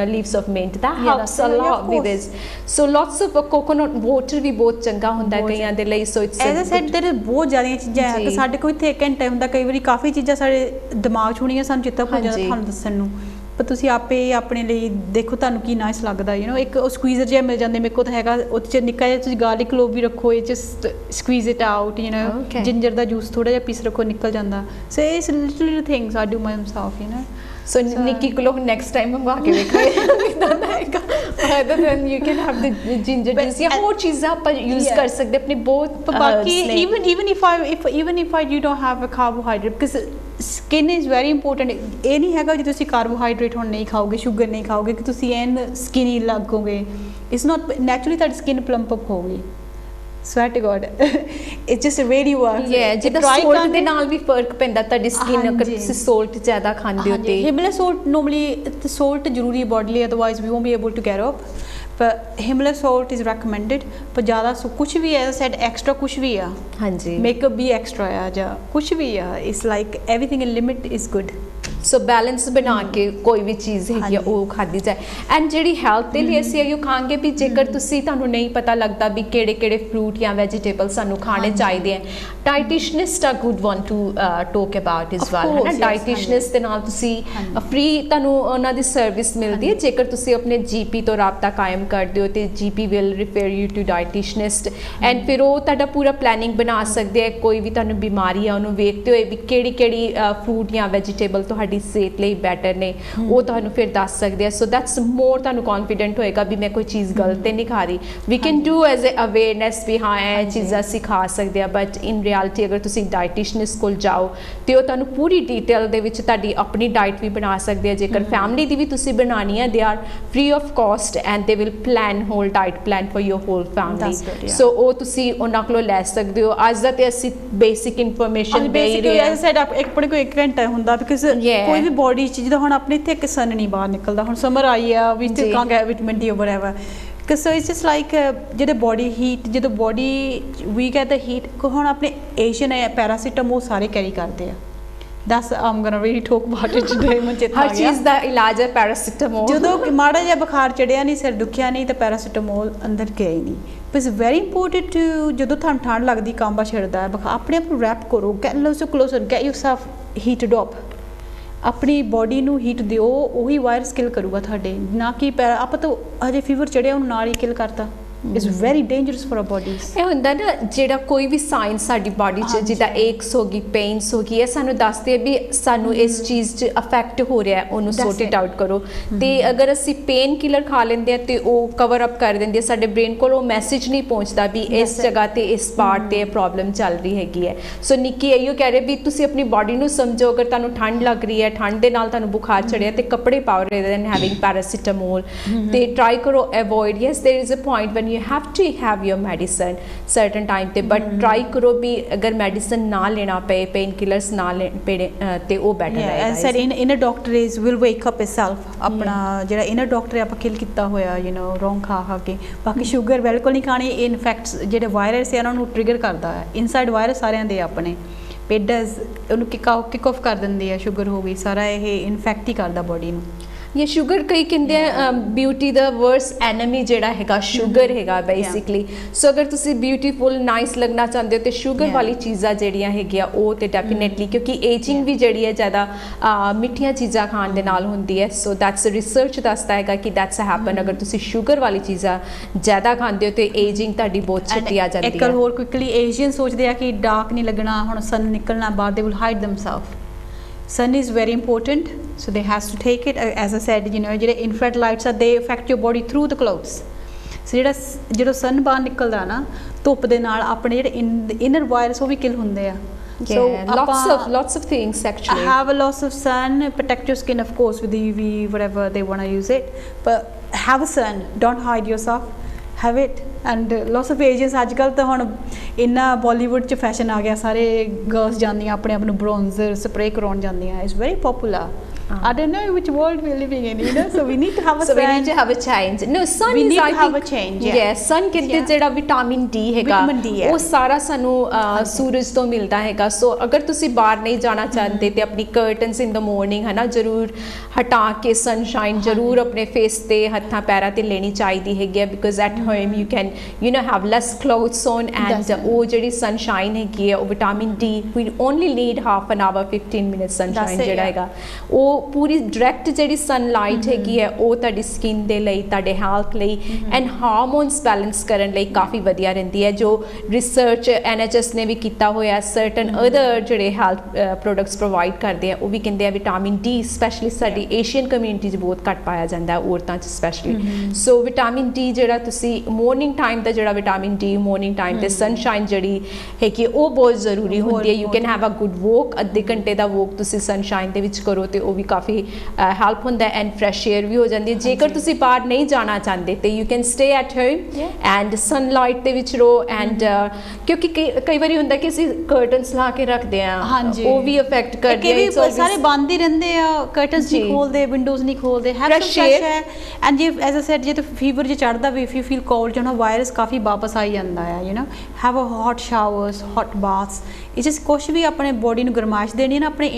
leaves of mint that helps a lot with this so lots of coconut water ਵੀ ਬਹੁਤ ਚੰਗਾ ਹੁੰਦਾ ਕਈਆਂ ਦੇ ਲਈ so it's as a said there ਬਹੁਤ ਜ਼ਿਆਦੀਆਂ ਚੀਜ਼ਾਂ ਹੈ ਕਿ ਸਾਡੇ ਕੋਲ ਇੱਥੇ 1 ਘੰਟਾ ਹੁੰਦਾ ਕਈ ਵਾਰੀ ਕਾਫੀ ਚੀਜ਼ਾਂ ਸਾਡੇ ਦਿਮਾਗ 'ਚ ਹੋਣੀਆਂ ਸਾਨੂੰ ਚੇਤਾ ਭੁੱਲ ਜਾਂਦਾ ਤੁਹਾਨੂੰ ਦੱਸਣ ਨੂੰ ਪਰ ਤੁਸੀਂ ਆਪੇ ਆਪਣੇ ਲਈ ਦੇਖੋ ਤੁਹਾਨੂੰ ਕੀ ਨਾਈਸ ਲੱਗਦਾ ਯੂ نو ਇੱਕ ਉਹ ਸਕਵੀਜ਼ਰ ਜਿਹਾ ਮਿਲ ਜਾਂਦੇ ਮੇਰੇ ਕੋਲ ਤਾਂ ਹੈਗਾ ਉਹਦੇ 'ਚ ਨਿੱਕਾ ਜਿਹਾ ਤੁਸੀਂ ਗਾਰਲਿਕ ਕਲੋਵ ਵੀ ਰੱਖੋ ਇਹ just squeeze it out you know ginger ਦਾ ਜੂਸ ਥੋੜਾ ਜਿਹਾ ਪੀਸ ਰੱਖੋ ਨਿਕਲ ਜਾਂਦਾ ਸੋ ਇਸ little things I do myself you know so ਨਿੱਕੀ ਕੋਲੋਂ ਨੈਕਸਟ ਟਾਈਮ ਮੰਗਵਾ ਕੇ ਵੇਖਾਂਗੇ ਕਿਦਾਂ ਦਾ ਹੈਗਾ other than you can have the ginger juice ਜਾਂ ਹੋਰ ਚੀਜ਼ਾਂ ਆਪਾਂ ਯੂਜ਼ ਕਰ ਸਕਦੇ ਆਪਣੀ ਬਹੁਤ ਬਾਕੀ even if you don't have a carbohydrate because skin is very important ਇਹ ਨਹੀਂ ਹੈਗਾ ਜੇ ਤੁਸੀਂ ਕਾਰਬੋਹਾਈਡਰੇਟ ਹੁਣ ਨਹੀਂ ਖਾਓਗੇ ਸ਼ੂਗਰ ਨਹੀਂ ਖਾਓਗੇ ਕਿ ਤੁਸੀਂ ਐਨ ਸਕਿਨੀ ਲੱਗੋਗੇ ਇਟਸ ਨਾਟ ਨੈਚੁਰਲੀ ਤੁਹਾਡੀ ਸਕਿਨ ਪਲੰਪ ਅਪ ਹੋਊਗੀ swear to god it just really works ਜਿੱਦਾਂ ਸੋਲਟ ਦੇ ਨਾਲ ਵੀ ਫਰਕ ਪੈਂਦਾ ਤੁਹਾਡੀ ਸਕਿਨ ਅਗਰ ਤੁਸੀਂ ਸੋਲਟ ਜ਼ਿਆਦਾ ਖਾਂਦੇ ਹੋ ਤੇ ਹਿਮਲਾ ਸੋਲਟ ਨੋਰਮਲੀ ਸੋਲਟ ਜ਼ਰੂਰੀ ਹੈ ਬੋਡੀ ਲਈ otherwise we won't be able to get up but Himalaya salt is recommended ਪਰ ਜ਼ਿਆਦਾ ਕੁਝ ਵੀ ਐਜ਼ ਸੈਡ ਐਕਸਟਰਾ ਕੁਝ ਵੀ ਆ ਹਾਂਜੀ ਮੇਕਅਪ ਵੀ ਐਕਸਟਰਾ ਆ ਜਾਂ ਕੁਝ ਵੀ ਆ it's like everything in limit is good so balance ਬਣਾ ਕੇ ਕੋਈ ਵੀ ਚੀਜ਼ ਹੈਗੀ ਉਹ ਖਾਦੀ ਜਾਏ ਐਂਡ ਜਿਹੜੀ ਹੈਲਥ ਦੇ ਲਈ ਅਸੀਂ ਇਹ ਖਾਂਗੇ ਵੀ ਜੇਕਰ ਤੁਸੀਂ ਤੁਹਾਨੂੰ ਨਹੀਂ ਪਤਾ ਲੱਗਦਾ ਵੀ ਕਿਹੜੇ ਕਿਹੜੇ ਫਰੂਟ ਜਾਂ ਵੈਜੀਟੇਬਲ ਸਾਨੂੰ ਖਾਣੇ ਚਾਹੀਦੇ ਆ ਡਾਈਟੀਸ਼ਨਿਸਟ ਆ good one two talk about ਇਸ ਵੈਲ ਹੈ ਨਾ ਡਾਈਟੀਸ਼ਨਿਸਟ ਦੇ ਨਾਲ ਤੁਸੀਂ ਫ੍ਰੀ ਤੁਹਾਨੂੰ ਉਹਨਾਂ ਦੀ ਸਰਵਿਸ ਮਿਲਦੀ ਹੈ ਜੇਕਰ ਤੁਸੀਂ ਆਪਣੇ ਜੀਪੀ ਤੋਂ ਰਾਬਤਾ ਕਾਇਮ ਕਰਦੇ ਹੋ ਤੇ GP will refer you to ਡਾਈਟੀਸ਼ਨਿਸਟ ਐਂਡ ਫਿਰ ਉਹ ਤੁਹਾਡਾ ਪੂਰਾ ਪਲੈਨਿੰਗ ਬਣਾ ਸਕਦੇ ਆ ਕੋਈ ਵੀ ਤੁਹਾਨੂੰ ਬਿਮਾਰੀ ਆ ਉਹਨੂੰ ਵੇਖਦੇ ਹੋਏ ਵੀ ਕਿਹੜੀ ਕਿਹੜੀ ਫਰੂਟ ਜਾਂ ਵੈਜੀਟੇਬਲ ਤੁਹਾਡੀ ਸਿਹਤ ਲਈ ਬੈਟਰ ਨੇ ਉਹ ਤੁਹਾਨੂੰ ਫਿਰ ਦੱਸ ਸਕਦੇ ਆ ਸੋ ਦੈਟਸ ਮੋਰ ਤੁਹਾਨੂੰ ਕੌਨਫੀਡੈਂਟ ਹੋਏਗਾ ਵੀ ਮੈਂ ਕੋਈ ਚੀਜ਼ ਗਲਤ ਤੇ ਨਹੀਂ ਖਾ ਰਹੀ we can do as a awareness we ਹਾਂ ਇਹ ਚੀਜ਼ਾਂ ਸਿਖਾ ਸਕਦੇ ਆ ਬਟ ਇਨ ਰਿਐਲਿਟੀ ਅਗਰ ਤੁਸੀਂ ਡਾਈਟੀਸ਼ਨਿਸਟ ਕੋਲ ਜਾਓ ਤੇ ਉਹ ਤੁਹਾਨੂੰ ਪੂਰੀ ਡਿਟੇਲ ਦੇ ਵਿੱਚ ਤੁਹਾਡੀ ਆਪਣੀ ਡਾਈਟ ਵੀ ਬਣਾ ਸਕਦੇ ਆ ਜੇਕਰ ਫੈਮਿਲੀ ਦੀ ਵੀ ਤੁਸੀਂ ਬਣਾਉਣੀ ਹੈ they are free of cost and they will plan whole diet plan for your whole family so ਉਹ ਤੁਸੀਂ ਉਹਨਾਂ ਕੋਲੋਂ ਲੈ ਸਕਦੇ ਹੋ ਅੱਜ ਦਾ ਤੇ ਅਸੀਂ ਬੇਸਿਕ ਇਨਫੋਰਮੇਸ਼ਨ ਦੇ ਰਹੇ ਹਾਂ ਸੈਡ ਆਪਣੇ ਕੋਲ 1 ਘੰਟਾ ਹੁੰਦਾ ਬਿਕਾਜ਼ ਕੋਈ ਵੀ ਬੋਡੀ 'ਚ ਜਿੱਦਾਂ ਹੁਣ ਆਪਣੇ ਇੱਥੇ ਇੱਕ ਸਨ ਨਹੀਂ ਬਾਹਰ ਨਿਕਲਦਾ ਹੁਣ ਸਮਰ ਆਈ ਆ ਵੀ ਤੇ ਕਾਂ ਗਿਆ vitamin D whatever so it's just like ਜਦੋਂ ਬੋਡੀ ਹੀਟ ਜਦੋਂ body we get the heat ਹੁਣ ਆਪਣੇ ਏਸ਼ੀਅਨ ਪੈਰਾਸੀਟਾਮੋਲ ਸਾਰੇ ਕੈਰੀ ਕਰਦੇ ਆ ਦਸ I'm gonna really talk about it today ਮੈਂ ਚੇਤਾ ਹਰ ਚੀਜ਼ ਦਾ ਇਲਾਜ ਹੈ ਪੈਰਾਸੀਟਾਮੋਲ ਜਦੋਂ ਮਾੜਾ ਜਿਹਾ ਬੁਖਾਰ ਚੜਿਆ ਨਹੀਂ ਸਿਰ ਦੁਖਿਆ ਨਹੀਂ ਤਾਂ ਪੈਰਾਸੀਟਾਮੋਲ ਅੰਦਰ ਗਿਆ ਹੀ ਨਹੀਂ ਇਟਸ ਵੈਰੀ ਇੰਪੋਰਟੈਂਟ ਟੂ ਜਦੋਂ ਤੁਹਾਨੂੰ ਠੰਡ ਲੱਗਦੀ ਕਾਂਬਾ ਛਿੜਦਾ ਹੈ ਆਪਣੇ ਆਪ ਨੂੰ ਰੈਪ ਕਰੋ get closer get yourself heated up ਆਪਣੀ ਬੋਡੀ ਨੂੰ ਹੀਟ ਦਿਓ ਉਹੀ ਵਾਇਰਸ ਕਿਲ ਕਰੂਗਾ ਤੁਹਾਡੇ ਨਾ ਕਿ ਆਪਾਂ ਤਾਂ ਹਜੇ ਫੀਵਰ ਚੜਿਆ ਉਹਨੂੰ ਨਾਲ ਹੀ ਕਿਲ ਕਰਤਾ is very dangerous for our bodies ਇਹ ਹੁੰਦਾ ਨਾ ਜਿਹੜਾ ਕੋਈ ਵੀ ਸਾਈਨ ਸਾਡੀ ਬਾਡੀ 'ਚ ਜਿੱਦਾਂ ਏਕਸ ਹੋ ਗਈ ਪੇਨਸ ਹੋ ਗਈ ਇਹ ਸਾਨੂੰ ਦੱਸਦੇ ਆ ਵੀ ਸਾਨੂੰ ਇਸ ਚੀਜ਼ 'ਚ ਅਫੈਕਟ ਹੋ ਰਿਹਾ ਹੈ ਉਹਨੂੰ ਸੌਰਟ ਇਟ ਆਊਟ ਕਰੋ ਤੇ ਅਗਰ ਅਸੀਂ ਪੇਨ ਕਿਲਰ ਖਾ ਲੈਂਦੇ ਆ ਤੇ ਉਹ ਕਵਰ ਅਪ ਕਰ ਦਿੰਦੀ ਹੈ ਸਾਡੇ ਬ੍ਰੇਨ ਕੋਲ ਉਹ ਮੈਸੇਜ ਨਹੀਂ ਪਹੁੰਚਦਾ ਵੀ ਇਸ ਜਗ੍ਹਾ ਤੇ ਇਸ ਪਾਰਟ ਤੇ ਇਹ ਪ੍ਰੋਬਲਮ ਚੱਲ ਰਹੀ ਹੈਗੀ ਹੈ ਸੋ ਨਿੱਕੀ ਇਹੋ ਕਹਿ ਰਹੇ ਵੀ ਤੁਸੀਂ ਆਪਣੀ ਬਾਡੀ ਨੂੰ ਸਮਝੋ ਅਗਰ ਤੁਹਾਨੂੰ ਠੰਡ ਲੱਗ ਰਹੀ ਹੈ ਠੰਡ ਦੇ ਨਾਲ ਤੁਹਾਨੂੰ ਬੁਖਾਰ ਚੜਿਆ ਤੇ ਕੱਪੜੇ ਪਾਓ ਰੇਦਰ ਦੈਨ ਹੈਵਿੰਗ ਪੈਰਾਸੀਟਾਮੋਲ ਤੇ ਟਰਾਈ ਕਰੋ avoid yes there is a point when you have to have your medicine certain time ਤੇ but try ਕਰੋ ਵੀ ਅਗਰ medicine ਨਾ ਲੈਣਾ ਪਏ pain killers ਨਾ ਪਏ ਤੇ ਉਹ better ਰਹੇਗਾ as said inner doctor is will wake up itself ਆਪਣਾ ਜਿਹੜਾ inner doctor ਆਪਾਂ kill ਕੀਤਾ ਹੋਇਆ wrong ਖਾ ਕੇ ਬਾਕੀ ਸ਼ੂਗਰ ਬਿਲਕੁਲ ਨਹੀਂ ਖਾਣੀ ਇਨਫੈਕਟਸ ਜਿਹੜੇ ਵਾਇਰਸ ਹੈ ਉਹਨਾਂ ਨੂੰ ਟ੍ਰਿਗਰ ਕਰਦਾ ਹੈ ਇਨਸਾਈਡ ਵਾਇਰਸ ਸਾਰਿਆਂ ਦੇ ਆਪਣੇ ਪੇਡਸ ਉਹਨੂੰ ਕਿਕ ਆਫ ਕਰ ਦਿੰਦੀ ਹੈ ਸ਼ੂਗਰ ਹੋ ਗਈ ਸਾਰਾ ਇਹ ਇਨਫੈਕਟ ਹੀ ਕਰਦਾ ਬੋਡੀ ਨੂੰ ये शुगर कई कहते हैं ब्यूटी दा वर्स एनिमी जेड़ा हैगा शुगर हैगा बेसिकली सो अगर तुसी ब्यूटीफुल नाइस लगना चाहते हो तो शुगर वाली चीज़ां जेड़ियां हैगियां वो तो डेफिनेटली क्योंकि एजिंग भी जेड़ी है ज़्यादा मिठियां चीज़ां खाण दे नाल हुंदी है सो दैट्स रिसर्च दसदा हैगा कि दैट्स हैपन अगर तुसी शुगर वाली चीज़ां ज़्यादा खांदे हो तो एजिंग तुहाडी बहुत छेती आ जाती है एक होर क्विकली एशियन सोचते हैं कि डार्क नहीं लगना हुण सन निकलना बाहर they will hide themselves sun is very important so they has to take it as I said ਜਿਹੜੇ infrared lights are they affect your body through the clothes so ਜਦੋਂ sun ਬਾਹਰ ਨਿਕਲਦਾ ਨਾ ਧੁੱਪ ਦੇ ਨਾਲ ਆਪਣੇ ਜਿਹੜੇ inner wires ਉਹ ਵੀ kill ਹੁੰਦੇ ਆ so lots of things actually have a lots of sun protect your skin of course with UV whatever they want to use it but have a sun don't hide yourself have it and lots of Asians ਅੱਜਕੱਲ ਤਾਂ ਹੁਣ ਇੰਨਾ ਬਾਲੀਵੁੱਡ 'ਚ fashion ਆ ਗਿਆ ਸਾਰੇ girls ਜਾਂਦੀਆਂ ਆਪਣੇ ਆਪ ਨੂੰ ਬ੍ਰੌਂਜ਼ਰ ਸਪਰੇ ਕਰਾਉਣ ਜਾਂਦੀਆਂ it's very poplar I don't know which world we're living in, so we need to have a so sun. We need to have a change. No, sun we is need I to have think, a change. Yeah, sun कहते जेड़ा vitamin D हैगा वो सारा सानू सूरज तो मिलता हैगा सो अगर तुसी बाहर नहीं जाना चाहते ते अपनी कर्टन्स इन द मॉर्निंग है ना जरूर हटा के सनशाइन जरूर अपने फेस ते हत्थां पैरां ते लेनी चाहिदी हैगी because at home you can have less clothes on and वो जेड़ी सनशाइन हैगी है वो vitamin D we only need half an hour 15 minutes sunshine जेड़ा हैगा वो पूरी डायरैक्ट ਜਿਹੜੀ ਸਨਲਾਈਟ ਹੈਗੀ ਹੈ ਉਹ ਤੁਹਾਡੀ ਸਕਿਨ ਦੇ ਲਈ ਤੁਹਾਡੇ ਹੈਲਥ ਲਈ ਐਂਡ ਹਾਰਮੋਨਸ ਬੈਲੈਂਸ ਕਰਨ ਲਈ ਕਾਫੀ ਵਧੀਆ ਰਹਿੰਦੀ ਹੈ ਜੋ ਰਿਸਰਚ NHS ਨੇ ਵੀ ਕੀਤਾ ਹੋਇਆ ਸਰਟਨ ਅਦਰ ਜਿਹੜੇ ਹੈਲਥ ਪ੍ਰੋਡਕਟਸ ਪ੍ਰੋਵਾਈਡ ਕਰਦੇ ਆ ਉਹ ਵੀ ਕਹਿੰਦੇ ਆ ਵਿਟਾਮਿਨ ਡੀ ਸਪੈਸ਼ਲੀ ਸਾਡੀ ਏਸ਼ੀਅਨ ਕਮਿਊਨਿਟੀ 'ਚ ਬਹੁਤ ਘੱਟ ਪਾਇਆ ਜਾਂਦਾ ਹੈ ਔਰਤਾਂ 'ਚ ਸਪੈਸ਼ਲੀ ਸੋ ਵਿਟਾਮਿਨ ਡੀ ਜਿਹੜਾ ਤੁਸੀਂ ਮੋਰਨਿੰਗ ਟਾਈਮ ਦਾ ਜਿਹੜਾ ਵਿਟਾਮਿਨ ਡੀ ਮੋਰਨਿੰਗ ਟਾਈਮ ਤੇ ਸਨਸ਼ਾਈਨ ਜਿਹੜੀ ਹੈਗੀ ਉਹ ਬਹੁਤ ਜ਼ਰੂਰੀ ਹੁੰਦੀ ਹੈ you can have a good walk ਅੱਧੇ ਘੰਟੇ ਦਾ ਵਾਕ ਤੁਸੀਂ ਸਨਸ਼ਾਈਨ ਦੇ ਵਿੱਚ ਕਰੋ ਤੇ ਉਹ ਵੀ ਕਾਫੀ ਹੈਲਪ ਹੁੰਦਾ ਐਂਡ ਫਰੈਸ਼ ਏਅਰ ਵੀ ਹੋ ਜਾਂਦੀ ਹੈ ਜੇਕਰ ਤੁਸੀਂ ਬਾਹਰ ਨਹੀਂ ਜਾਣਾ ਚਾਹੁੰਦੇ ਤੇ you can stay at home and sunlight ਦੇ ਵਿੱਚ ਰਹੋ ਐਂਡ ਕਿਉਂਕਿ ਕਈ ਵਾਰੀ ਹੁੰਦਾ ਕਿ ਅਸੀਂ ਕਰਟਨਸ ਲਾ ਕੇ ਰੱਖਦੇ ਆ ਉਹ ਵੀ ਅਫੈਕਟ ਕਰਦੇ ਆ ਸਾਰੇ ਬੰਦ ਹੀ ਰਹਿੰਦੇ ਆ ਕਰਟਨਸ ਨਹੀਂ ਖੋਲਦੇ ਵਿੰਡੋਜ਼ ਨਹੀਂ ਖੋਲਦੇ ਫਰੈਸ਼ ਏਅਰ ਐਂਡ ਜੇ ਐਜ਼ ਅ ਸੈਡ ਜੇ ਤਾਂ ਫੀਵਰ ਜੇ ਚੜਦਾ ਵੀ ਇਫ ਯੂ ਫੀਲ ਕੋਲਡ ਜਿਹੜਾ ਵਾਇਰਸ ਕਾਫੀ ਵਾਪਸ ਆਈ ਜਾਂਦਾ ਆ ਹੈਵ ਅ ਹੌਟ ਸ਼ਾਵਰਸ ਹੌਟ ਬਾਥਸ ਇਹ ਜਿਸ ਕੁਛ ਵੀ ਆਪਣੇ ਬੋਡੀ ਨੂੰ ਗਰਮਾਇਸ਼ ਦੇਣੀ ਨਾ ਆਪਣੇ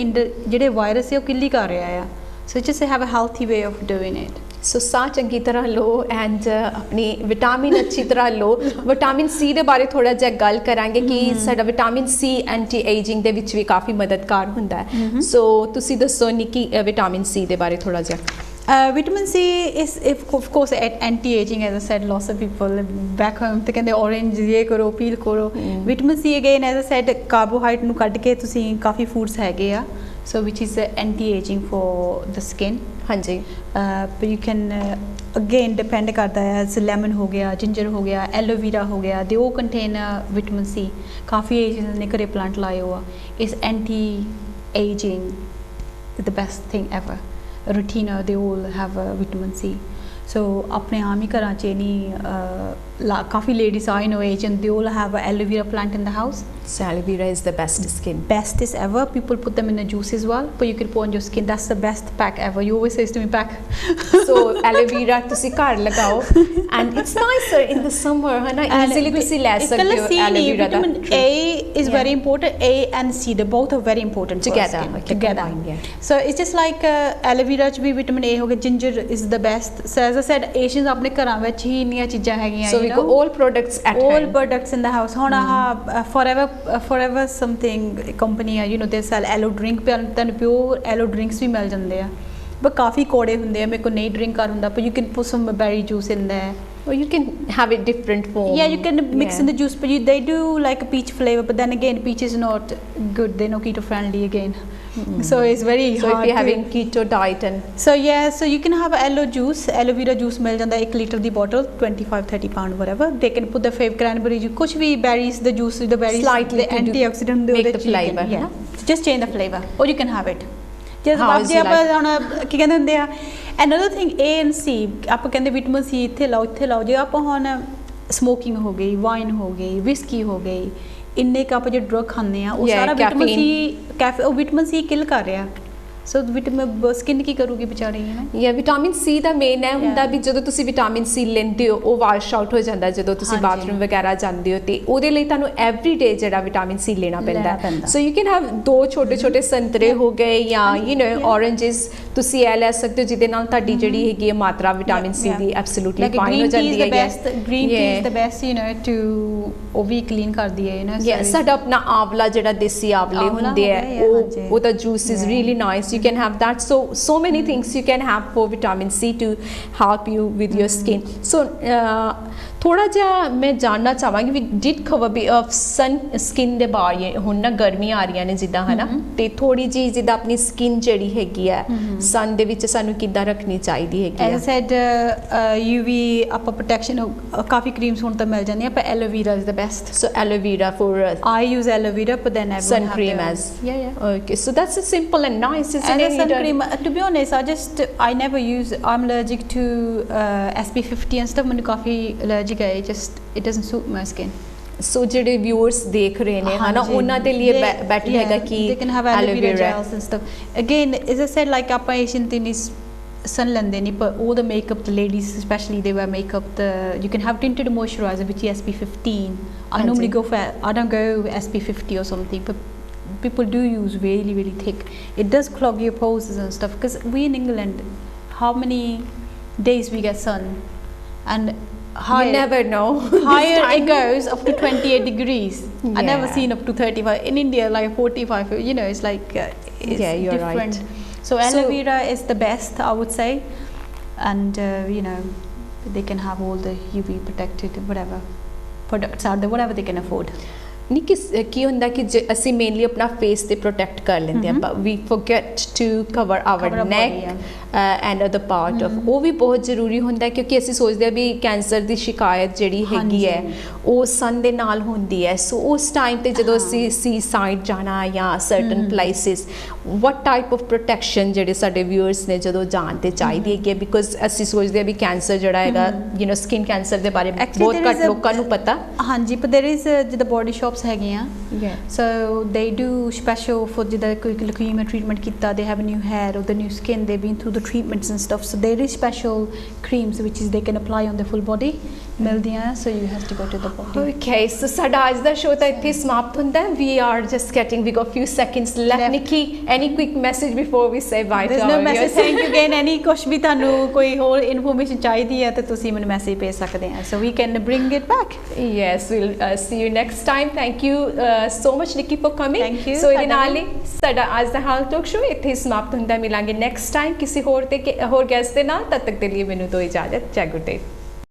ਜਿਹੜੇ ਵਾਇਰਸ ਹੈ ਉਹ ਕਿੱਲੀ ਕਰ ਰਿਹਾ ਆ so just have a healthy way of doing it ਸੋ ਸਾਹ ਚੰਗੀ ਤਰ੍ਹਾਂ ਲਓ ਐਂਡ ਆਪਣੀ ਵਿਟਾਮਿਨ ਅੱਛੀ ਤਰ੍ਹਾਂ ਲਓ ਵਿਟਾਮਿਨ ਸੀ ਦੇ ਬਾਰੇ ਥੋੜਾ ਜਿਹਾ ਗੱਲ ਕਰਾਂਗੇ ਕਿ ਸਾਡਾ ਵਿਟਾਮਿਨ ਸੀ ਐਂਟੀ ਏਜਿੰਗ ਦੇ ਵਿੱਚ ਵੀ ਕਾਫੀ ਮਦਦਗਾਰ ਹੁੰਦਾ ਹੈ ਸੋ ਤੁਸੀਂ ਦੱਸੋ ਨਿੱਕੀ ਵਿਟਾਮਿਨ ਸੀ ਦੇ ਬਾਰੇ ਥੋੜਾ ਜਿਹਾ vitamin C is of course anti-aging as I said lots of people back home ਤੇ ਕਹਿੰਦੇ orange ਇਹ ਕਰੋ ਪੀਲ ਕਰੋ vitamin C again as I said carbohydrate ਨੂੰ ਕੱਢ ਕੇ ਤੁਸੀਂ ਕਾਫੀ ਫੂਡਸ ਹੈਗੇ ਆ so which is anti-aging for the skin ਹਾਂਜੀ but you can again depend ਕਰਦਾ ਹੈ ਲੈਮਨ ਹੋ ਗਿਆ ਜਿੰਜਰ ਹੋ ਗਿਆ ਐਲੋਵੇਰਾ ਹੋ ਗਿਆ they all contain vitamin C coffee ageing ਨੇ ਘਰੇ ਪਲਾਂਟ ਲਾਏ ਹੋ ਆ is anti-aging the best thing ever retina they all have vitamin C so ਆਪਣੇ ਆਮ ਹੀ ਘਰਾਂ 'ਚ ਨਹੀਂ ਕਾਫੀ ladies I know age and they all have aloe vera plant in the house so aloe vera is the best skin bestest ever people put them in a juice as well but you can put on your skin that's the best pack ever you always says to me pack so aloe vera ਤੁਸੀਂ ਘਰ ਲਗਾਓ and it's nicer in the summer ਹੈ ਨਾ easily ਤੁਸੀਂ ਲੈ ਸਕਦੇ ਹੋ aloe vera the vitamin A is very important A and C they both are very important together so it's just like aloe vera ਚ ਵੀ vitamin A ਹੋ ਗਿਆ ginger is the best so as I said Asians ਆਪਣੇ ਘਰਾਂ ਵਿੱਚ ਹੀ ਇੰਨੀਆਂ ਚੀਜ਼ਾਂ ਹੈਗੀਆਂ so we got all products at home all products in the house ਹੁਣ forever something company ਆ they sell aloe drink ਤੁਹਾਨੂੰ pure aloe drinks ਵੀ ਮਿਲ ਜਾਂਦੇ ਆ but ਕਾਫੀ ਕੋੜੇ ਹੁੰਦੇ ਆ ਮੇਰੇ ਕੋ ਨਹੀਂ ਡਰਿੰਕ ਕਰ ਹੁੰਦਾ but you can put some berry juice in there or you can have it different form yeah you can mix in the juice but they do like a peach flavor but then again peach is not good they're not keto friendly again so it's very so hard if you're having keto diet and so yeah so you can have aloe vera juice ਮਿਲ ਜਾਂਦਾ 1 litre the bottle 25-30 pound whatever they can put the fave cranberry juice ਕੁਝ ਵੀ berries the juice the berries slightly the antioxidant ਦੇ make the flavor just change the flavor or you can have it just ਬਾਅਦ ਜੇ ਆਪਾਂ ਹੁਣ ਕੀ ਕਹਿੰਦੇ ਹੁੰਦੇ ਆ another thing A and C ਆਪਾਂ ਕਹਿੰਦੇ ਵਿਟਾਮਿਨ C ਇੱਥੇ ਲਾਓ ਜੇ ਆਪਾਂ ਹੁਣ ਸਮੋਕਿੰਗ ਹੋ ਗਈ, ਵਾਈਨ ਹੋ ਗਈ, ਵਿਸਕੀ ਹੋ ਗਈ, ਇੰਨੇ ਕੱਪ ਜੇ ਡਰਗ ਖਾਂਦੇ ਆ ਉਹ Yeah, ਸਾਰਾ ਵਿਟਾਮਿਨ caffeine. ਸੀ ਕੈਫੇ ਉਹ ਵਿਟਾਮਿਨ ਸੀ ਕਿਲ ਕਰ ਰਿਹਾ। ਸੋ ਵਿਟਾਮਿਨ ਸਕਿਨ ਕੀ ਕਰੂਗੀ ਵਿਚਾਰੀ ਹੈ ਨਾ। ਜਾਂ ਵਿਟਾਮਿਨ ਸੀ ਦਾ ਮੇਨ ਹੈ ਹੁੰਦਾ Yeah. ਵੀ ਜਦੋਂ ਤੁਸੀਂ ਵਿਟਾਮਿਨ ਸੀ ਲੈਂਦੇ ਹੋ ਉਹ ਵਾਸ਼ ਆਊਟ ਹੋ ਜਾਂਦਾ ਜਦੋਂ ਤੁਸੀਂ ਹਾਂਜੀ। ਬਾਥਰੂਮ ਵਗੈਰਾ ਜਾਂਦੇ ਹੋ ਤੇ ਉਹਦੇ ਲਈ ਤੁਹਾਨੂੰ ਐਵਰੀ ਡੇ ਜਿਹੜਾ ਵਿਟਾਮਿਨ ਸੀ ਲੈਣਾ ਪੈਂਦਾ ਸੋ ਯੂ ਕੈਨ ਹੈਵ 2 ਛੋਟੇ ਛੋਟੇ ਸੰਤਰੇ ਹੋ ਗਏ ਜਾਂ ਯੂ نو ਔਰੇਂਜਸ ਤੁਸੀਂ ਇਹ ਲੈ ਸਕਦੇ ਹੋ ਜਿਹਦੇ ਨਾਲ ਤੁਹਾਡੀ ਜਿਹੜੀ ਹੈਗੀ ਹੈ ਮਾਤਰਾ ਵਿਟਾਮਿਨ ਸੀ ਦੀ ਐਬਸੋਲੂਟਲੀ ਫਾਈਨ ਹੋ ਜਾਂਦੀ ਹੈ। Green tea is the best you know too ਉਹ ਵੀ ਕਲੀਨ ਕਰਦੀ ਹੈ ਯੂ نو। ਸਾਡਾ ਆਪਣਾ ਆਵਲਾ ਜਿਹੜਾ ਦੇਸੀ ਆਵਲੇ ਆਵਲਾ ਹੁੰਦੇ ਆ ਹੋ ਗਿਆ, ਹਾਂਜੀ। ਉਹਦਾ juice is really nice you can have that so many things you can have for vitamin C to help you with your skin so ਥੋੜਾ ਜਿਹਾ ਮੈਂ ਜਾਣਨਾ ਚਾਹਾਂਗੀ ਵੀ ਡਿਡ ਕਵਰ ਵੀ ਆਫ ਸਨ ਸਕਿਨ ਦੇ ਬਾਰੇ ਹੁਣ ਨਾ ਗਰਮੀਆਂ ਆ ਰਹੀਆਂ ਨੇ ਜਿੱਦਾਂ ਹਨਾ ਤੇ ਥੋੜੀ ਜੀ ਜਿੱਦਾਂ ਆਪਣੀ ਸਕਿਨ ਜਿਹੜੀ ਹੈਗੀ ਆ ਸਨ ਦੇ ਵਿੱਚ ਸਾਨੂੰ ਕਿੱਦਾਂ ਰੱਖਣੀ ਚਾਹੀਦੀ ਹੈਗੀ ਆ। ਐਜ਼ ਸੈਡ UV ਆਪਾਂ ਪ੍ਰੋਟੈਕਸ਼ਨ ਕਾਫੀ ਕਰੀਮਸ ਹੁਣ ਤਾਂ ਮਿਲ ਜਾਂਦੀਆਂ ਪਰ aloe vera is the best. So aloe vera for I use aloe vera but then everyone sun have cream their as yeah okay so that's simple and nice isn't and it? a sun cream to be honest I never use I'm allergic to SPF50 and stuff ਮੈਨੂੰ ਕਾਫੀ allergic ਹੈ it doesn't suit my skin ਸੋ ਜਿਹੜੇ viewers ਦੇਖ ਰਹੇ ਨੇ ਹਨਾ ਉਹਨਾਂ ਦੇ ਲਈ ਬੈਟਰ ਹੈਗਾ ਕਿ they can have aloe vera gels and stuff again as I said like ਆਪਾਂ ਏਸ਼ੀਅਨ ਤਿੰਨੀ sun ਲੈਂਦੇ ਨਹੀਂ ਪਰ all the makeup the ladies especially they wear makeup you can have tinted moisturizer which is SPF15 I normally go for I don't go SPF50 or something but people do use really really thick it does clog your pores and stuff because we in England how many days we get sun and higher, you never know higher it goes up to 28 degrees I never Yeah. seen up to 35 in India like 45 you know it's like it's Yeah, you're different right. so aloe vera is the best I would say and you know they can have all the UV protected whatever products are there whatever they can afford ਨਹੀਂ ਕੀ ਹੁੰਦਾ ਕਿ ਅਸੀਂ mainly ਆਪਣਾ face ਤੇ protect ਕਰ ਲੈਂਦੇ ਆ but we forget to cover our Cover our neck body, and other part of ਉਹ ਵੀ ਬਹੁਤ ਜ਼ਰੂਰੀ ਹੁੰਦਾ ਹੈ ਕਿਉਂਕਿ ਅਸੀਂ ਸੋਚਦੇ ਆ ਵੀ ਕੈਂਸਰ ਦੀ ਸ਼ਿਕਾਇਤ ਜਿਹੜੀ ਹੈਗੀ ਹੈ ਉਹ ਸਨ ਦੇ ਨਾਲ ਹੁੰਦੀ ਹੈ ਸੋ ਉਸ ਟਾਈਮ ਤੇ ਜਦੋਂ ਅਸੀਂ ਸੀ ਸਾਈਡ ਜਾਣਾ ਜਾਂ certain places what type of protection ਜਿਹੜੇ ਸਾਡੇ ਵਿਊਅਰਸ ਨੇ ਜਦੋਂ ਜਾਣਦੇ ਚਾਹੀਦੀ ਹੈ ਬਿਕੋਜ਼ ਅਸੀਂ ਸੋਚਦੇ ਆ ਵੀ ਕੈਂਸਰ ਜਿਹੜਾ ਹੈਗਾ ਯੂ نو ਸਕਿਨ ਕੈਂਸਰ ਦੇ ਬਾਰੇ ਬਹੁਤ ਘੱਟ ਲੋਕਾਂ ਨੂੰ ਪਤਾ ਹਾਂਜੀ ਪਰ there is ਜਿੱਦਾਂ ਬੋਡੀ ਸ਼ਾਪਸ ਹੈਗੀਆਂ so they do special for ਜਿੱਦਾਂ ਕੋਈ leukemia treatment ਕੀਤਾ they have new hair or the new skin they've been through the treatments and stuff so there is special creams which is they can apply on the full body ਮਿਲਦੀਆਂ so you have to go to the body okay so ਸਾਡਾ ਅੱਜ ਦਾ show ਤਾਂ ਇੱਥੇ ਸਮਾਪਤ ਹੁੰਦਾ ਹੈ we are just getting we got few seconds left Nikki any quick message before we say bye there's to no our message viewers thank you again any ਕੁਛ ਵੀ ਤੁਹਾਨੂੰ ਕੋਈ ਹੋਰ ਇਨਫੋਰਮੇਸ਼ਨ ਚਾਹੀਦੀ ਹੈ ਤੇ ਤੁਸੀਂ ਮੈਨੂੰ ਮੈਸੇਜ ਭੇਜ ਸਕਦੇ ਆ so we can bring it back yes we'll see you next time thank you so much Nikki for coming thank you so ਇਹਦੇ ਨਾਲ ਹੀ ਸਾਡਾ ਅੱਜ ਦਾ ਹਾਲ ਟਾਕ ਸ਼ੋਅ ਇੱਥੇ ਸਮਾਪਤ ਹੁੰਦਾ ਮਿਲਾਂਗੇ ਨੈਕਸਟ ਟਾਈਮ ਕਿਸੇ ਹੋਰ ਤੇ ਹੋਰ ਗੈਸਟ ਦੇ ਨਾਲ ਤਦ ਤੱਕ ਦੇ ਲਈ ਮੈਨੂੰ ਦੋ ਇਜਾਜ਼ਤ ਜੈ ਗੁੱਡ ਡੇ